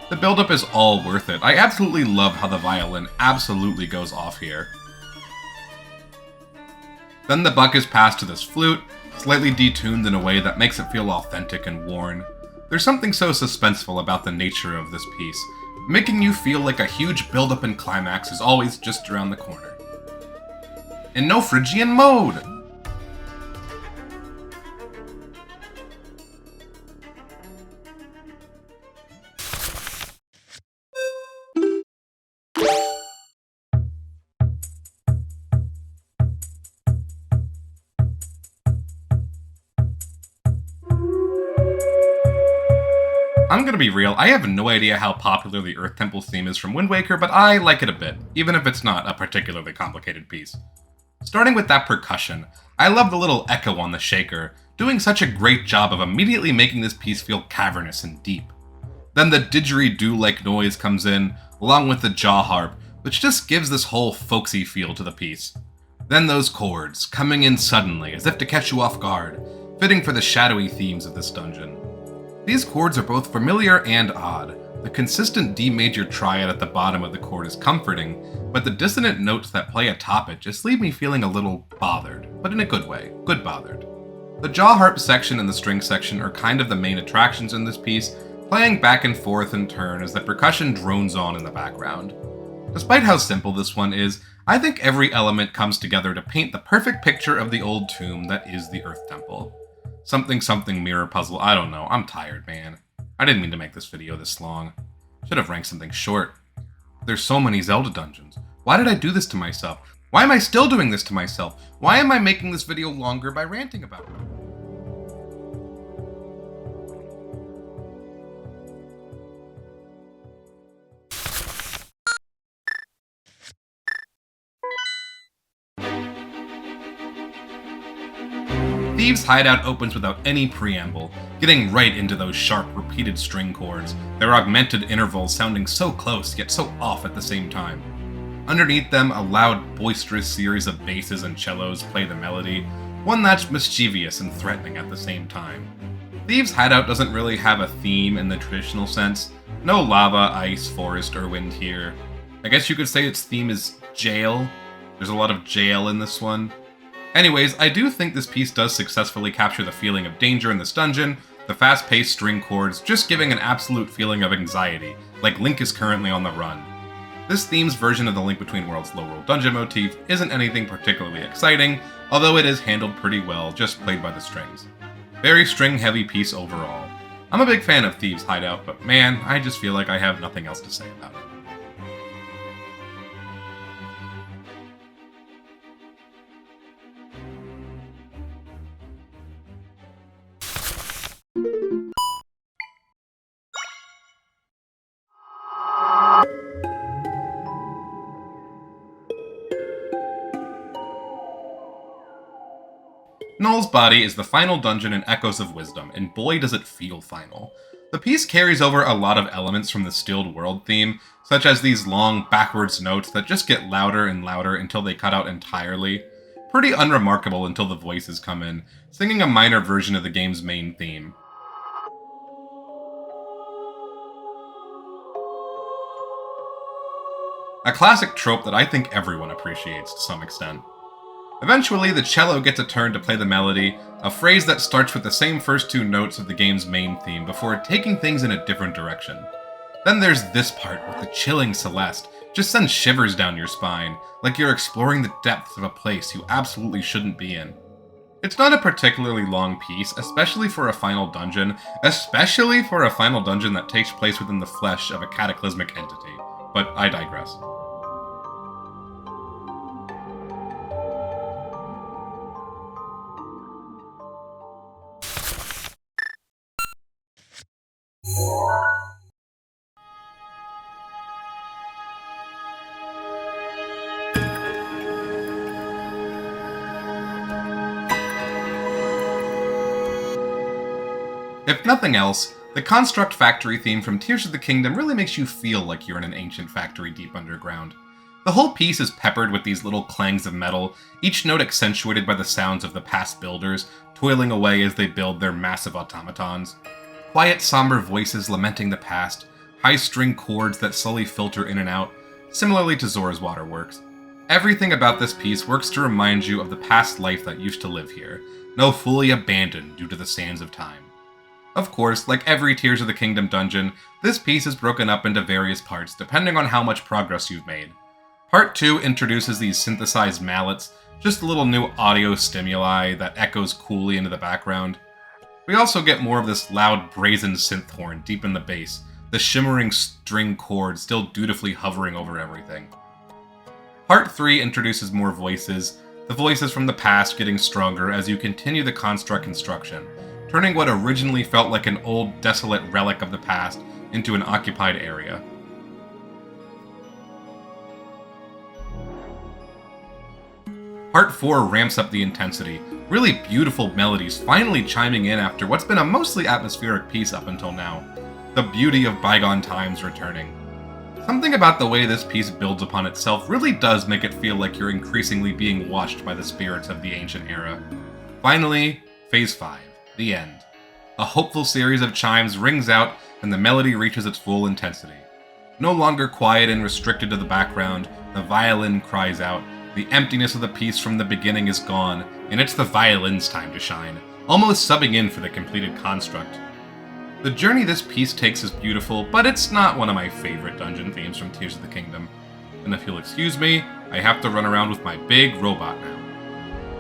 The build-up is all worth it. I absolutely love how the violin absolutely goes off here. Then the buck is passed to this flute, slightly detuned in a way that makes it feel authentic and worn. There's something so suspenseful about the nature of this piece, making you feel like a huge build-up and climax is always just around the corner. In no Phrygian mode! I'm gonna be real, I have no idea how popular the Earth Temple theme is from Wind Waker, but I like it a bit, even if it's not a particularly complicated piece. Starting with that percussion, I love the little echo on the shaker, doing such a great job of immediately making this piece feel cavernous and deep. Then the didgeridoo-like noise comes in, along with the jaw harp, which just gives this whole folksy feel to the piece. Then those chords, coming in suddenly, as if to catch you off guard, fitting for the shadowy themes of this dungeon. These chords are both familiar and odd. The consistent D major triad at the bottom of the chord is comforting, but the dissonant notes that play atop it just leave me feeling a little bothered, but in a good way, good bothered. The jaw harp section and the string section are kind of the main attractions in this piece, playing back and forth in turn as the percussion drones on in the background. Despite how simple this one is, I think every element comes together to paint the perfect picture of the old tomb that is the Earth Temple. Something mirror puzzle, I don't know, I'm tired, man. I didn't mean to make this video this long. Should have ranked something short. There's so many Zelda dungeons. Why did I do this to myself? Why am I still doing this to myself? Why am I making this video longer by ranting about it? Thieves' Hideout opens without any preamble, getting right into those sharp, repeated string chords, their augmented intervals sounding so close yet so off at the same time. Underneath them, a loud, boisterous series of basses and cellos play the melody, one that's mischievous and threatening at the same time. Thieves' Hideout doesn't really have a theme in the traditional sense. No lava, ice, forest, or wind here. I guess you could say its theme is jail. There's a lot of jail in this one. Anyways, I do think this piece does successfully capture the feeling of danger in this dungeon, the fast-paced string chords just giving an absolute feeling of anxiety, like Link is currently on the run. This theme's version of the Link Between Worlds low roll dungeon motif isn't anything particularly exciting, although it is handled pretty well, just played by the strings. Very string-heavy piece overall. I'm a big fan of Thieves' Hideout, but man, I just feel like I have nothing else to say about it. Null's Body is the final dungeon in Echoes of Wisdom, and boy does it feel final. The piece carries over a lot of elements from the Stilled World theme, such as these long, backwards notes that just get louder and louder until they cut out entirely. Pretty unremarkable until the voices come in, singing a minor version of the game's main theme. A classic trope that I think everyone appreciates to some extent. Eventually, the cello gets a turn to play the melody, a phrase that starts with the same first two notes of the game's main theme before taking things in a different direction. Then there's this part with the chilling Celeste, just sends shivers down your spine, like you're exploring the depths of a place you absolutely shouldn't be in. It's not a particularly long piece, especially for a final dungeon that takes place within the flesh of a cataclysmic entity, but I digress. If nothing else, the Construct Factory theme from Tears of the Kingdom really makes you feel like you're in an ancient factory deep underground. The whole piece is peppered with these little clangs of metal, each note accentuated by the sounds of the past builders, toiling away as they build their massive automatons. Quiet, somber voices lamenting the past, high-string chords that slowly filter in and out, similarly to Zora's Waterworks. Everything about this piece works to remind you of the past life that used to live here, now fully abandoned due to the sands of time. Of course, like every Tears of the Kingdom dungeon, this piece is broken up into various parts depending on how much progress you've made. Part 2 introduces these synthesized mallets, just a little new audio stimuli that echoes coolly into the background. We also get more of this loud brazen synth horn deep in the bass, the shimmering string chords still dutifully hovering over everything. Part 3 introduces more voices, the voices from the past getting stronger as you continue the construct construction, turning what originally felt like an old, desolate relic of the past into an occupied area. Part 4 ramps up the intensity, really beautiful melodies finally chiming in after what's been a mostly atmospheric piece up until now. The beauty of bygone times returning. Something about the way this piece builds upon itself really does make it feel like you're increasingly being watched by the spirits of the ancient era. Finally, Phase 5. The end. A hopeful series of chimes rings out and the melody reaches its full intensity. No longer quiet and restricted to the background, the violin cries out, the emptiness of the piece from the beginning is gone, and it's the violin's time to shine, almost subbing in for the completed construct. The journey this piece takes is beautiful, but it's not one of my favorite dungeon themes from Tears of the Kingdom. And if you'll excuse me, I have to run around with my big robot now.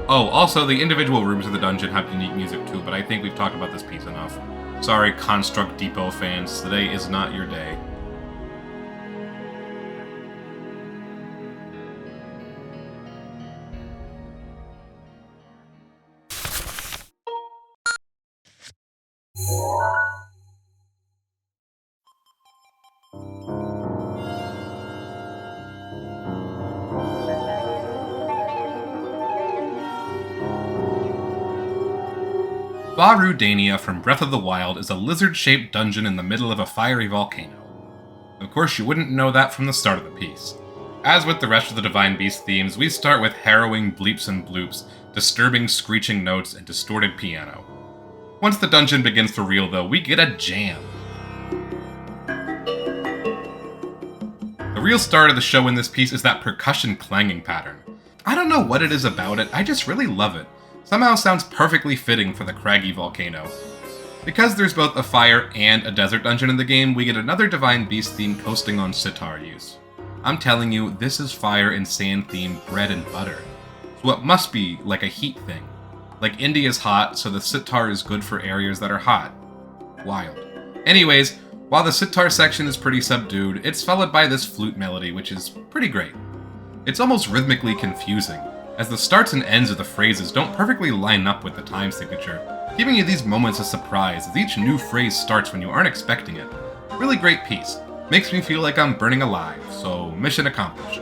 Oh, also, the individual rooms of the dungeon have unique music too, but I think we've talked about this piece enough. Sorry, Construct Depot fans, today is not your day. Vah Rudania from Breath of the Wild is a lizard-shaped dungeon in the middle of a fiery volcano. Of course, you wouldn't know that from the start of the piece. As with the rest of the Divine Beast themes, we start with harrowing bleeps and bloops, disturbing screeching notes, and distorted piano. Once the dungeon begins to reel though, we get a jam. The real star of the show in this piece is that percussion clanging pattern. I don't know what it is about it, I just really love it. Somehow sounds perfectly fitting for the craggy volcano. Because there's both a fire and a desert dungeon in the game, we get another Divine Beast theme coasting on sitar use. I'm telling you, this is fire and sand themed bread and butter. So it must be like a heat thing. Like India's hot, so the sitar is good for areas that are hot. Wild. Anyways, while the sitar section is pretty subdued, it's followed by this flute melody, which is pretty great. It's almost rhythmically confusing, as the starts and ends of the phrases don't perfectly line up with the time signature, giving you these moments of surprise as each new phrase starts when you aren't expecting it. Really great piece. Makes me feel like I'm burning alive, so mission accomplished.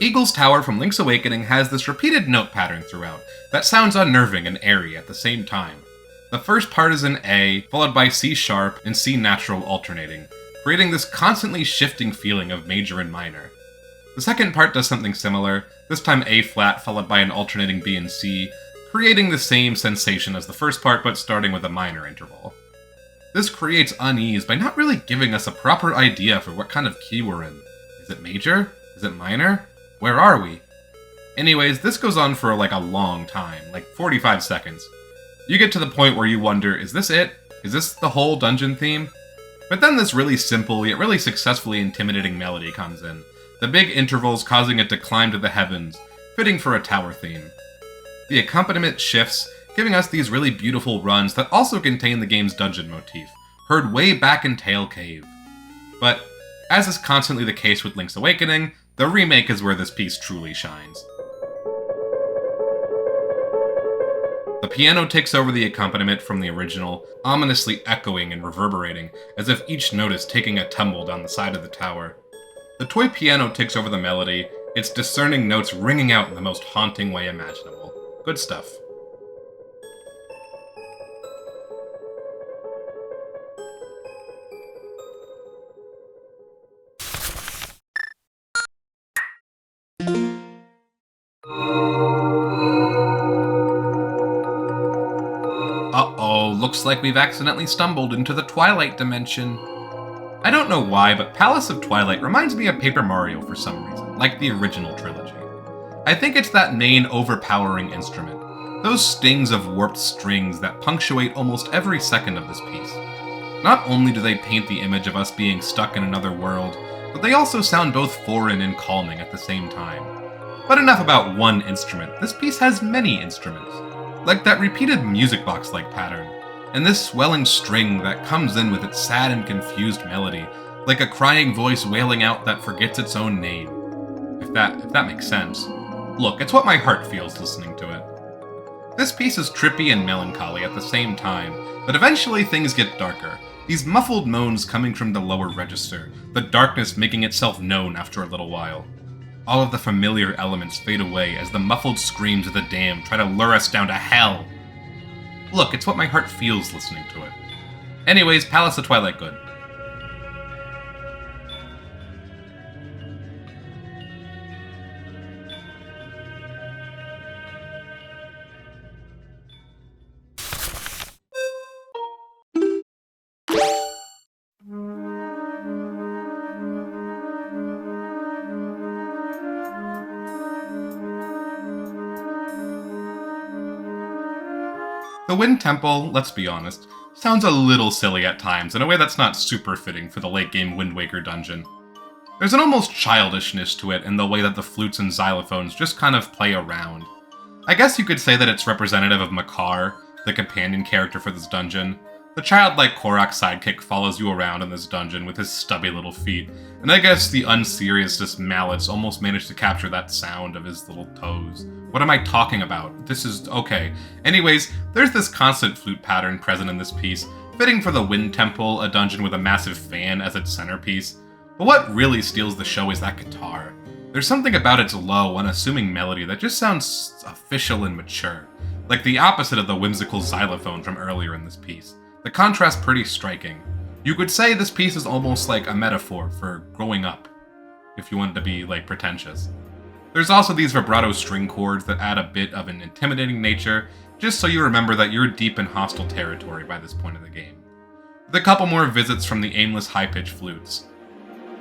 Eagle's Tower from Link's Awakening has this repeated note pattern throughout that sounds unnerving and airy at the same time. The first part is in A, followed by C sharp and C natural alternating, creating this constantly shifting feeling of major and minor. The second part does something similar, this time A flat followed by an alternating B and C, creating the same sensation as the first part but starting with a minor interval. This creates unease by not really giving us a proper idea for what kind of key we're in. Is it major? Is it minor? Where are we? Anyways, this goes on for like a long time, like 45 seconds. You get to the point where you wonder, is this it? Is this the whole dungeon theme? But then this really simple, yet really successfully intimidating melody comes in, the big intervals causing it to climb to the heavens, fitting for a tower theme. The accompaniment shifts, giving us these really beautiful runs that also contain the game's dungeon motif, heard way back in Tail Cave. But, as is constantly the case with Link's Awakening, the remake is where this piece truly shines. The piano takes over the accompaniment from the original, ominously echoing and reverberating, as if each note is taking a tumble down the side of the tower. The toy piano takes over the melody, its discerning notes ringing out in the most haunting way imaginable. Good stuff. Uh-oh, looks like we've accidentally stumbled into the Twilight dimension. I don't know why, but Palace of Twilight reminds me of Paper Mario for some reason, like the original trilogy. I think it's that main overpowering instrument, those stings of warped strings that punctuate almost every second of this piece. Not only do they paint the image of us being stuck in another world, but they also sound both foreign and calming at the same time. But enough about one instrument, this piece has many instruments. Like that repeated music box-like pattern, and this swelling string that comes in with its sad and confused melody, like a crying voice wailing out that forgets its own name. If that makes sense. Look, it's what my heart feels listening to it. This piece is trippy and melancholy at the same time, but eventually things get darker. These muffled moans coming from the lower register, the darkness making itself known after a little while. All of the familiar elements fade away as the muffled screams of the damned try to lure us down to hell. Look, it's what my heart feels listening to it. Anyways, Palace of Twilight good. The Wind Temple, let's be honest, sounds a little silly at times in a way that's not super fitting for the late-game Wind Waker dungeon. There's an almost childishness to it in the way that the flutes and xylophones just kind of play around. I guess you could say that it's representative of Makar, the companion character for this dungeon. The childlike Korok sidekick follows you around in this dungeon with his stubby little feet, and I guess the unseriousness mallets almost managed to capture that sound of his little toes. What am I talking about? This is okay. Anyways, there's this constant flute pattern present in this piece, fitting for the Wind Temple, a dungeon with a massive fan as its centerpiece. But what really steals the show is that guitar. There's something about its low, unassuming melody that just sounds official and mature. like the opposite of the whimsical xylophone from earlier in this piece. The contrast pretty striking. You could say this piece is almost like a metaphor for growing up, if you wanted to be, like, pretentious. There's also these vibrato string chords that add a bit of an intimidating nature, just so you remember that you're deep in hostile territory by this point of the game. With a couple more visits from the aimless high-pitched flutes.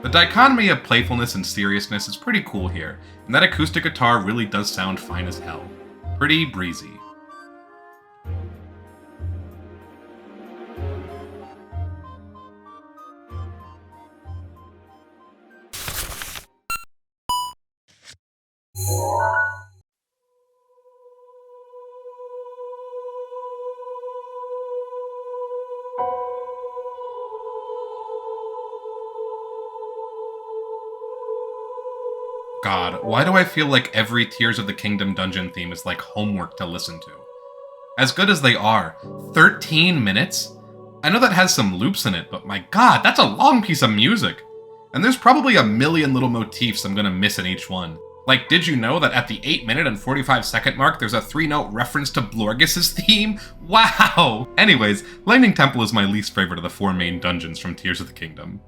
The dichotomy of playfulness and seriousness is pretty cool here, and that acoustic guitar really does sound fine as hell. Pretty breezy. God, why do I feel like every Tears of the Kingdom dungeon theme is like homework to listen to? As good as they are, 13 minutes? I know that has some loops in it, but my god, that's a long piece of music! And there's probably a million little motifs I'm gonna miss in each one. Like, did you know that at the 8-minute and 45-second mark, there's a 3-note reference to Blorgus's theme? Wow! Anyways, Lightning Temple is my least favorite of the 4 main dungeons from Tears of the Kingdom.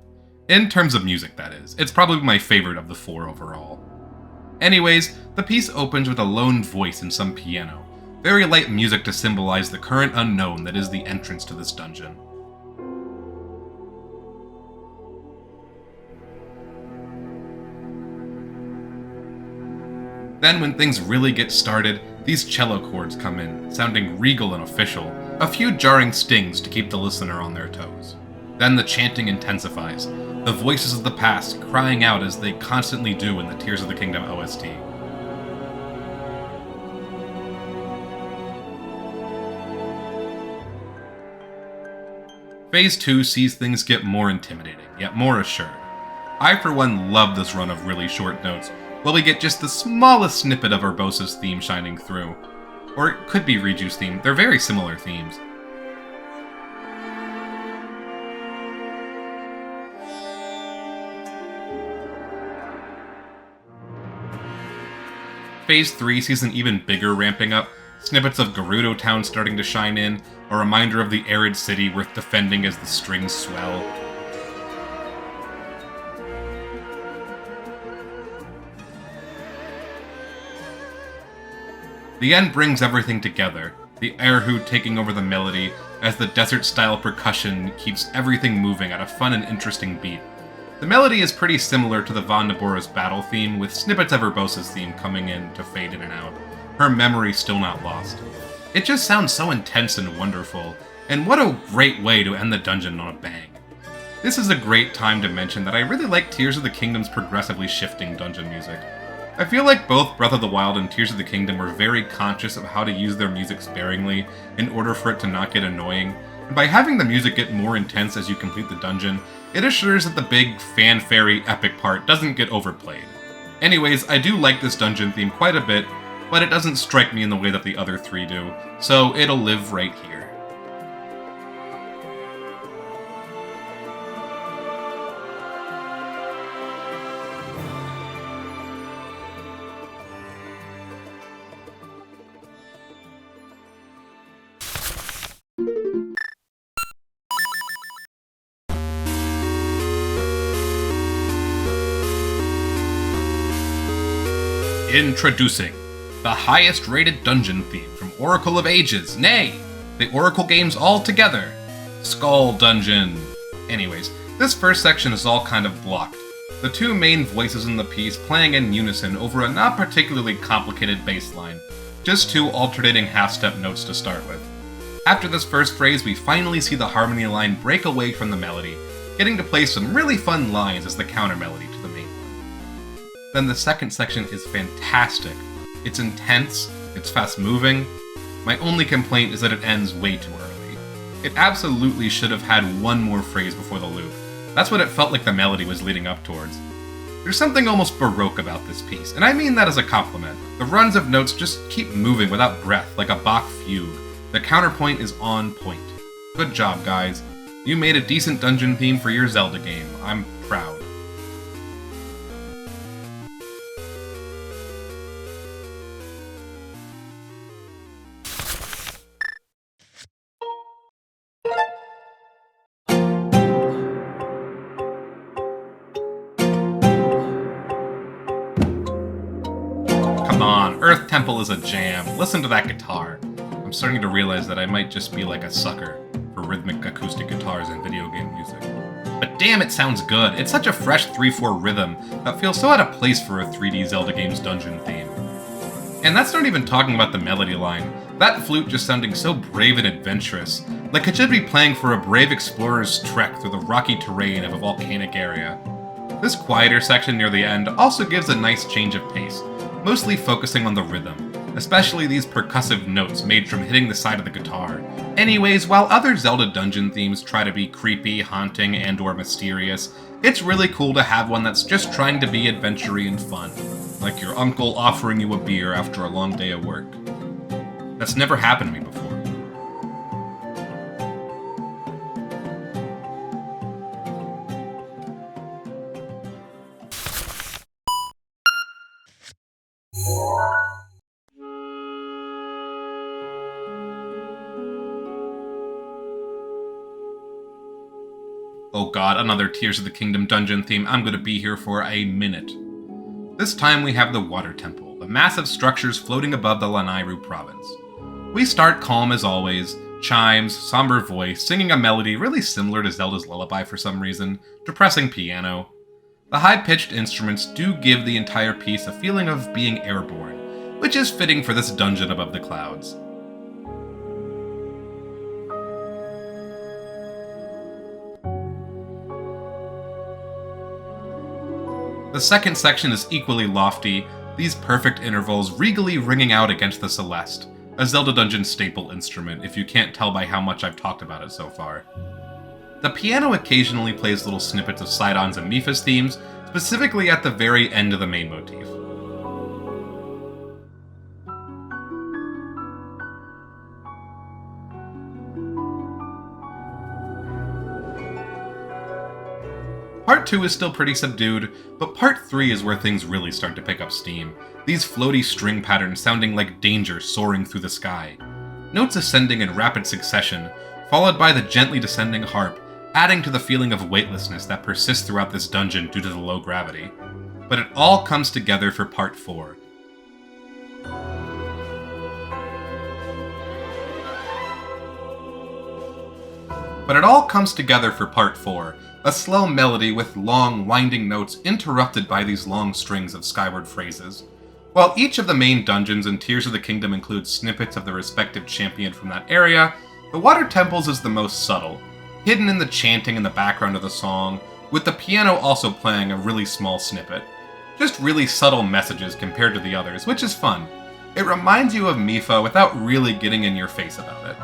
In terms of music, that is. It's probably my favorite of the 4 overall. Anyways, the piece opens with a lone voice and some piano. Very light music to symbolize the current unknown that is the entrance to this dungeon. Then when things really get started, these cello chords come in, sounding regal and official, a few jarring stings to keep the listener on their toes. Then the chanting intensifies, the voices of the past crying out as they constantly do in the Tears of the Kingdom OST. Phase 2 sees things get more intimidating, yet more assured. I for one love this run of really short notes, while we get just the smallest snippet of Urbosa's theme shining through. Or it could be Riju's theme, they're very similar themes. Phase 3 sees an even bigger ramping up, snippets of Gerudo Town starting to shine in, a reminder of the arid city worth defending as the strings swell. The end brings everything together, the air-hoot taking over the melody, as the desert-style percussion keeps everything moving at a fun and interesting beat. The melody is pretty similar to the Von Nabura's battle theme, with snippets of Urbosa's theme coming in to fade in and out, her memory still not lost. It just sounds so intense and wonderful, and what a great way to end the dungeon on a bang. This is a great time to mention that I really like Tears of the Kingdom's progressively shifting dungeon music. I feel like both Breath of the Wild and Tears of the Kingdom were very conscious of how to use their music sparingly in order for it to not get annoying, and by having the music get more intense as you complete the dungeon, it assures that the big, fanfare-y epic part doesn't get overplayed. Anyways, I do like this dungeon theme quite a bit, but it doesn't strike me in the way that the other 3 do, so it'll live right here. Introducing the highest rated dungeon theme from Oracle of Ages, nay, the Oracle games all together, Skull Dungeon. Anyways, this first section is all kind of blocked, the 2 main voices in the piece playing in unison over a not particularly complicated bass line, just 2 alternating half-step notes to start with. After this first phrase, we finally see the harmony line break away from the melody, getting to play some really fun lines as the counter melody to the main one. Then the second section is fantastic. It's intense, it's fast-moving. My only complaint is that it ends way too early. It absolutely should have had 1 more phrase before the loop. That's what it felt like the melody was leading up towards. There's something almost baroque about this piece, and I mean that as a compliment. The runs of notes just keep moving without breath, like a Bach fugue. The counterpoint is on point. Good job, guys. You made a decent dungeon theme for your Zelda game. I'm proud. Earth Temple is a jam. Listen to that guitar. I'm starting to realize that I might just be like a sucker for rhythmic acoustic guitars in video game music. But damn, it sounds good. It's such a fresh 3/4 rhythm that feels so out of place for a 3D Zelda game's dungeon theme. And that's not even talking about the melody line. That flute just sounding so brave and adventurous, like it should be playing for a brave explorer's trek through the rocky terrain of a volcanic area. This quieter section near the end also gives a nice change of pace, mostly focusing on the rhythm, especially these percussive notes made from hitting the side of the guitar. Anyways, while other Zelda dungeon themes try to be creepy, haunting, and/or mysterious, it's really cool to have one that's just trying to be adventure-y and fun, like your uncle offering you a beer after a long day of work. That's never happened to me before. Oh god, another Tears of the Kingdom dungeon theme. I'm gonna be here for a minute. This time we have the Water Temple, the massive structures floating above the Lanairu province. We start calm as always, chimes, somber voice, singing a melody really similar to Zelda's Lullaby for some reason, depressing piano. The high-pitched instruments do give the entire piece a feeling of being airborne, which is fitting for this dungeon above the clouds. The second section is equally lofty, these perfect intervals regally ringing out against the Celeste, a Zelda Dungeon staple instrument if you can't tell by how much I've talked about it so far. The piano occasionally plays little snippets of Sidon's and Mipha's themes, specifically at the very end of the main motif. Part 2 is still pretty subdued, but Part 3 is where things really start to pick up steam, these floaty string patterns sounding like danger soaring through the sky. Notes ascending in rapid succession, followed by the gently descending harp, adding to the feeling of weightlessness that persists throughout this dungeon due to the low gravity. But it all comes together for Part 4. A slow melody with long, winding notes interrupted by these long strings of skyward phrases. While each of the main dungeons in Tears of the Kingdom includes snippets of the respective champion from that area, the Water Temples is the most subtle, hidden in the chanting in the background of the song, with the piano also playing a really small snippet. Just really subtle messages compared to the others, which is fun. It reminds you of Mipha without really getting in your face about it.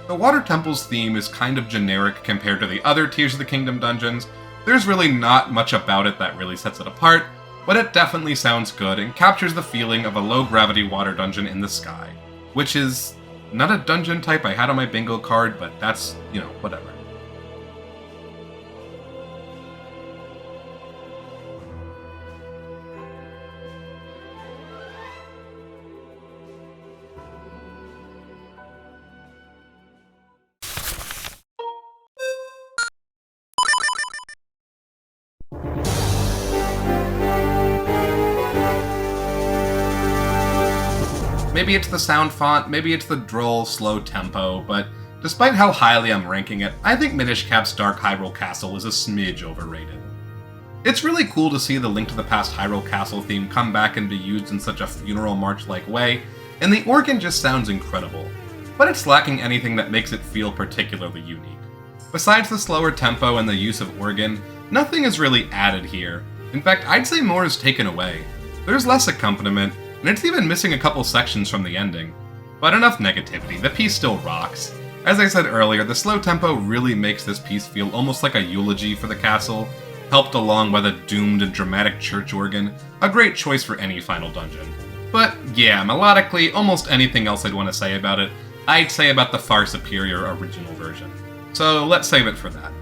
The Water Temple's theme is kind of generic compared to the other Tears of the Kingdom dungeons. There's really not much about it that really sets it apart, but it definitely sounds good and captures the feeling of a low-gravity water dungeon in the sky. Which is not a dungeon type I had on my bingo card, but that's, whatever. Maybe it's the sound font, maybe it's the droll, slow tempo, but despite how highly I'm ranking it, I think Minish Cap's Dark Hyrule Castle is a smidge overrated. It's really cool to see the Link to the Past Hyrule Castle theme come back and be used in such a funeral march-like way, and the organ just sounds incredible, but it's lacking anything that makes it feel particularly unique. Besides the slower tempo and the use of organ, nothing is really added here. In fact, I'd say more is taken away. There's less accompaniment, and it's even missing a couple sections from the ending. But enough negativity, the piece still rocks. As I said earlier, the slow tempo really makes this piece feel almost like a eulogy for the castle, helped along by the doomed and dramatic church organ, a great choice for any final dungeon. But yeah, melodically, almost anything else I'd want to say about it, I'd say about the far superior original version. So let's save it for that.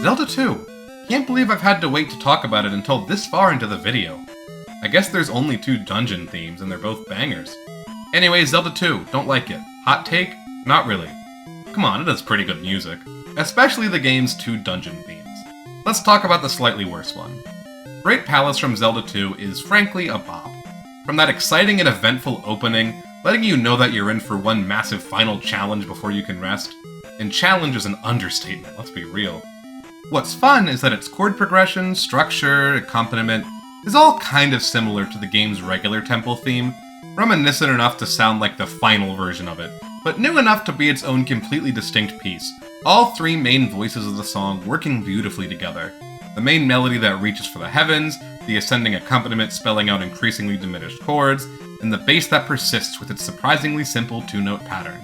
Zelda 2. Can't believe I've had to wait to talk about it until this far into the video. I guess there's only 2 dungeon themes, and they're both bangers. Anyway, Zelda 2, don't like it. Hot take? Not really. Come on, it has pretty good music. Especially the game's 2 dungeon themes. Let's talk about the slightly worse one. Great Palace from Zelda 2 is frankly a bop. From that exciting and eventful opening, letting you know that you're in for one massive final challenge before you can rest. And challenge is an understatement, let's be real. What's fun is that its chord progression, structure, accompaniment is all kind of similar to the game's regular temple theme, reminiscent enough to sound like the final version of it, but new enough to be its own completely distinct piece, all 3 main voices of the song working beautifully together. The main melody that reaches for the heavens, the ascending accompaniment spelling out increasingly diminished chords, and the bass that persists with its surprisingly simple 2-note pattern.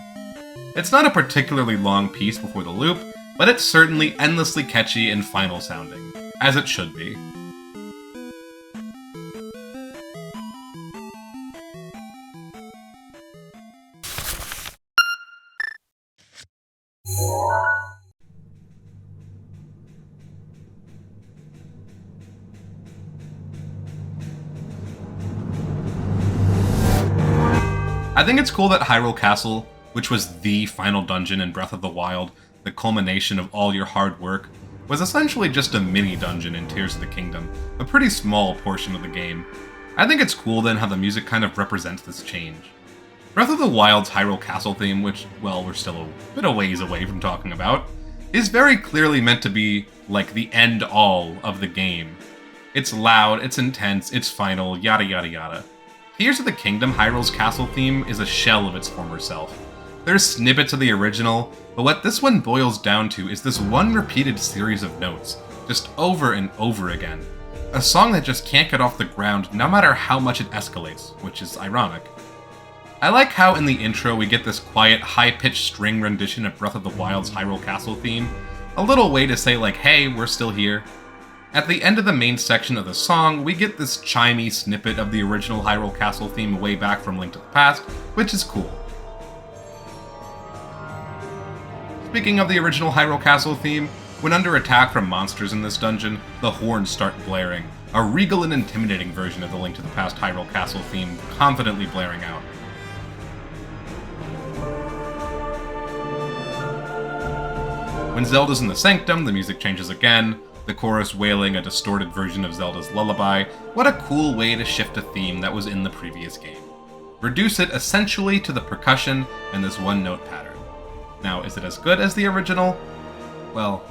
It's not a particularly long piece before the loop, but it's certainly endlessly catchy and final sounding, as it should be. I think it's cool that Hyrule Castle, which was the final dungeon in Breath of the Wild, the culmination of all your hard work, was essentially just a mini-dungeon in Tears of the Kingdom, a pretty small portion of the game. I think it's cool then how the music kind of represents this change. Breath of the Wild's Hyrule Castle theme, which, well, we're still a bit a ways away from talking about, is very clearly meant to be, like, the end-all of the game. It's loud, it's intense, it's final, yada yada yada. Tears of the Kingdom Hyrule's castle theme is a shell of its former self. There's snippets of the original, but what this one boils down to is this one repeated series of notes, just over and over again. A song that just can't get off the ground no matter how much it escalates, which is ironic. I like how in the intro we get this quiet, high-pitched string rendition of Breath of the Wild's Hyrule Castle theme, a little way to say like, hey, we're still here. At the end of the main section of the song, we get this chimey snippet of the original Hyrule Castle theme way back from Link to the Past, which is cool. Speaking of the original Hyrule Castle theme, when under attack from monsters in this dungeon, the horns start blaring, a regal and intimidating version of the Link to the Past Hyrule Castle theme confidently blaring out. When Zelda's in the Sanctum, the music changes again, the chorus wailing a distorted version of Zelda's lullaby. What a cool way to shift a theme that was in the previous game. Reduce it essentially to the percussion and this one-note pattern. Now, is it as good as the original? Well,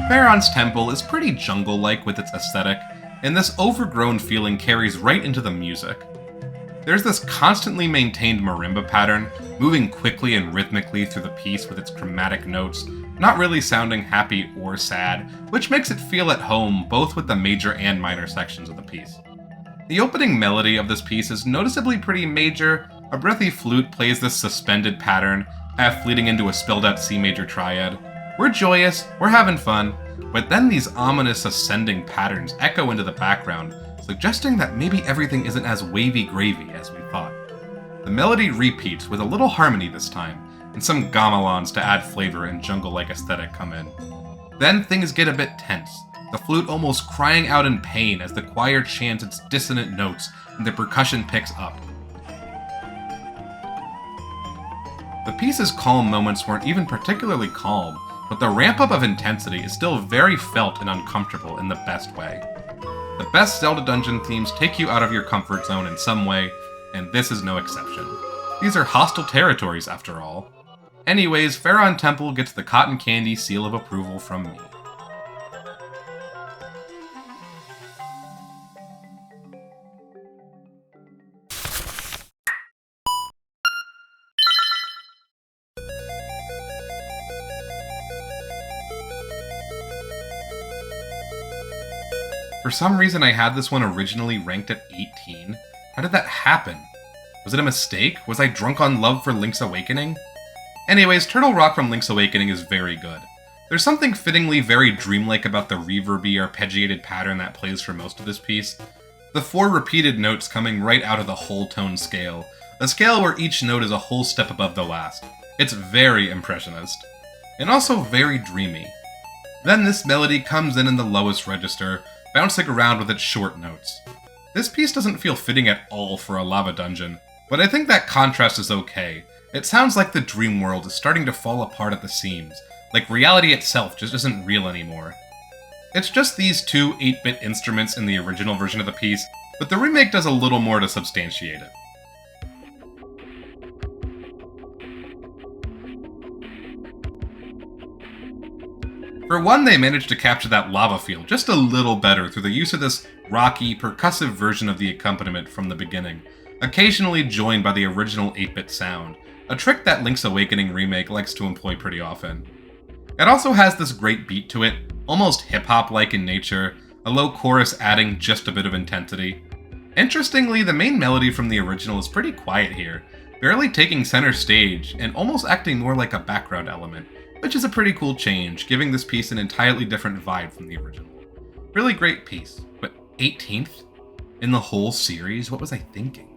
Faron's temple is pretty jungle-like with its aesthetic, and this overgrown feeling carries right into the music. There's this constantly maintained marimba pattern, moving quickly and rhythmically through the piece with its chromatic notes, not really sounding happy or sad, which makes it feel at home both with the major and minor sections of the piece. The opening melody of this piece is noticeably pretty major. A breathy flute plays this suspended pattern, F leading into a spelled-out C major triad. We're joyous, we're having fun, but then these ominous ascending patterns echo into the background, suggesting that maybe everything isn't as wavy gravy as we thought. The melody repeats with a little harmony this time, and some gamelons to add flavor and jungle-like aesthetic come in. Then things get a bit tense, the flute almost crying out in pain as the choir chants its dissonant notes and the percussion picks up. The piece's calm moments weren't even particularly calm, but the ramp-up of intensity is still very felt and uncomfortable in the best way. The best Zelda Dungeon themes take you out of your comfort zone in some way, and this is no exception. These are hostile territories, after all. Anyways, Faron Temple gets the cotton candy seal of approval from me. For some reason I had this one originally ranked at 18. How did that happen? Was it a mistake? Was I drunk on love for Link's Awakening? Anyways, Turtle Rock from Link's Awakening is very good. There's something fittingly very dreamlike about the reverby arpeggiated pattern that plays for most of this piece. The 4 repeated notes coming right out of the whole tone scale, a scale where each note is a whole step above the last. It's very impressionist, and also very dreamy. Then this melody comes in the lowest register, bouncing around with its short notes. This piece doesn't feel fitting at all for a lava dungeon, but I think that contrast is okay. It sounds like the dream world is starting to fall apart at the seams, like reality itself just isn't real anymore. It's just these 2 8-bit instruments in the original version of the piece, but the remake does a little more to substantiate it. For one, they managed to capture that lava feel just a little better through the use of this rocky, percussive version of the accompaniment from the beginning, occasionally joined by the original 8-bit sound, a trick that Link's Awakening remake likes to employ pretty often. It also has this great beat to it, almost hip-hop-like in nature, a low chorus adding just a bit of intensity. Interestingly, the main melody from the original is pretty quiet here, barely taking center stage, and almost acting more like a background element, which is a pretty cool change, giving this piece an entirely different vibe from the original. Really great piece, but 18th? In the whole series? What was I thinking?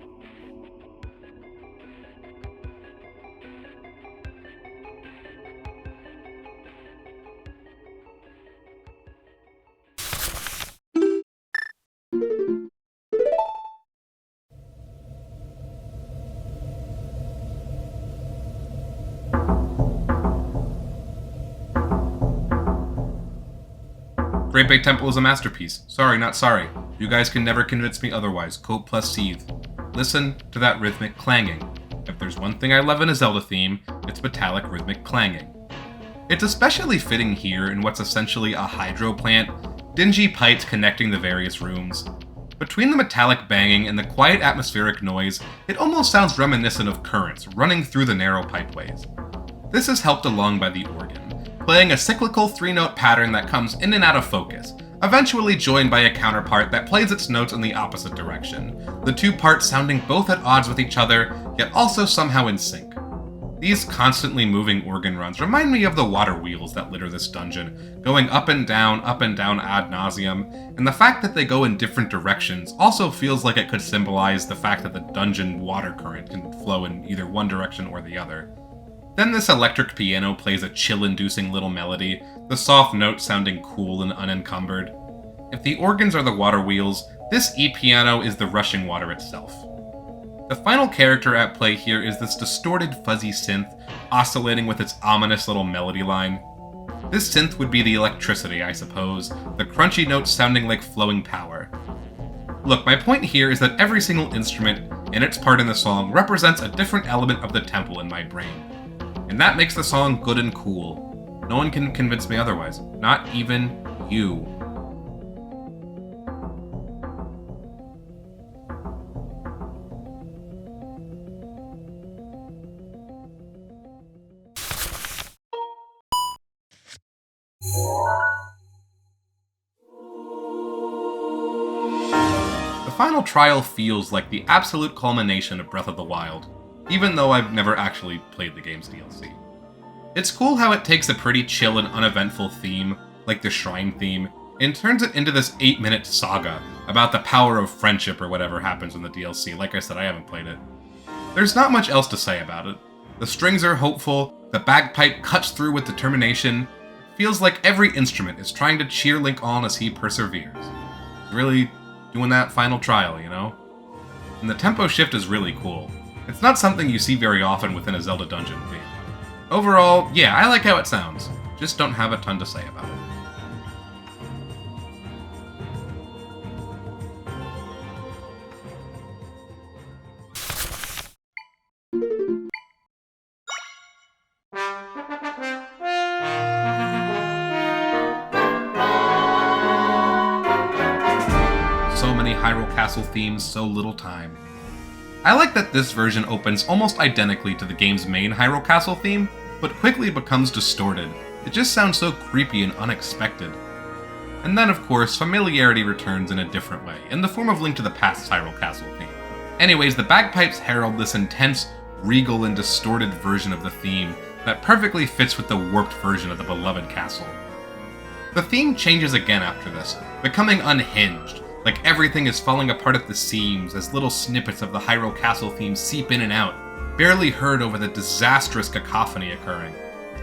Great Bay Temple is a masterpiece. Sorry, not sorry. You guys can never convince me otherwise. Cope plus seethe. Listen to that rhythmic clanging. If there's one thing I love in a Zelda theme, it's metallic rhythmic clanging. It's especially fitting here in what's essentially a hydro plant, dingy pipes connecting the various rooms. Between the metallic banging and the quiet atmospheric noise, it almost sounds reminiscent of currents running through the narrow pipeways. This is helped along by the organ, playing a cyclical 3-note pattern that comes in and out of focus, eventually joined by a counterpart that plays its notes in the opposite direction, the 2 parts sounding both at odds with each other, yet also somehow in sync. These constantly moving organ runs remind me of the water wheels that litter this dungeon, going up and down ad nauseum, and the fact that they go in different directions also feels like it could symbolize the fact that the dungeon water current can flow in either one direction or the other. Then this electric piano plays a chill-inducing little melody, the soft notes sounding cool and unencumbered. If the organs are the water wheels, this E-piano is the rushing water itself. The final character at play here is this distorted fuzzy synth, oscillating with its ominous little melody line. This synth would be the electricity, I suppose, the crunchy notes sounding like flowing power. Look, my point here is that every single instrument and its part in the song represents a different element of the temple in my brain. And that makes the song good and cool. No one can convince me otherwise. Not even you. The final trial feels like the absolute culmination of Breath of the Wild, even though I've never actually played the game's DLC. It's cool how it takes a pretty chill and uneventful theme, like the shrine theme, and turns it into this 8-minute saga about the power of friendship or whatever happens in the DLC. Like I said, I haven't played it. There's not much else to say about it. The strings are hopeful, the bagpipe cuts through with determination. It feels like every instrument is trying to cheer Link on as he perseveres. He's really doing that final trial, you know? And the tempo shift is really cool. It's not something you see very often within a Zelda Dungeon theme. Overall, yeah, I like how it sounds. Just don't have a ton to say about it. So many Hyrule Castle themes, so little time. I like that this version opens almost identically to the game's main Hyrule Castle theme, but quickly becomes distorted. It just sounds so creepy and unexpected. And then, of course, familiarity returns in a different way, in the form of Link to the Past's Hyrule Castle theme. Anyways, the bagpipes herald this intense, regal, and distorted version of the theme that perfectly fits with the warped version of the beloved castle. The theme changes again after this, becoming unhinged, like everything is falling apart at the seams as little snippets of the Hyrule Castle theme seep in and out, barely heard over the disastrous cacophony occurring.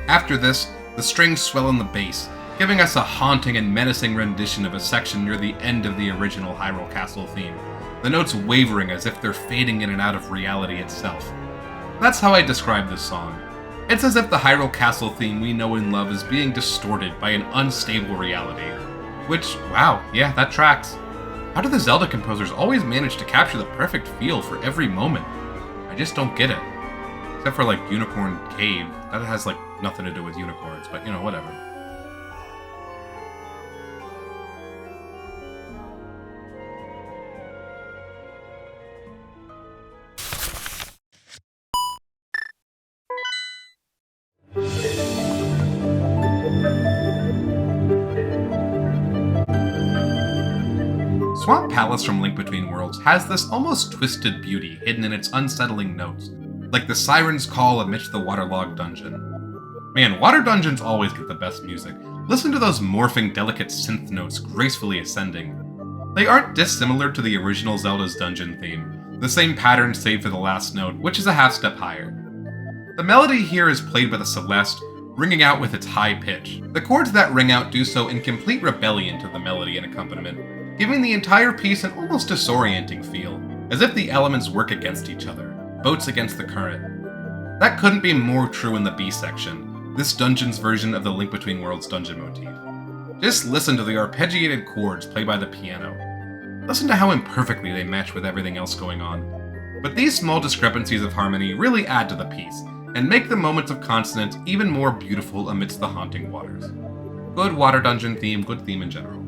After this, the strings swell in the bass, giving us a haunting and menacing rendition of a section near the end of the original Hyrule Castle theme, the notes wavering as if they're fading in and out of reality itself. That's how I describe this song. It's as if the Hyrule Castle theme we know and love is being distorted by an unstable reality. Which, wow, yeah, that tracks. How do the Zelda composers always manage to capture the perfect feel for every moment? I just don't get it. Except for, like, Unicorn Cave. That has, like, nothing to do with unicorns, but, you know, whatever. Swamp Palace from Link Between Worlds has this almost twisted beauty hidden in its unsettling notes, like the siren's call amidst the waterlogged dungeon. Man, water dungeons always get the best music. Listen to those morphing, delicate synth notes gracefully ascending. They aren't dissimilar to the original Zelda's dungeon theme, the same pattern save for the last note, which is a half step higher. The melody here is played by the Celeste, ringing out with its high pitch. The chords that ring out do so in complete rebellion to the melody and accompaniment, giving the entire piece an almost disorienting feel, as if the elements work against each other, boats against the current. That couldn't be more true in the B section, this dungeon's version of the Link Between Worlds dungeon motif. Just listen to the arpeggiated chords played by the piano. Listen to how imperfectly they match with everything else going on. But these small discrepancies of harmony really add to the piece, and make the moments of consonance even more beautiful amidst the haunting waters. Good water dungeon theme, good theme in general.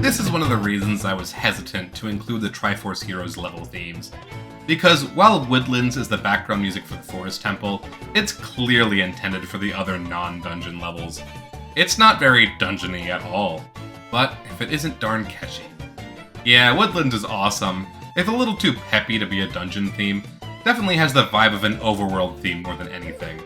This is one of the reasons I was hesitant to include the Triforce Heroes level themes. Because while Woodlands is the background music for the Forest Temple, it's clearly intended for the other non-dungeon levels. It's not very dungeony at all, but if it isn't darn catchy. Yeah, Woodlands is awesome. It's a little too peppy to be a dungeon theme. Definitely has the vibe of an overworld theme more than anything.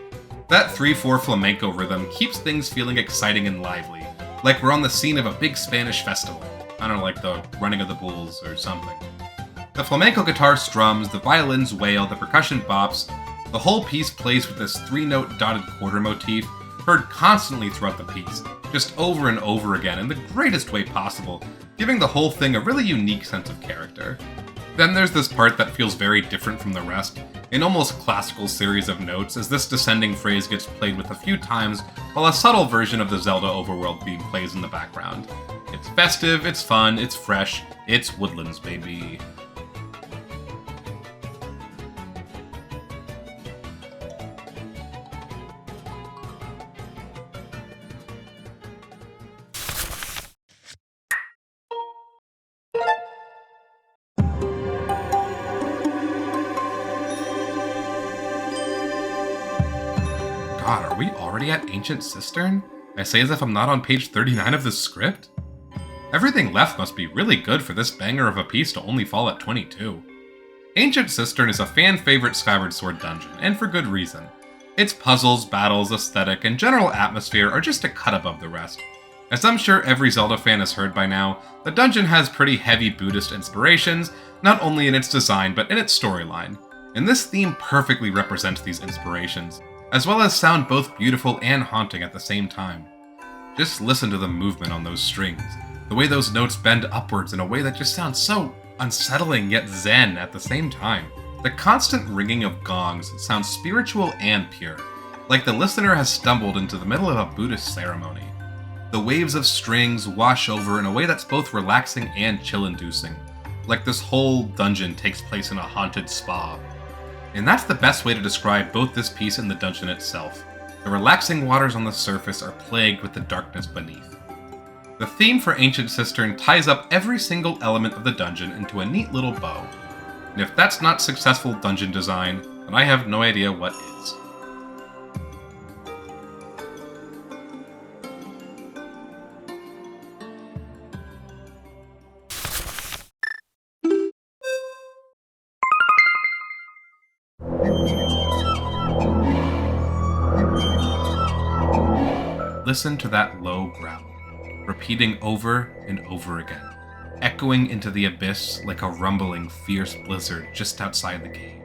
That 3/4 flamenco rhythm keeps things feeling exciting and lively, like we're on the scene of a big Spanish festival. I don't know, like the Running of the Bulls or something. The flamenco guitar strums, the violins wail, the percussion bops. The whole piece plays with this 3-note dotted quarter motif, heard constantly throughout the piece, just over and over again in the greatest way possible, giving the whole thing a really unique sense of character. Then there's this part that feels very different from the rest, an almost classical series of notes as this descending phrase gets played with a few times while a subtle version of the Zelda overworld theme plays in the background. It's festive, it's fun, it's fresh, it's Woodlands, baby. God, are we already at Ancient Cistern? I say as if I'm not on page 39 of this script? Everything left must be really good for this banger of a piece to only fall at 22. Ancient Cistern is a fan-favorite Skyward Sword dungeon, and for good reason. Its puzzles, battles, aesthetic, and general atmosphere are just a cut above the rest. As I'm sure every Zelda fan has heard by now, the dungeon has pretty heavy Buddhist inspirations, not only in its design but in its storyline, and this theme perfectly represents these inspirations, as well as sound both beautiful and haunting at the same time. Just listen to the movement on those strings, the way those notes bend upwards in a way that just sounds so unsettling yet zen at the same time. The constant ringing of gongs sounds spiritual and pure, like the listener has stumbled into the middle of a Buddhist ceremony. The waves of strings wash over in a way that's both relaxing and chill-inducing, like this whole dungeon takes place in a haunted spa. And that's the best way to describe both this piece and the dungeon itself. The relaxing waters on the surface are plagued with the darkness beneath. The theme for Ancient Cistern ties up every single element of the dungeon into a neat little bow. And if that's not successful dungeon design, and I have no idea what is. Listen to that low growl, repeating over and over again, echoing into the abyss like a rumbling, fierce blizzard just outside the cave.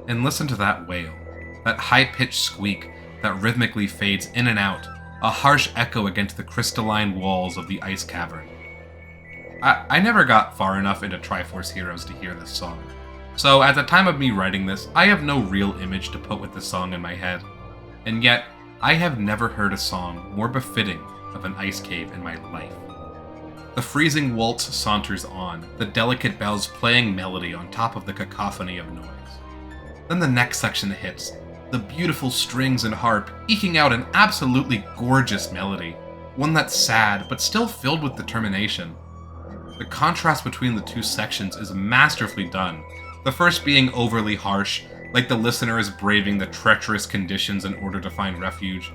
And listen to that wail, that high-pitched squeak that rhythmically fades in and out, a harsh echo against the crystalline walls of the ice cavern. I never got far enough into Triforce Heroes to hear this song, so at the time of me writing this, I have no real image to put with this song in my head, and yet, I have never heard a song more befitting of an ice cave in my life. The freezing waltz saunters on, the delicate bells playing melody on top of the cacophony of noise. Then the next section hits, the beautiful strings and harp eking out an absolutely gorgeous melody, one that's sad but still filled with determination. The contrast between the two sections is masterfully done, the first being overly harsh, like the listener is braving the treacherous conditions in order to find refuge,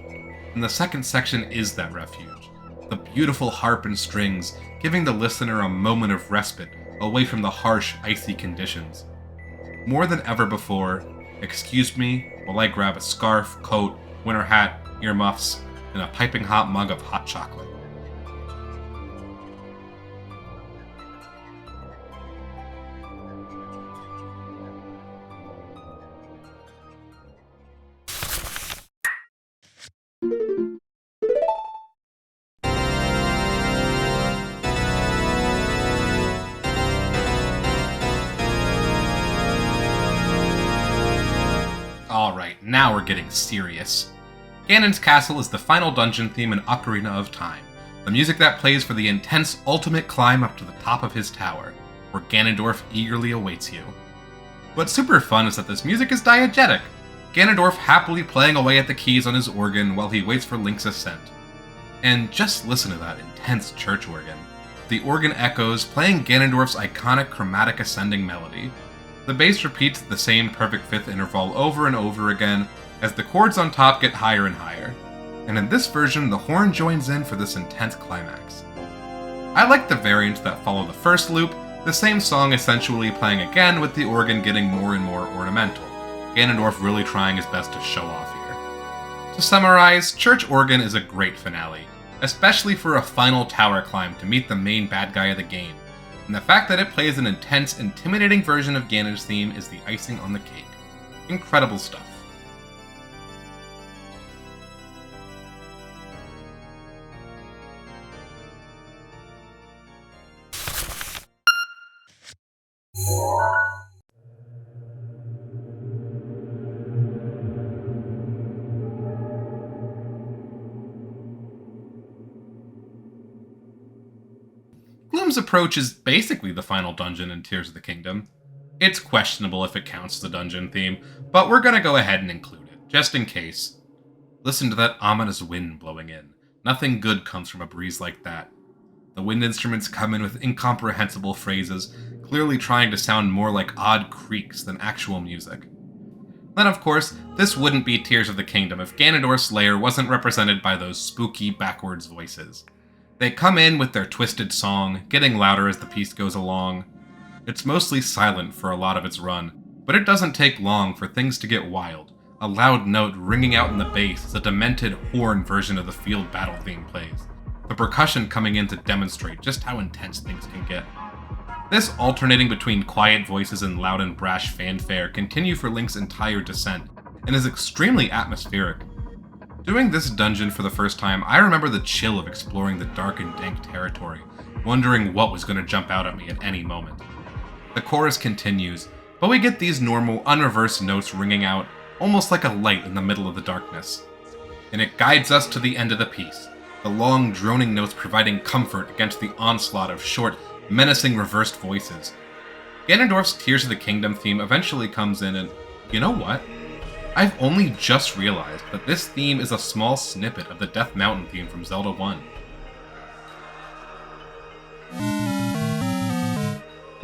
and the second section is that refuge, the beautiful harp and strings giving the listener a moment of respite away from the harsh, icy conditions. More than ever before, excuse me while I grab a scarf, coat, winter hat, earmuffs, and a piping hot mug of hot chocolate. Alright, now we're getting serious. Ganon's Castle is the final dungeon theme in Ocarina of Time, the music that plays for the intense ultimate climb up to the top of his tower, where Ganondorf eagerly awaits you. What's super fun is that this music is diegetic, Ganondorf happily playing away at the keys on his organ while he waits for Link's ascent. And just listen to that intense church organ. The organ echoes, playing Ganondorf's iconic chromatic ascending melody. The bass repeats the same perfect fifth interval over and over again, as the chords on top get higher and higher. And in this version, the horn joins in for this intense climax. I like the variants that follow the first loop, the same song essentially playing again with the organ getting more and more ornamental, Ganondorf really trying his best to show off here. To summarize, Church Organ is a great finale, especially for a final tower climb to meet the main bad guy of the game, and the fact that it plays an intense, intimidating version of Ganon's theme is the icing on the cake. Incredible stuff. Gloom's approach is basically the final dungeon in Tears of the Kingdom. It's questionable if it counts as a dungeon theme, but we're gonna go ahead and include it, just in case. Listen to that ominous wind blowing in. Nothing good comes from a breeze like that. The wind instruments come in with incomprehensible phrases, clearly trying to sound more like odd creaks than actual music. Then, of course, this wouldn't be Tears of the Kingdom if Ganondorf's lair wasn't represented by those spooky backwards voices. They come in with their twisted song, getting louder as the piece goes along. It's mostly silent for a lot of its run, but it doesn't take long for things to get wild. A loud note ringing out in the bass as a demented horn version of the field battle theme plays, the percussion coming in to demonstrate just how intense things can get. This alternating between quiet voices and loud and brash fanfare continue for Link's entire descent, and is extremely atmospheric. Doing this dungeon for the first time, I remember the chill of exploring the dark and dank territory, wondering what was going to jump out at me at any moment. The chorus continues, but we get these normal, unreversed notes ringing out, almost like a light in the middle of the darkness. And it guides us to the end of the piece, the long, droning notes providing comfort against the onslaught of short, menacing reversed voices. Ganondorf's Tears of the Kingdom theme eventually comes in and, you know what? I've only just realized that this theme is a small snippet of the Death Mountain theme from Zelda 1.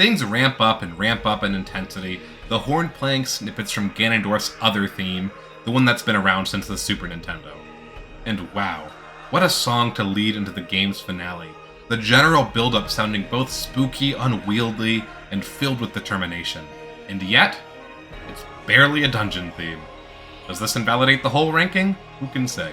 Things ramp up in intensity, the horn playing snippets from Ganondorf's other theme, the one that's been around since the Super Nintendo. And wow, what a song to lead into the game's finale. The general build-up sounding both spooky, unwieldy, and filled with determination. And yet, it's barely a dungeon theme. Does this invalidate the whole ranking? Who can say?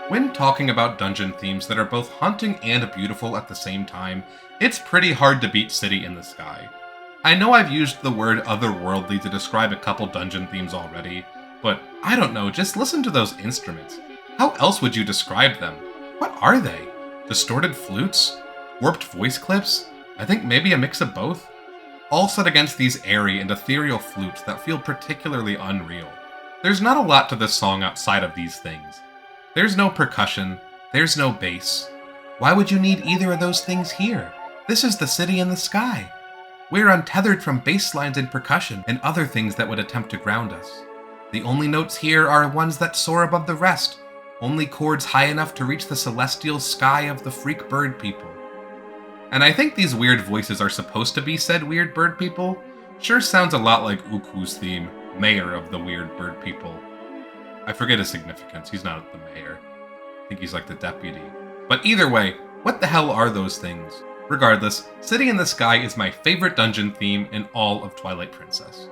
When talking about dungeon themes that are both haunting and beautiful at the same time, it's pretty hard to beat City in the Sky. I know I've used the word otherworldly to describe a couple dungeon themes already, but I don't know, just listen to those instruments. How else would you describe them? What are they? Distorted flutes? Warped voice clips? I think maybe a mix of both? All set against these airy and ethereal flutes that feel particularly unreal. There's not a lot to this song outside of these things. There's no percussion, there's no bass. Why would you need either of those things here? This is the City in the Sky. We're untethered from bass lines and percussion and other things that would attempt to ground us. The only notes here are ones that soar above the rest, only chords high enough to reach the celestial sky of the freak bird people. And I think these weird voices are supposed to be said weird bird people. Sure sounds a lot like Uku's theme, Mayor of the Weird Bird People. I forget his significance, he's not the mayor. I think he's like the deputy. But either way, what the hell are those things? Regardless, City in the Sky is my favorite dungeon theme in all of Twilight Princess.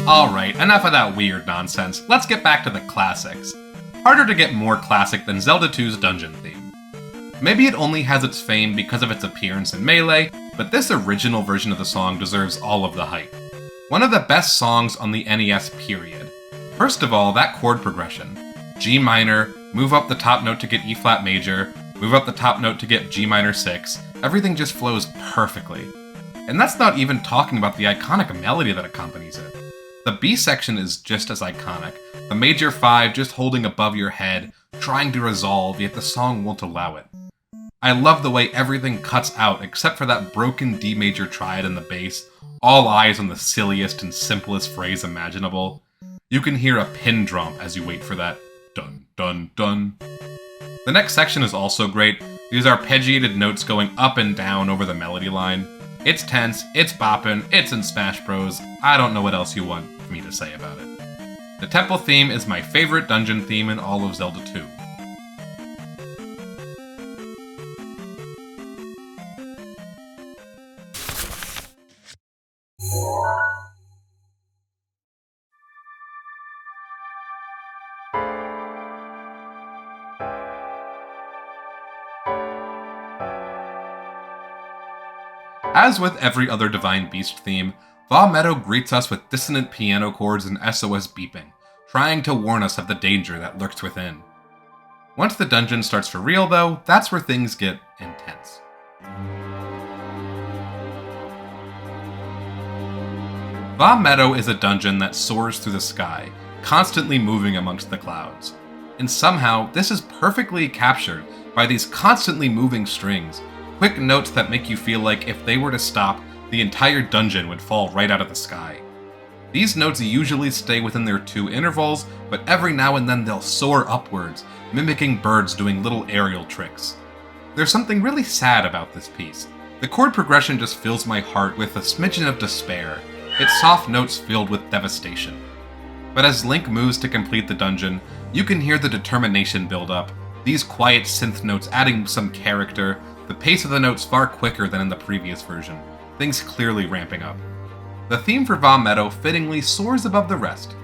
Alright, enough of that weird nonsense. Let's get back to the classics. Harder to get more classic than Zelda 2's dungeon theme. Maybe it only has its fame because of its appearance in Melee, but this original version of the song deserves all of the hype. One of the best songs on the NES, period. First of all, that chord progression. G minor, move up the top note to get E flat major, move up the top note to get G minor 6, everything just flows perfectly. And that's not even talking about the iconic melody that accompanies it. The B section is just as iconic, the major 5 just holding above your head, trying to resolve, yet the song won't allow it. I love the way everything cuts out except for that broken D major triad in the bass, all eyes on the silliest and simplest phrase imaginable. You can hear a pin drop as you wait for that dun dun dun. The next section is also great, these arpeggiated notes going up and down over the melody line. It's tense, it's boppin', it's in Smash Bros. I don't know what else you want me to say about it. The temple theme is my favorite dungeon theme in all of Zelda 2. As with every other Divine Beast theme, Va Meadow greets us with dissonant piano chords and SOS beeping, trying to warn us of the danger that lurks within. Once the dungeon starts for real, though, that's where things get intense. Va Meadow is a dungeon that soars through the sky, constantly moving amongst the clouds. And somehow, this is perfectly captured by these constantly moving strings, quick notes that make you feel like if they were to stop, the entire dungeon would fall right out of the sky. These notes usually stay within their 2 intervals, but every now and then they'll soar upwards, mimicking birds doing little aerial tricks. There's something really sad about this piece. The chord progression just fills my heart with a smidgen of despair, its soft notes filled with devastation. But as Link moves to complete the dungeon, you can hear the determination build up, these quiet synth notes adding some character, the pace of the notes far quicker than in the previous version, things clearly ramping up. The theme for Va Meadow fittingly soars above the rest.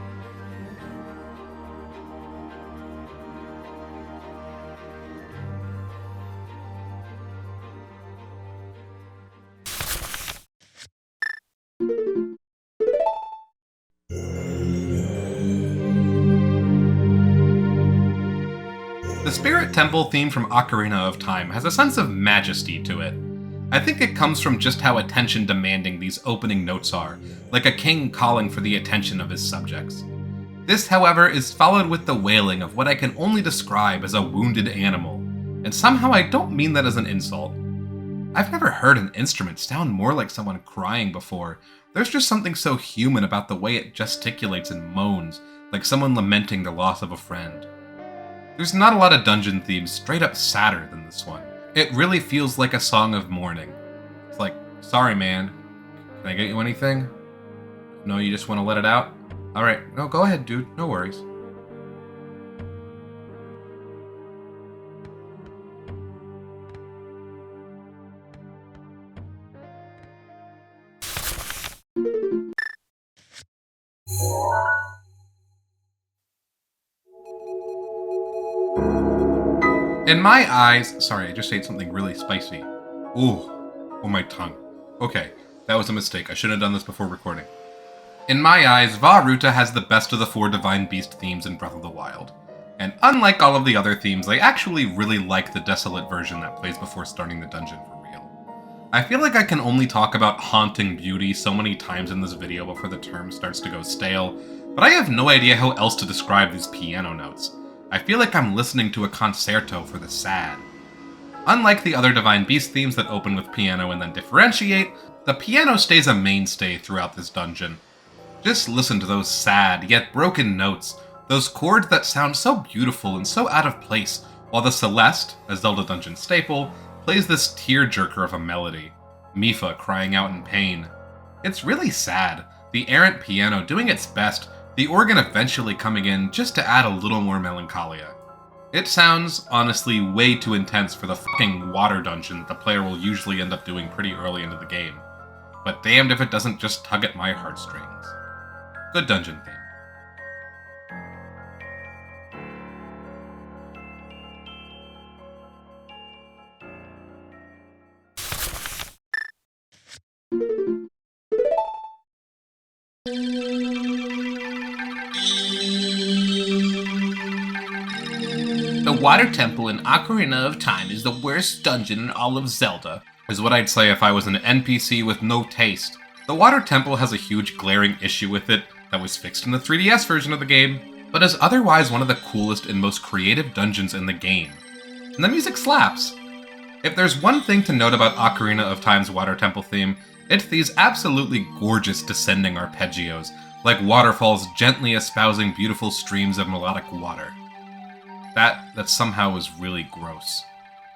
The Spirit Temple theme from Ocarina of Time has a sense of majesty to it. I think it comes from just how attention-demanding these opening notes are, like a king calling for the attention of his subjects. This, however, is followed with the wailing of what I can only describe as a wounded animal, and somehow I don't mean that as an insult. I've never heard an instrument sound more like someone crying before. There's just something so human about the way it gesticulates and moans, like someone lamenting the loss of a friend. There's not a lot of dungeon themes straight up sadder than this one. It really feels like a song of mourning. It's like, sorry man, can I get you anything? No, you just want to let it out? Alright, no, go ahead dude, no worries. In my eyes, sorry, I just ate something really spicy. Ooh, oh my tongue. Okay, that was a mistake. I shouldn't have done this before recording. In my eyes, Vah Ruta has the best of the 4 Divine Beast themes in Breath of the Wild. And unlike all of the other themes, I actually really like the desolate version that plays before starting the dungeon for real. I feel like I can only talk about haunting beauty so many times in this video before the term starts to go stale, but I have no idea how else to describe these piano notes. I feel like I'm listening to a concerto for the sad. Unlike the other Divine Beast themes that open with piano and then differentiate, the piano stays a mainstay throughout this dungeon. Just listen to those sad, yet broken notes, those chords that sound so beautiful and so out of place, while the Celeste, a Zelda Dungeon staple, plays this tearjerker of a melody, Mipha crying out in pain. It's really sad, the errant piano doing its best, the organ eventually coming in just to add a little more melancholia. It sounds, honestly, way too intense for the fucking water dungeon that the player will usually end up doing pretty early into the game. But damned if it doesn't just tug at my heartstrings. Good dungeon theme. The Water Temple in Ocarina of Time is the worst dungeon in all of Zelda, is what I'd say if I was an NPC with no taste. The Water Temple has a huge glaring issue with it that was fixed in the 3DS version of the game, but is otherwise one of the coolest and most creative dungeons in the game. And the music slaps. If there's one thing to note about Ocarina of Time's Water Temple theme, it's these absolutely gorgeous descending arpeggios, like waterfalls gently espousing beautiful streams of melodic water. That somehow was really gross.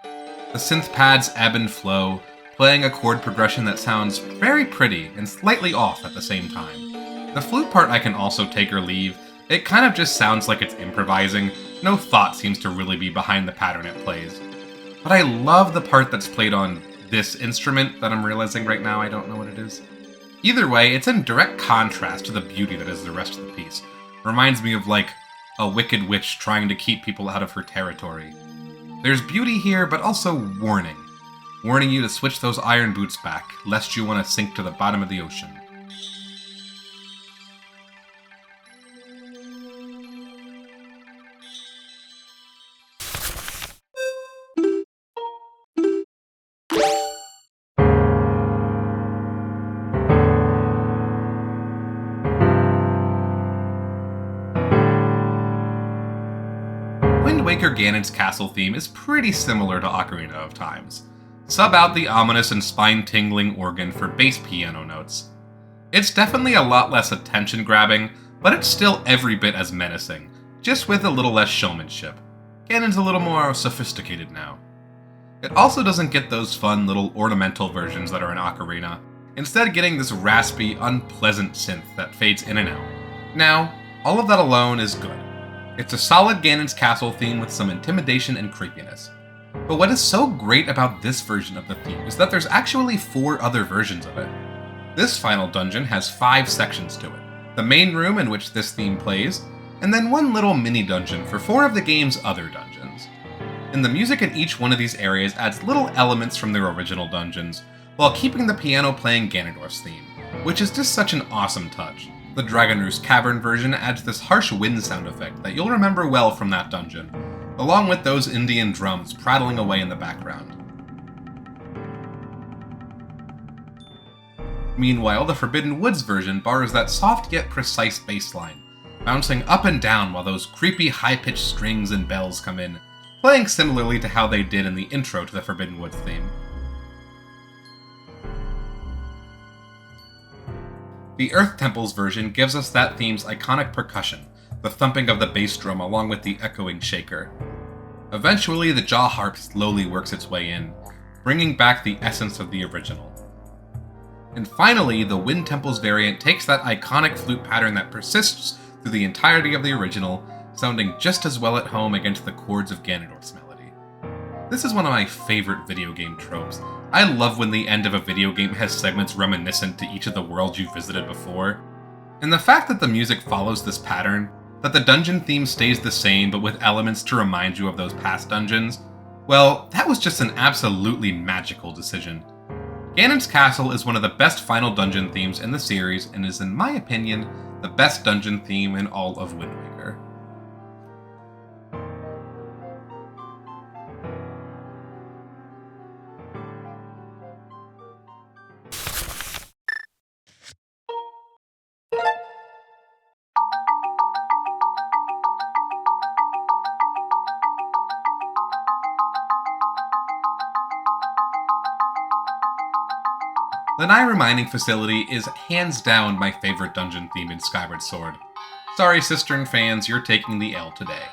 The synth pads ebb and flow, playing a chord progression that sounds very pretty and slightly off at the same time. The flute part I can also take or leave. It kind of just sounds like it's improvising. No thought seems to really be behind the pattern it plays. But I love the part that's played on this instrument that I'm realizing right now I don't know what it is. Either way, it's in direct contrast to the beauty that is the rest of the piece. Reminds me of, like, a wicked witch trying to keep people out of her territory. There's beauty here, but also warning. Warning you to switch those iron boots back, lest you want to sink to the bottom of the ocean. Wind Waker Ganon's castle theme is pretty similar to Ocarina of Time's. Sub out the ominous and spine-tingling organ for bass piano notes. It's definitely a lot less attention-grabbing, but it's still every bit as menacing, just with a little less showmanship. Ganon's a little more sophisticated now. It also doesn't get those fun little ornamental versions that are in Ocarina, instead getting this raspy, unpleasant synth that fades in and out. Now, all of that alone is good. It's a solid Ganon's castle theme with some intimidation and creepiness. But what is so great about this version of the theme is that there's actually 4 other versions of it. This final dungeon has 5 sections to it. The main room in which this theme plays, and then one little mini dungeon for 4 of the game's other dungeons. And the music in each one of these areas adds little elements from their original dungeons, while keeping the piano playing Ganondorf's theme, which is just such an awesome touch. The Dragon Roost Cavern version adds this harsh wind sound effect that you'll remember well from that dungeon. along with those Indian drums prattling away in the background. Meanwhile, the Forbidden Woods version borrows that soft yet precise bass line, bouncing up and down while those creepy high-pitched strings and bells come in, playing similarly to how they did in the intro to the Forbidden Woods theme. The Earth Temples version gives us that theme's iconic percussion, the thumping of the bass drum along with the echoing shaker. Eventually, the jaw harp slowly works its way in, bringing back the essence of the original. And finally, the Wind Temples variant takes that iconic flute pattern that persists through the entirety of the original, sounding just as well at home against the chords of Ganondorf's melody. This is one of my favorite video game tropes. I love when the end of a video game has segments reminiscent to each of the worlds you visited before. And the fact that the music follows this pattern, that the dungeon theme stays the same but with elements to remind you of those past dungeons, well, that was just an absolutely magical decision. Ganon's Castle is one of the best final dungeon themes in the series and is, in my opinion, the best dungeon theme in all of Wind Waker. Lanairu Mining Facility is hands down my favorite dungeon theme in Skyward Sword. Sorry, Cistern fans, you're taking the L today.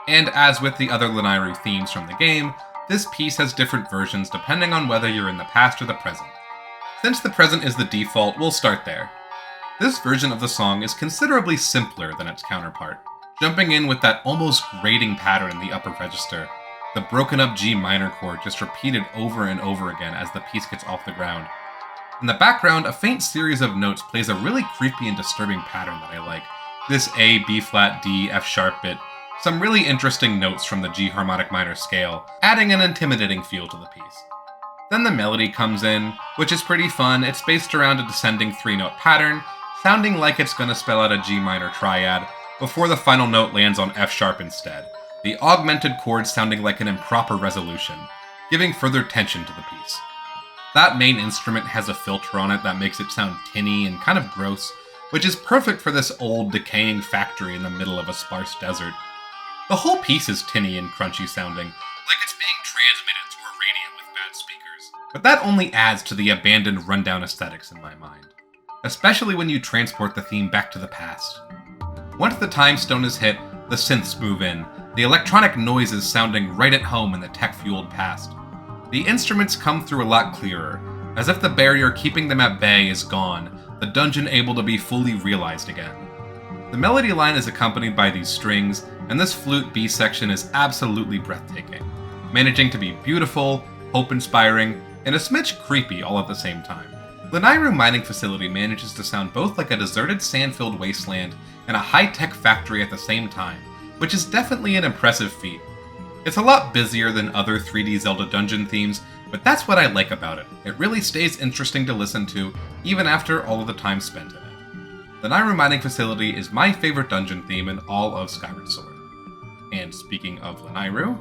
And as with the other Lanairu themes from the game, this piece has different versions depending on whether you're in the past or the present. Since the present is the default, we'll start there. This version of the song is considerably simpler than its counterpart, jumping in with that almost grating pattern in the upper register, the broken up G minor chord just repeated over and over again as the piece gets off the ground. In the background, a faint series of notes plays a really creepy and disturbing pattern that I like. This A, B flat, D, F sharp bit, some really interesting notes from the G harmonic minor scale, adding an intimidating feel to the piece. Then the melody comes in, which is pretty fun. It's based around a descending 3-note pattern, sounding like it's gonna spell out a G minor triad, before the final note lands on F sharp instead, the augmented chord sounding like an improper resolution, giving further tension to the piece. That main instrument has a filter on it that makes it sound tinny and kind of gross, which is perfect for this old, decaying factory in the middle of a sparse desert. The whole piece is tinny and crunchy sounding, like it's being transmitted through a radio with bad speakers. But that only adds to the abandoned, rundown aesthetics in my mind, especially when you transport the theme back to the past. Once the time stone is hit, the synths move in, the electronic noises sounding right at home in the tech-fueled past. The instruments come through a lot clearer, as if the barrier keeping them at bay is gone, the dungeon able to be fully realized again. The melody line is accompanied by these strings, and this flute B section is absolutely breathtaking, managing to be beautiful, hope-inspiring, and a smidge creepy all at the same time. Lanairu Mining Facility manages to sound both like a deserted sand-filled wasteland and a high-tech factory at the same time, which is definitely an impressive feat. It's a lot busier than other 3D Zelda dungeon themes, but that's what I like about it. It really stays interesting to listen to, even after all of the time spent in it. The Lanairu Mining Facility is my favorite dungeon theme in all of Skyward Sword. And speaking of Lanairu,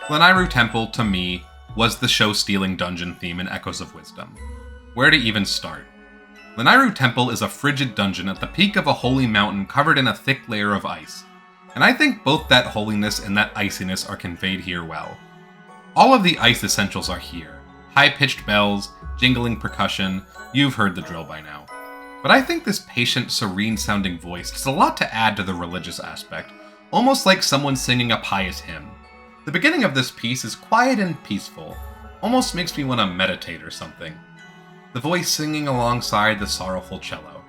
Lanairu Temple, to me, was the show-stealing dungeon theme in Echoes of Wisdom. Where to even start? Lanairu Temple is a frigid dungeon at the peak of a holy mountain covered in a thick layer of ice, and I think both that holiness and that iciness are conveyed here well. All of the ice essentials are here. High-pitched bells, jingling percussion, you've heard the drill by now. But I think this patient, serene-sounding voice has a lot to add to the religious aspect, almost like someone singing a pious hymn. The beginning of this piece is quiet and peaceful, almost makes me want to meditate or something. The voice singing alongside the sorrowful cello.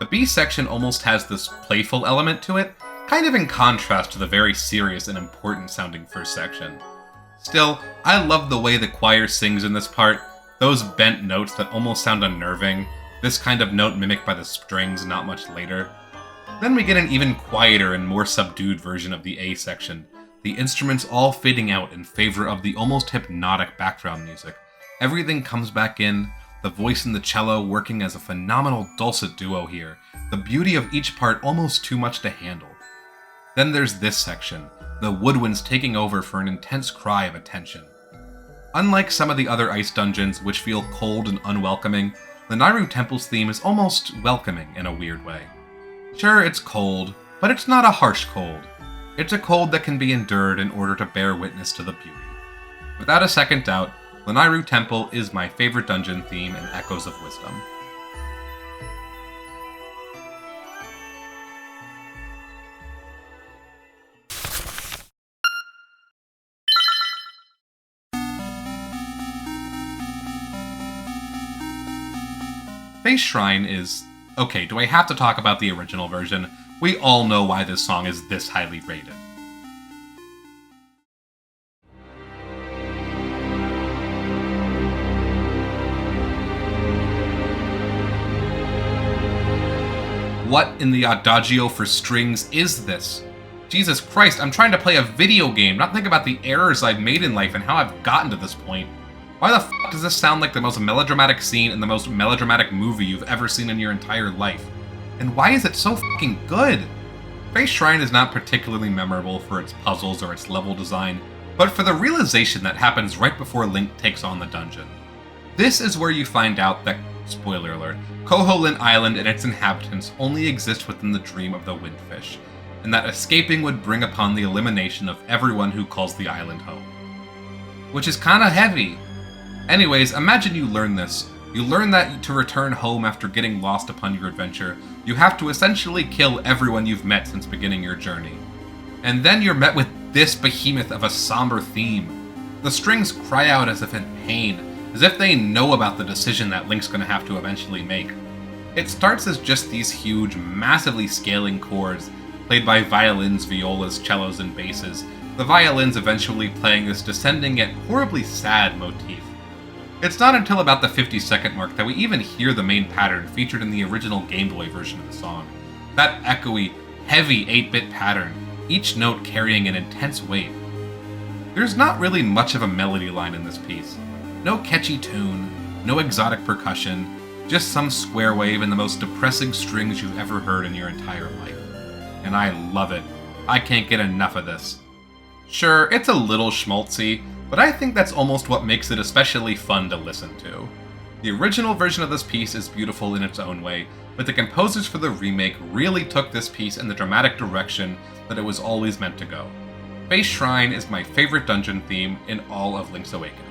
The B section almost has this playful element to it, kind of in contrast to the very serious and important sounding first section. Still, I love the way the choir sings in this part. Those bent notes that almost sound unnerving, this kind of note mimicked by the strings not much later. Then we get an even quieter and more subdued version of the A section, the instruments all fading out in favor of the almost hypnotic background music. Everything comes back in, the voice and the cello working as a phenomenal dulcet duo here, the beauty of each part almost too much to handle. Then there's this section, the woodwinds taking over for an intense cry of attention. Unlike some of the other ice dungeons, which feel cold and unwelcoming, the Nairu Temple's theme is almost welcoming in a weird way. Sure, it's cold, but it's not a harsh cold. It's a cold that can be endured in order to bear witness to the beauty. Without a second doubt, the Nairu Temple is my favorite dungeon theme in Echoes of Wisdom. Face Shrine is... Okay, do I have to talk about the original version? We all know why this song is this highly rated. What in the Adagio for strings is this? Jesus Christ, I'm trying to play a video game, not think about the errors I've made in life and how I've gotten to this point. Why the f*** does this sound like the most melodramatic scene in the most melodramatic movie you've ever seen in your entire life? And why is it so f***ing good? Face Shrine is not particularly memorable for its puzzles or its level design, but for the realization that happens right before Link takes on the dungeon. This is where you find out that, spoiler alert, Koholint Island and its inhabitants only exist within the dream of the Windfish, and that escaping would bring upon the elimination of everyone who calls the island home. Which is kinda heavy. Anyways, imagine you learn this. You learn that to return home after getting lost upon your adventure, you have to essentially kill everyone you've met since beginning your journey. And then you're met with this behemoth of a somber theme. The strings cry out as if in pain, as if they know about the decision that Link's gonna have to eventually make. It starts as just these huge, massively scaling chords, played by violins, violas, cellos, and basses, the violins eventually playing this descending yet horribly sad motif. It's not until about the 50-second mark that we even hear the main pattern featured in the original Game Boy version of the song. That echoey, heavy 8-bit pattern, each note carrying an intense weight. There's not really much of a melody line in this piece. No catchy tune, no exotic percussion, just some square wave and the most depressing strings you've ever heard in your entire life. And I love it. I can't get enough of this. Sure, it's a little schmaltzy, but I think that's almost what makes it especially fun to listen to. The original version of this piece is beautiful in its own way, but the composers for the remake really took this piece in the dramatic direction that it was always meant to go. Face Shrine is my favorite dungeon theme in all of Link's Awakening.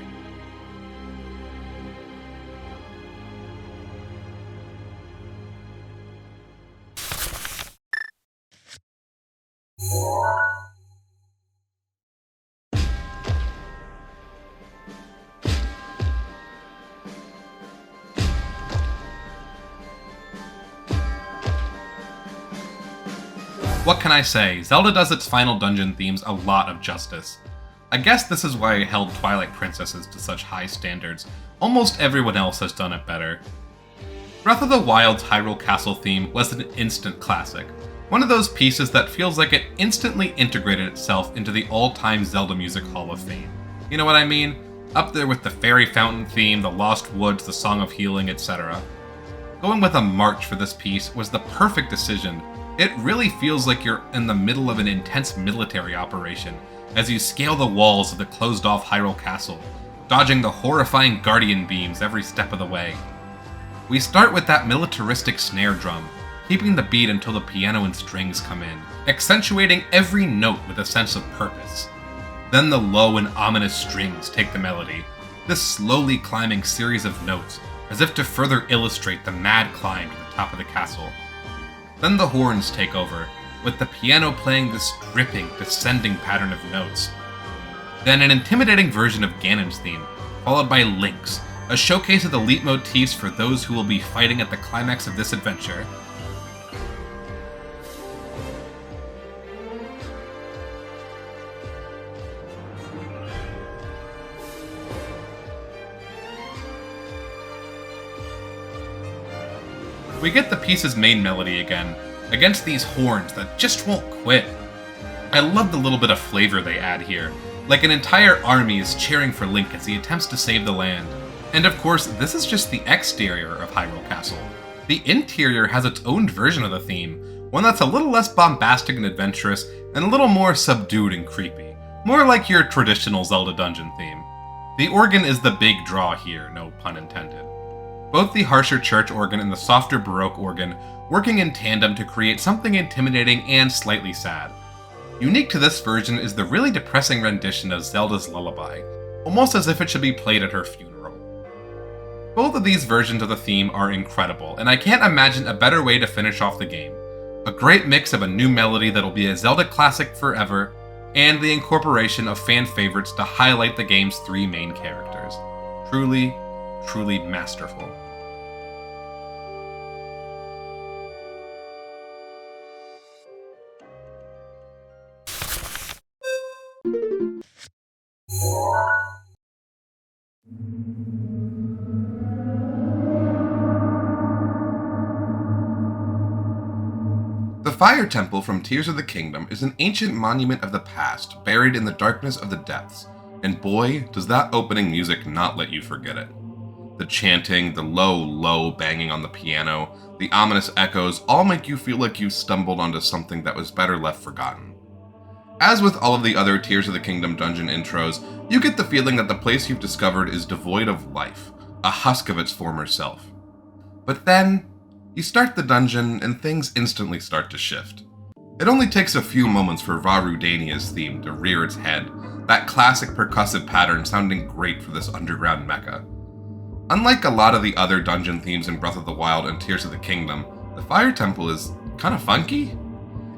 What can I say? Zelda does its final dungeon themes a lot of justice. I guess this is why I held Twilight Princesses to such high standards. Almost everyone else has done it better. Breath of the Wild's Hyrule Castle theme was an instant classic. One of those pieces that feels like it instantly integrated itself into the all-time Zelda Music Hall of Fame. You know what I mean? Up there with the Fairy Fountain theme, the Lost Woods, the Song of Healing, etc. Going with a march for this piece was the perfect decision. It really feels like you're in the middle of an intense military operation as you scale the walls of the closed-off Hyrule Castle, dodging the horrifying guardian beams every step of the way. We start with that militaristic snare drum, keeping the beat until the piano and strings come in, accentuating every note with a sense of purpose. Then the low and ominous strings take the melody, this slowly climbing series of notes, as if to further illustrate the mad climb to the top of the castle. Then the horns take over, with the piano playing this dripping, descending pattern of notes. Then an intimidating version of Ganon's theme, followed by Link's, a showcase of the leitmotifs for those who will be fighting at the climax of this adventure. We get the piece's main melody again, against these horns that just won't quit. I love the little bit of flavor they add here, like an entire army is cheering for Link as he attempts to save the land. And of course, this is just the exterior of Hyrule Castle. The interior has its own version of the theme, one that's a little less bombastic and adventurous, and a little more subdued and creepy, more like your traditional Zelda Dungeon theme. The organ is the big draw here, no pun intended. Both the harsher church organ and the softer Baroque organ working in tandem to create something intimidating and slightly sad. Unique to this version is the really depressing rendition of Zelda's Lullaby, almost as if it should be played at her funeral. Both of these versions of the theme are incredible, and I can't imagine a better way to finish off the game. A great mix of a new melody that'll be a Zelda classic forever, and the incorporation of fan favorites to highlight the game's three main characters. Truly, truly masterful. The Fire Temple from Tears of the Kingdom is an ancient monument of the past, buried in the darkness of the depths, and boy, does that opening music not let you forget it. The chanting, the low banging on the piano, the ominous echoes all make you feel like you stumbled onto something that was better left forgotten. As with all of the other Tears of the Kingdom dungeon intros, you get the feeling that the place you've discovered is devoid of life, a husk of its former self. But then, you start the dungeon and things instantly start to shift. It only takes a few moments for Varudania's theme to rear its head, that classic percussive pattern sounding great for this underground mecha. Unlike a lot of the other dungeon themes in Breath of the Wild and Tears of the Kingdom, the Fire Temple is kinda funky.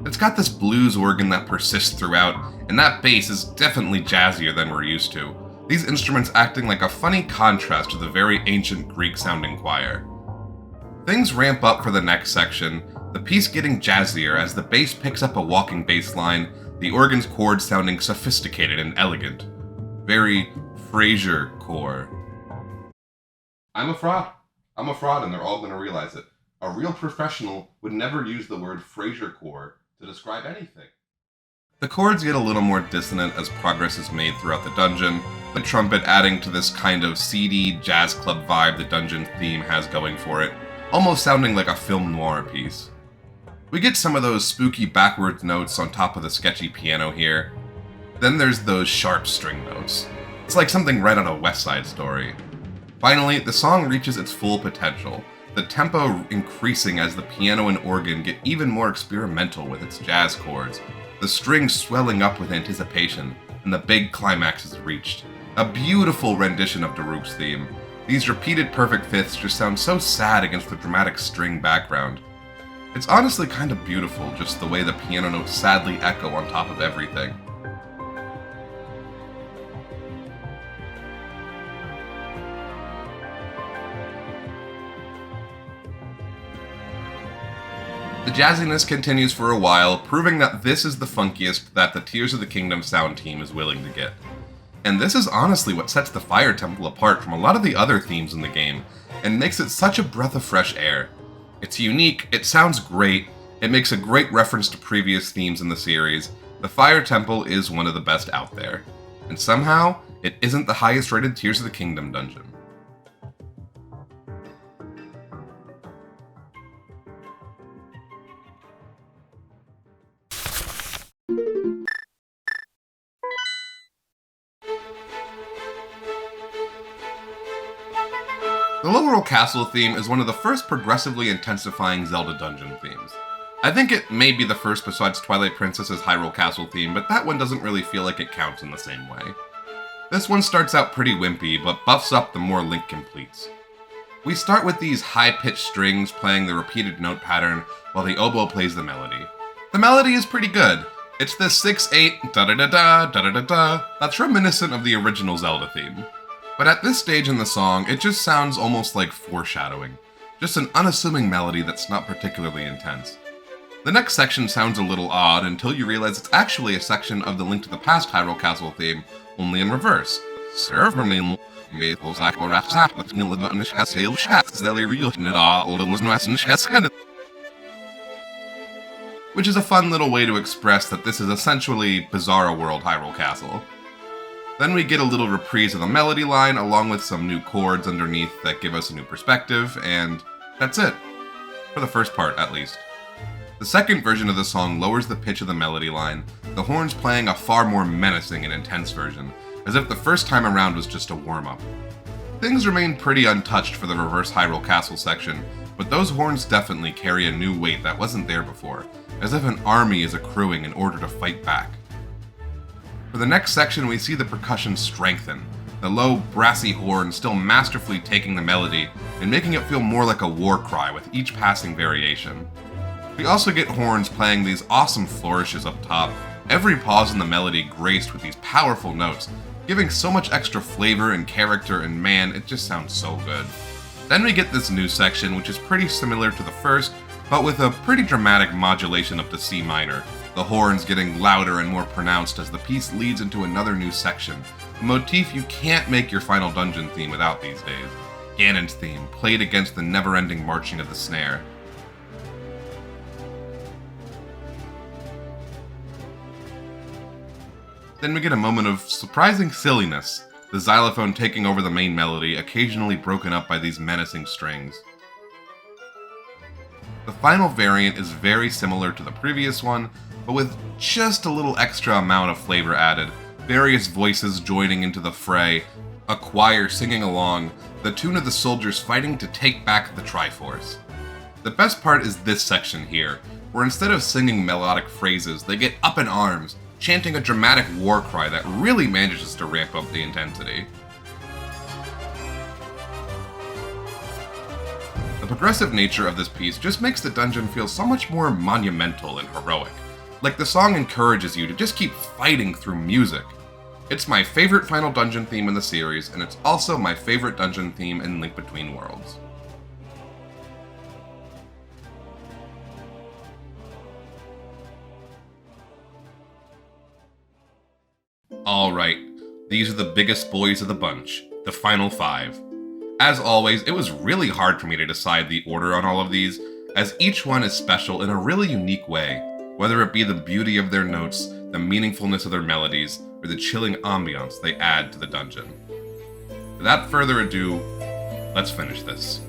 It's got this blues organ that persists throughout, and that bass is definitely jazzier than we're used to, these instruments acting like a funny contrast to the very ancient Greek-sounding choir. Things ramp up for the next section, the piece getting jazzier as the bass picks up a walking bass line, the organ's chords sounding sophisticated and elegant. Very Frasier core. I'm a fraud, and they're all gonna realize it. A real professional would never use the word Frasier core to describe anything. The chords get a little more dissonant as progress is made throughout the dungeon, the trumpet adding to this kind of seedy jazz club vibe the dungeon theme has going for it, almost sounding like a film noir piece. We get some of those spooky backwards notes on top of the sketchy piano here. Then there's those sharp string notes. It's like something right out of West Side Story. Finally, the song reaches its full potential, the tempo increasing as the piano and organ get even more experimental with its jazz chords, the strings swelling up with anticipation, and the big climax is reached. A beautiful rendition of Daruk's theme. These repeated perfect fifths just sound so sad against the dramatic string background. It's honestly kind of beautiful, just the way the piano notes sadly echo on top of everything. The jazziness continues for a while, proving that this is the funkiest that the Tears of the Kingdom sound team is willing to get. And this is honestly what sets the Fire Temple apart from a lot of the other themes in the game, and makes it such a breath of fresh air. It's unique, it sounds great, it makes a great reference to previous themes in the series. The Fire Temple is one of the best out there. And somehow, it isn't the highest rated Tears of the Kingdom dungeon. The Literal Castle theme is one of the first progressively intensifying Zelda Dungeon themes. I think it may be the first besides Twilight Princess's Hyrule Castle theme, but that one doesn't really feel like it counts in the same way. This one starts out pretty wimpy, but buffs up the more Link completes. We start with these high-pitched strings playing the repeated note pattern while the oboe plays the melody. The melody is pretty good. It's this 6/8 da-da-da-da, da-da-da-da that's reminiscent of the original Zelda theme. But at this stage in the song, it just sounds almost like foreshadowing. Just an unassuming melody that's not particularly intense. The next section sounds a little odd until you realize it's actually a section of the Link to the Past Hyrule Castle theme, only in reverse. Which is a fun little way to express that this is essentially Bizarro World Hyrule Castle. Then we get a little reprise of the melody line, along with some new chords underneath that give us a new perspective, and that's it. For the first part, at least. The second version of the song lowers the pitch of the melody line, the horns playing a far more menacing and intense version, as if the first time around was just a warm-up. Things remain pretty untouched for the Reverse Hyrule Castle section, but those horns definitely carry a new weight that wasn't there before, as if an army is accruing in order to fight back. For the next section, we see the percussion strengthen, the low, brassy horn still masterfully taking the melody and making it feel more like a war cry with each passing variation. We also get horns playing these awesome flourishes up top, every pause in the melody graced with these powerful notes, giving so much extra flavor and character, and man, it just sounds so good. Then we get this new section, which is pretty similar to the first, but with a pretty dramatic modulation up to C minor, the horns getting louder and more pronounced as the piece leads into another new section, a motif you can't make your final dungeon theme without these days. Ganon's theme, played against the never-ending marching of the snare. Then we get a moment of surprising silliness, the xylophone taking over the main melody, occasionally broken up by these menacing strings. The final variant is very similar to the previous one, but with just a little extra amount of flavor added, various voices joining into the fray, a choir singing along, the tune of the soldiers fighting to take back the Triforce. The best part is this section here, where instead of singing melodic phrases, they get up in arms, chanting a dramatic war cry that really manages to ramp up the intensity. The progressive nature of this piece just makes the dungeon feel so much more monumental and heroic, like the song encourages you to just keep fighting through music. It's my favorite final dungeon theme in the series, and it's also my favorite dungeon theme in Link Between Worlds. Alright, these are the biggest boys of the bunch, the final 5. As always, it was really hard for me to decide the order on all of these, as each one is special in a really unique way, whether it be the beauty of their notes, the meaningfulness of their melodies, or the chilling ambiance they add to the dungeon. Without further ado, let's finish this.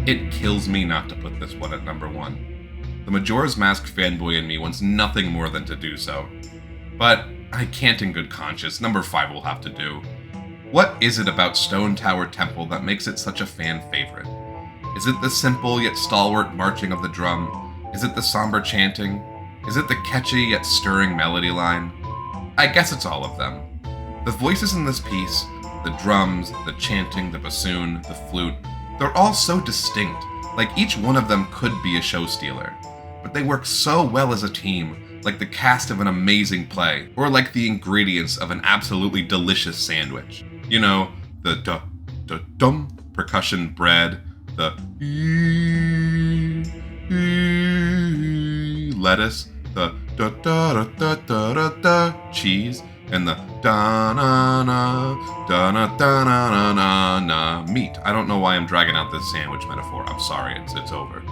It kills me not to put this one at number 1. The Majora's Mask fanboy in me wants nothing more than to do so. But I can't in good conscience, number 5 will have to do. What is it about Stone Tower Temple that makes it such a fan favorite? Is it the simple yet stalwart marching of the drum? Is it the somber chanting? Is it the catchy yet stirring melody line? I guess it's all of them. The voices in this piece, the drums, the chanting, the bassoon, the flute, they're all so distinct, like each one of them could be a show stealer. But they work so well as a team, like the cast of an amazing play, or like the ingredients of an absolutely delicious sandwich. You know, the dum percussion bread, the lettuce, the cheese, and the da-na-na meat. I don't know why I'm dragging out this sandwich metaphor. I'm sorry, it's over.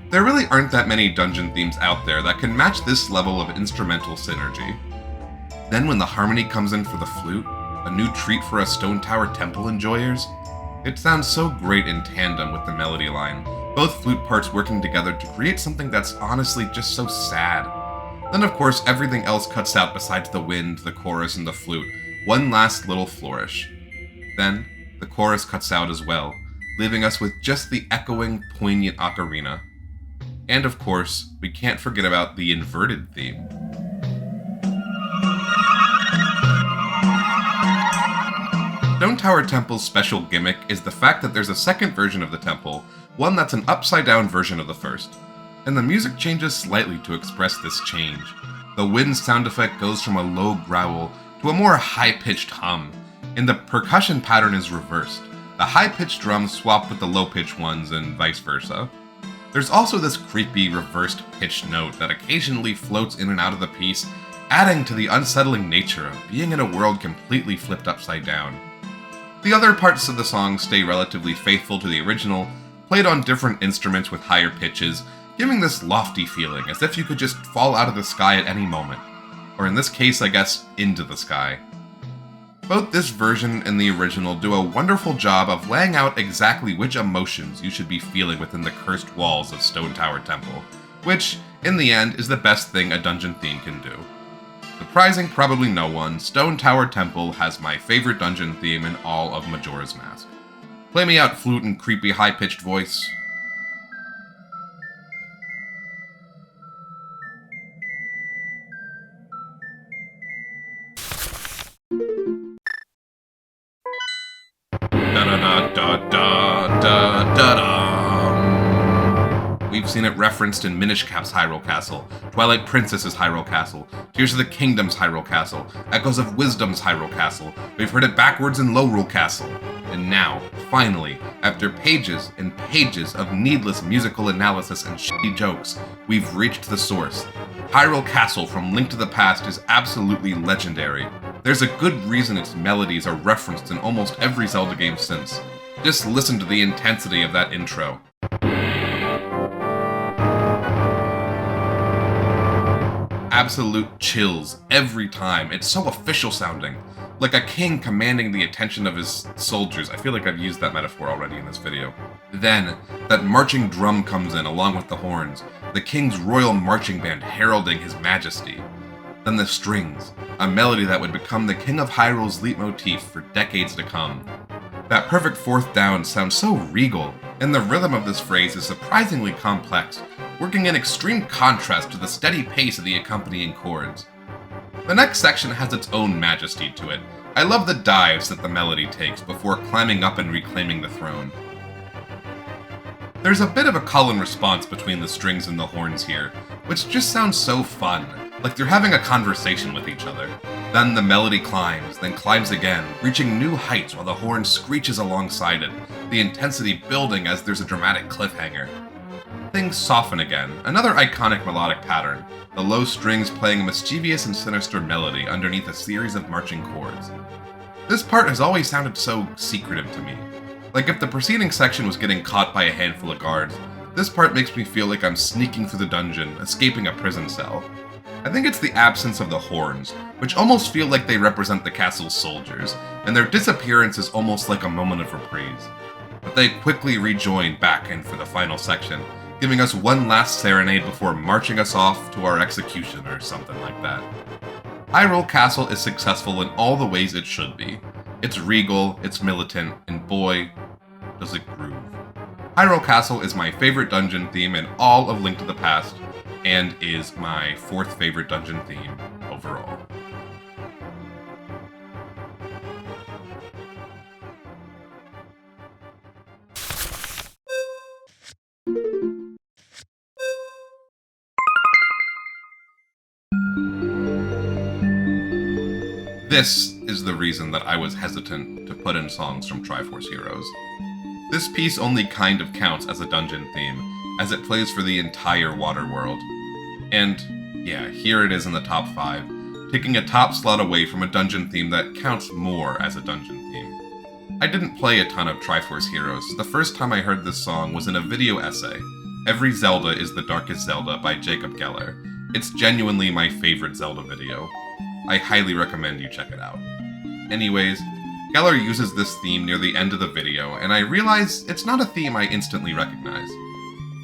There really aren't that many dungeon themes out there that can match this level of instrumental synergy. Then when the harmony comes in for the flute, a new treat for us Stone Tower Temple enjoyers, it sounds so great in tandem with the melody line, both flute parts working together to create something that's honestly just so sad. Then of course everything else cuts out besides the wind, the chorus, and the flute, one last little flourish. Then, the chorus cuts out as well, leaving us with just the echoing, poignant ocarina. And of course, we can't forget about the inverted theme. Stone Tower Temple's special gimmick is the fact that there's a second version of the temple, one that's an upside-down version of the first, and the music changes slightly to express this change. The wind sound effect goes from a low growl to a more high-pitched hum, and the percussion pattern is reversed. The high-pitched drums swap with the low-pitched ones and vice versa. There's also this creepy reversed pitched note that occasionally floats in and out of the piece, adding to the unsettling nature of being in a world completely flipped upside down. The other parts of the song stay relatively faithful to the original, played on different instruments with higher pitches, giving this lofty feeling, as if you could just fall out of the sky at any moment. Or in this case, I guess, into the sky. Both this version and the original do a wonderful job of laying out exactly which emotions you should be feeling within the cursed walls of Stone Tower Temple, which, in the end, is the best thing a dungeon theme can do. Surprising probably no one, Stone Tower Temple has my favorite dungeon theme in all of Majora's Mask. Play me out, flute and creepy high-pitched voice. We've seen it referenced in Minish Cap's Hyrule Castle, Twilight Princess's Hyrule Castle, Tears of the Kingdom's Hyrule Castle, Echoes of Wisdom's Hyrule Castle. We've heard it backwards in Lorule Castle. And now, finally, after pages and pages of needless musical analysis and shitty jokes, we've reached the source. Hyrule Castle from Link to the Past is absolutely legendary. There's a good reason its melodies are referenced in almost every Zelda game since. Just listen to the intensity of that intro. Absolute chills every time. It's so official sounding. Like a king commanding the attention of his soldiers. I feel like I've used that metaphor already in this video. Then, that marching drum comes in along with the horns, the king's royal marching band heralding his majesty. Then the strings, a melody that would become the King of Hyrule's leitmotif for decades to come. That perfect fourth down sounds so regal, and the rhythm of this phrase is surprisingly complex, working in extreme contrast to the steady pace of the accompanying chords. The next section has its own majesty to it. I love the dives that the melody takes before climbing up and reclaiming the throne. There's a bit of a call and response between the strings and the horns here, which just sounds so fun, like they're having a conversation with each other. Then the melody climbs, then climbs again, reaching new heights while the horn screeches alongside it, the intensity building as there's a dramatic cliffhanger. Things soften again, another iconic melodic pattern, the low strings playing a mischievous and sinister melody underneath a series of marching chords. This part has always sounded so secretive to me. Like if the preceding section was getting caught by a handful of guards, this part makes me feel like I'm sneaking through the dungeon, escaping a prison cell. I think it's the absence of the horns, which almost feel like they represent the castle's soldiers, and their disappearance is almost like a moment of reprise. But they quickly rejoin back in for the final section, giving us one last serenade before marching us off to our execution or something like that. Hyrule Castle is successful in all the ways it should be. It's regal, it's militant, and boy, does it groove. Hyrule Castle is my favorite dungeon theme in all of Link to the Past, and is my fourth favorite dungeon theme overall. This is the reason that I was hesitant to put in songs from Triforce Heroes. This piece only kind of counts as a dungeon theme, as it plays for the entire water world. And yeah, here it is in the top 5, taking a top slot away from a dungeon theme that counts more as a dungeon theme. I didn't play a ton of Triforce Heroes. The first time I heard this song was in a video essay, Every Zelda is the Darkest Zelda by Jacob Geller. It's genuinely my favorite Zelda video. I highly recommend you check it out. Anyways, Geller uses this theme near the end of the video, and I realize it's not a theme I instantly recognize.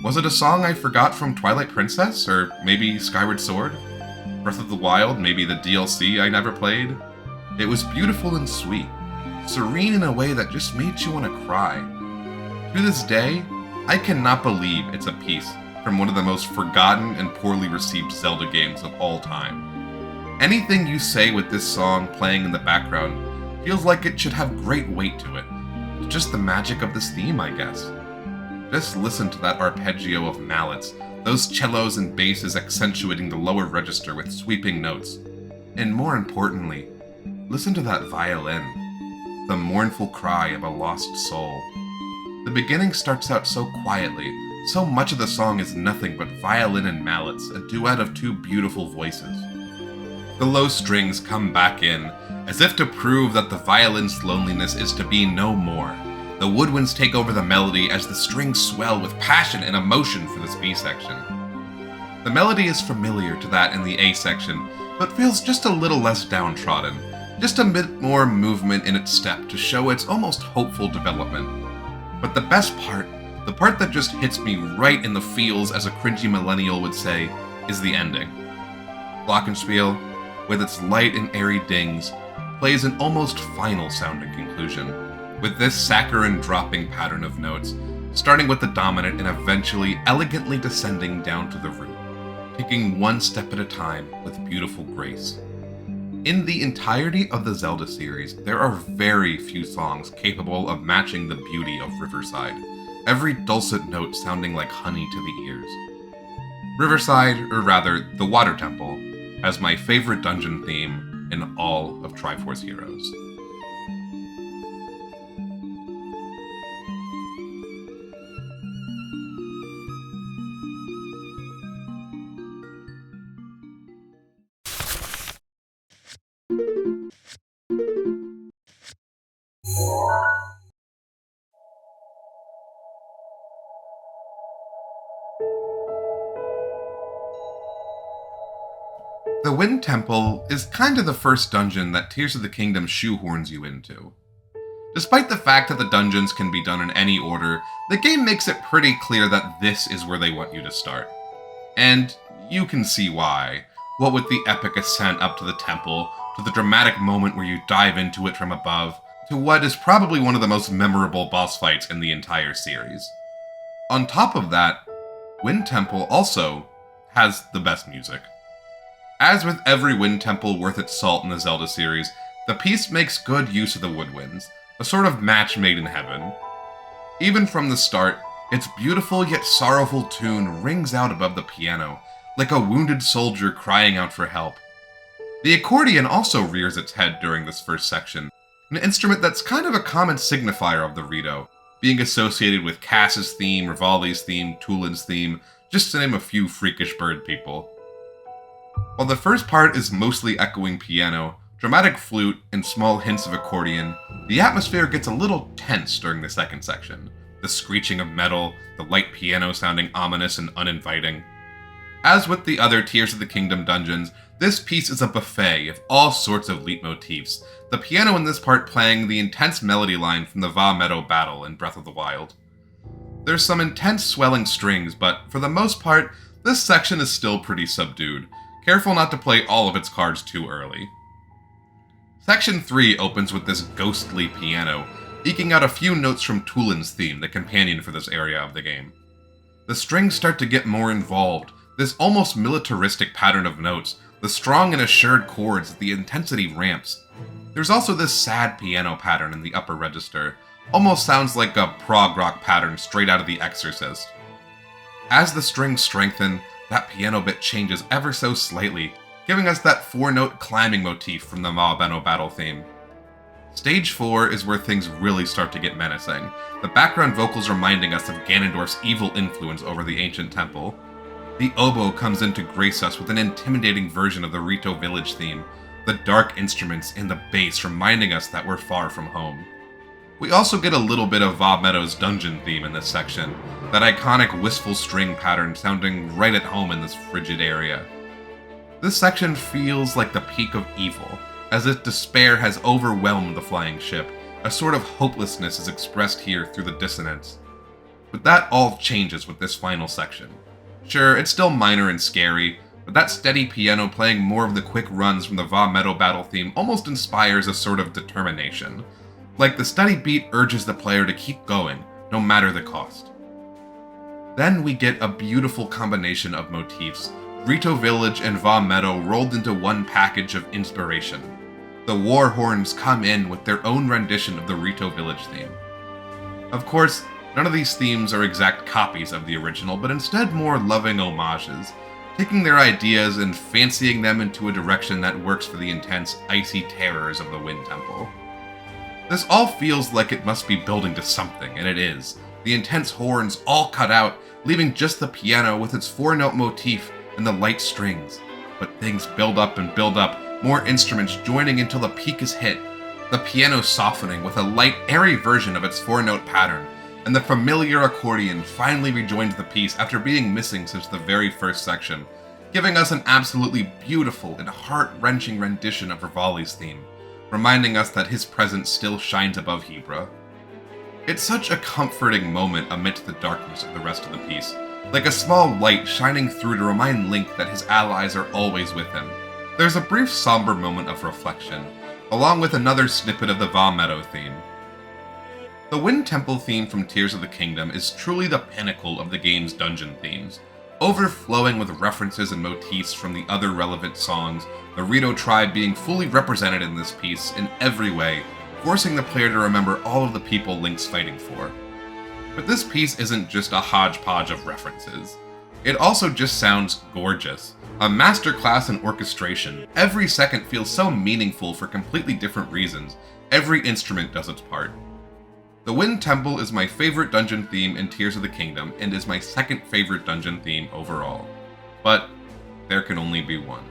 Was it a song I forgot from Twilight Princess, or maybe Skyward Sword? Breath of the Wild, maybe the DLC I never played? It was beautiful and sweet, serene in a way that just made you want to cry. To this day, I cannot believe it's a piece from one of the most forgotten and poorly received Zelda games of all time. Anything you say with this song playing in the background feels like it should have great weight to it. It's just the magic of this theme, I guess. Just listen to that arpeggio of mallets, those cellos and basses accentuating the lower register with sweeping notes. And more importantly, listen to that violin, the mournful cry of a lost soul. The beginning starts out so quietly, so much of the song is nothing but violin and mallets, a duet of two beautiful voices. The low strings come back in, as if to prove that the violin's loneliness is to be no more. The woodwinds take over the melody as the strings swell with passion and emotion for this B section. The melody is familiar to that in the A section, but feels just a little less downtrodden, just a bit more movement in its step to show its almost hopeful development. But the best part, the part that just hits me right in the feels as a cringy millennial would say, is the ending. Glockenspiel, with its light and airy dings, plays an almost final sounding conclusion, with this saccharine dropping pattern of notes, starting with the dominant and eventually elegantly descending down to the root, taking one step at a time with beautiful grace. In the entirety of the Zelda series, there are very few songs capable of matching the beauty of Riverside, every dulcet note sounding like honey to the ears. Riverside, or rather, the Water Temple, has my favorite dungeon theme in all of Triforce Heroes. The Wind Temple is kinda the first dungeon that Tears of the Kingdom shoehorns you into. Despite the fact that the dungeons can be done in any order, the game makes it pretty clear that this is where they want you to start. And you can see why. What with the epic ascent up to the temple, to the dramatic moment where you dive into it from above, to what is probably one of the most memorable boss fights in the entire series. On top of that, Wind Temple also has the best music. As with every Wind Temple worth its salt in the Zelda series, the piece makes good use of the woodwinds, a sort of match made in heaven. Even from the start, its beautiful yet sorrowful tune rings out above the piano, like a wounded soldier crying out for help. The accordion also rears its head during this first section, an instrument that's kind of a common signifier of the Rito, being associated with Cass's theme, Rivali's theme, Tulin's theme, just to name a few freakish bird people. While the first part is mostly echoing piano, dramatic flute, and small hints of accordion, the atmosphere gets a little tense during the second section. The screeching of metal, the light piano sounding ominous and uninviting. As with the other Tears of the Kingdom dungeons, this piece is a buffet of all sorts of leitmotifs, the piano in this part playing the intense melody line from the Va Meadow battle in Breath of the Wild. There's some intense swelling strings, but for the most part, this section is still pretty subdued, careful not to play all of its cards too early. Section 3 opens with this ghostly piano, eking out a few notes from Tulin's theme, the companion for this area of the game. The strings start to get more involved, this almost militaristic pattern of notes, the strong and assured chords, the intensity ramps. There's also this sad piano pattern in the upper register, almost sounds like a prog rock pattern straight out of The Exorcist. As the strings strengthen, that piano bit changes ever so slightly, giving us that 4-note climbing motif from the Ma Benno battle theme. Stage 4 is where things really start to get menacing, the background vocals reminding us of Ganondorf's evil influence over the ancient temple. The oboe comes in to grace us with an intimidating version of the Rito village theme, the dark instruments and the bass reminding us that we're far from home. We also get a little bit of Va Meadow's dungeon theme in this section, that iconic wistful string pattern sounding right at home in this frigid area. This section feels like the peak of evil, as if despair has overwhelmed the flying ship. A sort of hopelessness is expressed here through the dissonance. But that all changes with this final section. Sure, it's still minor and scary, but that steady piano playing more of the quick runs from the Va Meadow battle theme almost inspires a sort of determination. Like the steady beat urges the player to keep going, no matter the cost. Then we get a beautiful combination of motifs, Rito Village and Va Meadow rolled into one package of inspiration. The war horns come in with their own rendition of the Rito Village theme. Of course, None of these themes are exact copies of the original, but instead more loving homages, taking their ideas and fancying them into a direction that works for the intense, icy terrors of the Wind Temple. This all feels like it must be building to something, and it is. The intense horns all cut out, leaving just the piano with its 4-note motif and the light strings. But things build up and build up, more instruments joining until the peak is hit, the piano softening with a light, airy version of its 4-note pattern, and the familiar accordion finally rejoins the piece after being missing since the very first section, giving us an absolutely beautiful and heart-wrenching rendition of Rivali's theme, reminding us that his presence still shines above Hebra. It's such a comforting moment amidst the darkness of the rest of the piece, like a small light shining through to remind Link that his allies are always with him. There's a brief somber moment of reflection, along with another snippet of the Va Meadow theme. The Wind Temple theme from Tears of the Kingdom is truly the pinnacle of the game's dungeon themes, overflowing with references and motifs from the other relevant songs, the Rito tribe being fully represented in this piece in every way, forcing the player to remember all of the people Link's fighting for. But this piece isn't just a hodgepodge of references. It also just sounds gorgeous. A masterclass in orchestration. Every second feels so meaningful for completely different reasons. Every instrument does its part. The Wind Temple is my favorite dungeon theme in Tears of the Kingdom, and is my second favorite dungeon theme overall. But there can only be one.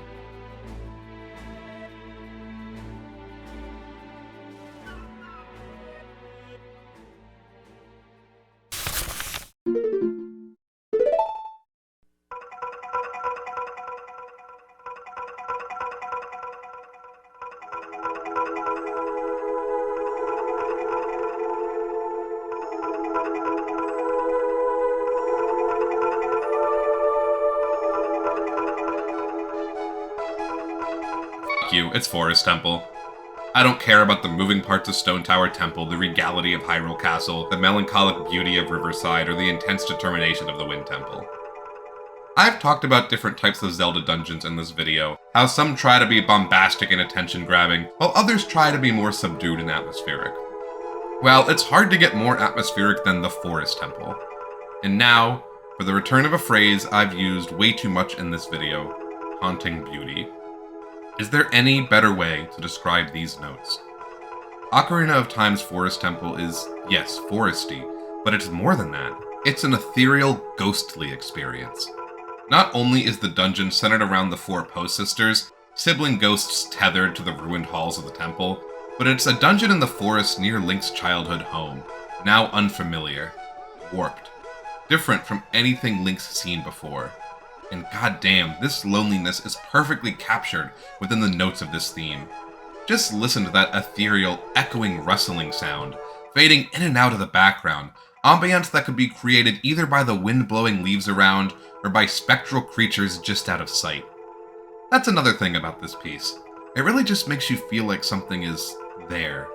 It's Forest Temple. I don't care about the moving parts of Stone Tower Temple, the regality of Hyrule Castle, the melancholic beauty of Riverside, or the intense determination of the Wind Temple. I've talked about different types of Zelda dungeons in this video, how some try to be bombastic and attention-grabbing, while others try to be more subdued and atmospheric. Well, it's hard to get more atmospheric than the Forest Temple. And now, for the return of a phrase I've used way too much in this video, haunting beauty. Is there any better way to describe these notes? Ocarina of Time's Forest Temple is, yes, foresty, but it's more than that. It's an ethereal, ghostly experience. Not only is the dungeon centered around the 4 Poe sisters, sibling ghosts tethered to the ruined halls of the temple, but it's a dungeon in the forest near Link's childhood home, now unfamiliar, warped, different from anything Link's seen before. And goddamn, this loneliness is perfectly captured within the notes of this theme. Just listen to that ethereal, echoing, rustling sound, fading in and out of the background, ambience that could be created either by the wind blowing leaves around, or by spectral creatures just out of sight. That's another thing about this piece. It really just makes you feel like something is there.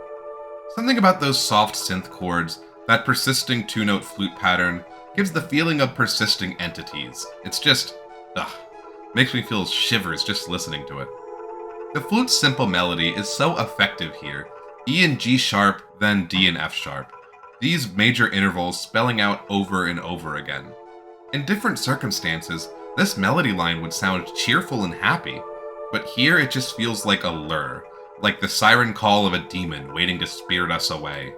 Something about those soft synth chords, that persisting 2-note flute pattern, gives the feeling of persisting entities. It's just, makes me feel shivers just listening to it. The flute's simple melody is so effective here. E and G sharp, then D and F sharp. These major intervals spelling out over and over again. In different circumstances, this melody line would sound cheerful and happy, but here it just feels like a lure, like the siren call of a demon waiting to spirit us away.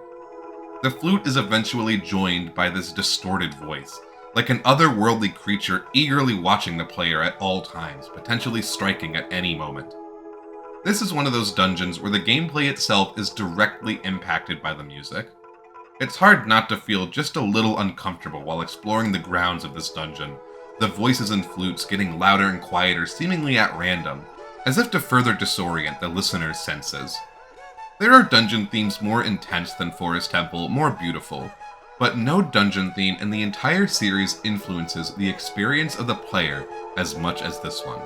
The flute is eventually joined by this distorted voice, like an otherworldly creature eagerly watching the player at all times, potentially striking at any moment. This is one of those dungeons where the gameplay itself is directly impacted by the music. It's hard not to feel just a little uncomfortable while exploring the grounds of this dungeon, the voices and flutes getting louder and quieter seemingly at random, as if to further disorient the listener's senses. There are dungeon themes more intense than Forest Temple, more beautiful, but no dungeon theme in the entire series influences the experience of the player as much as this one.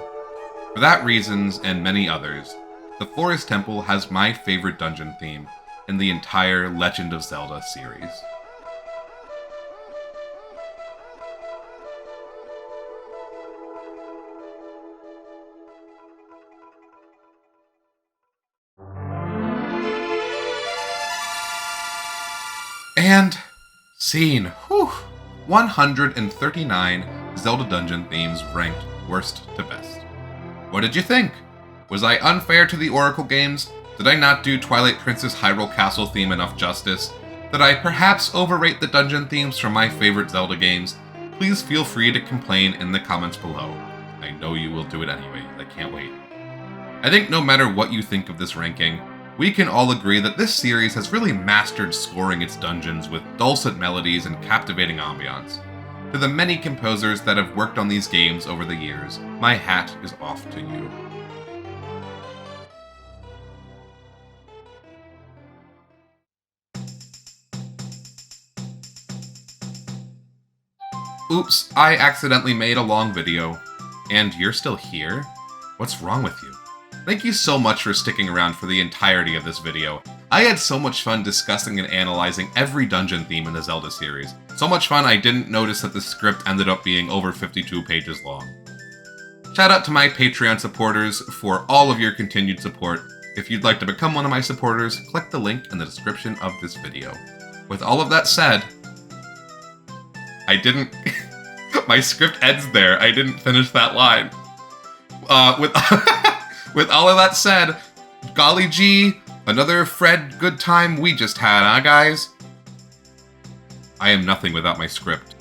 For that reasons, and many others, the Forest Temple has my favorite dungeon theme in the entire Legend of Zelda series. And Scene. Whew. 139 Zelda Dungeon themes ranked worst to best. What did you think? Was I unfair to the Oracle games? Did I not do Twilight Princess Hyrule Castle theme enough justice? Did I perhaps overrate the dungeon themes from my favorite Zelda games? Please feel free to complain in the comments below. I know you will do it anyway. I can't wait. I think no matter what you think of this ranking, we can all agree that this series has really mastered scoring its dungeons with dulcet melodies and captivating ambiance. To the many composers that have worked on these games over the years, my hat is off to you. Oops, I accidentally made a long video. And you're still here? What's wrong with you? Thank you so much for sticking around for the entirety of this video. I had so much fun discussing and analyzing every dungeon theme in the Zelda series. So much fun I didn't notice that the script ended up being over 52 pages long. Shout out to my Patreon supporters for all of your continued support. If you'd like to become one of my supporters, click the link in the description of this video. With all of that said, I didn't... My script ends there. I didn't finish that line. With all of that said, golly gee, another Fred good time we just had, huh guys? I am nothing without my script.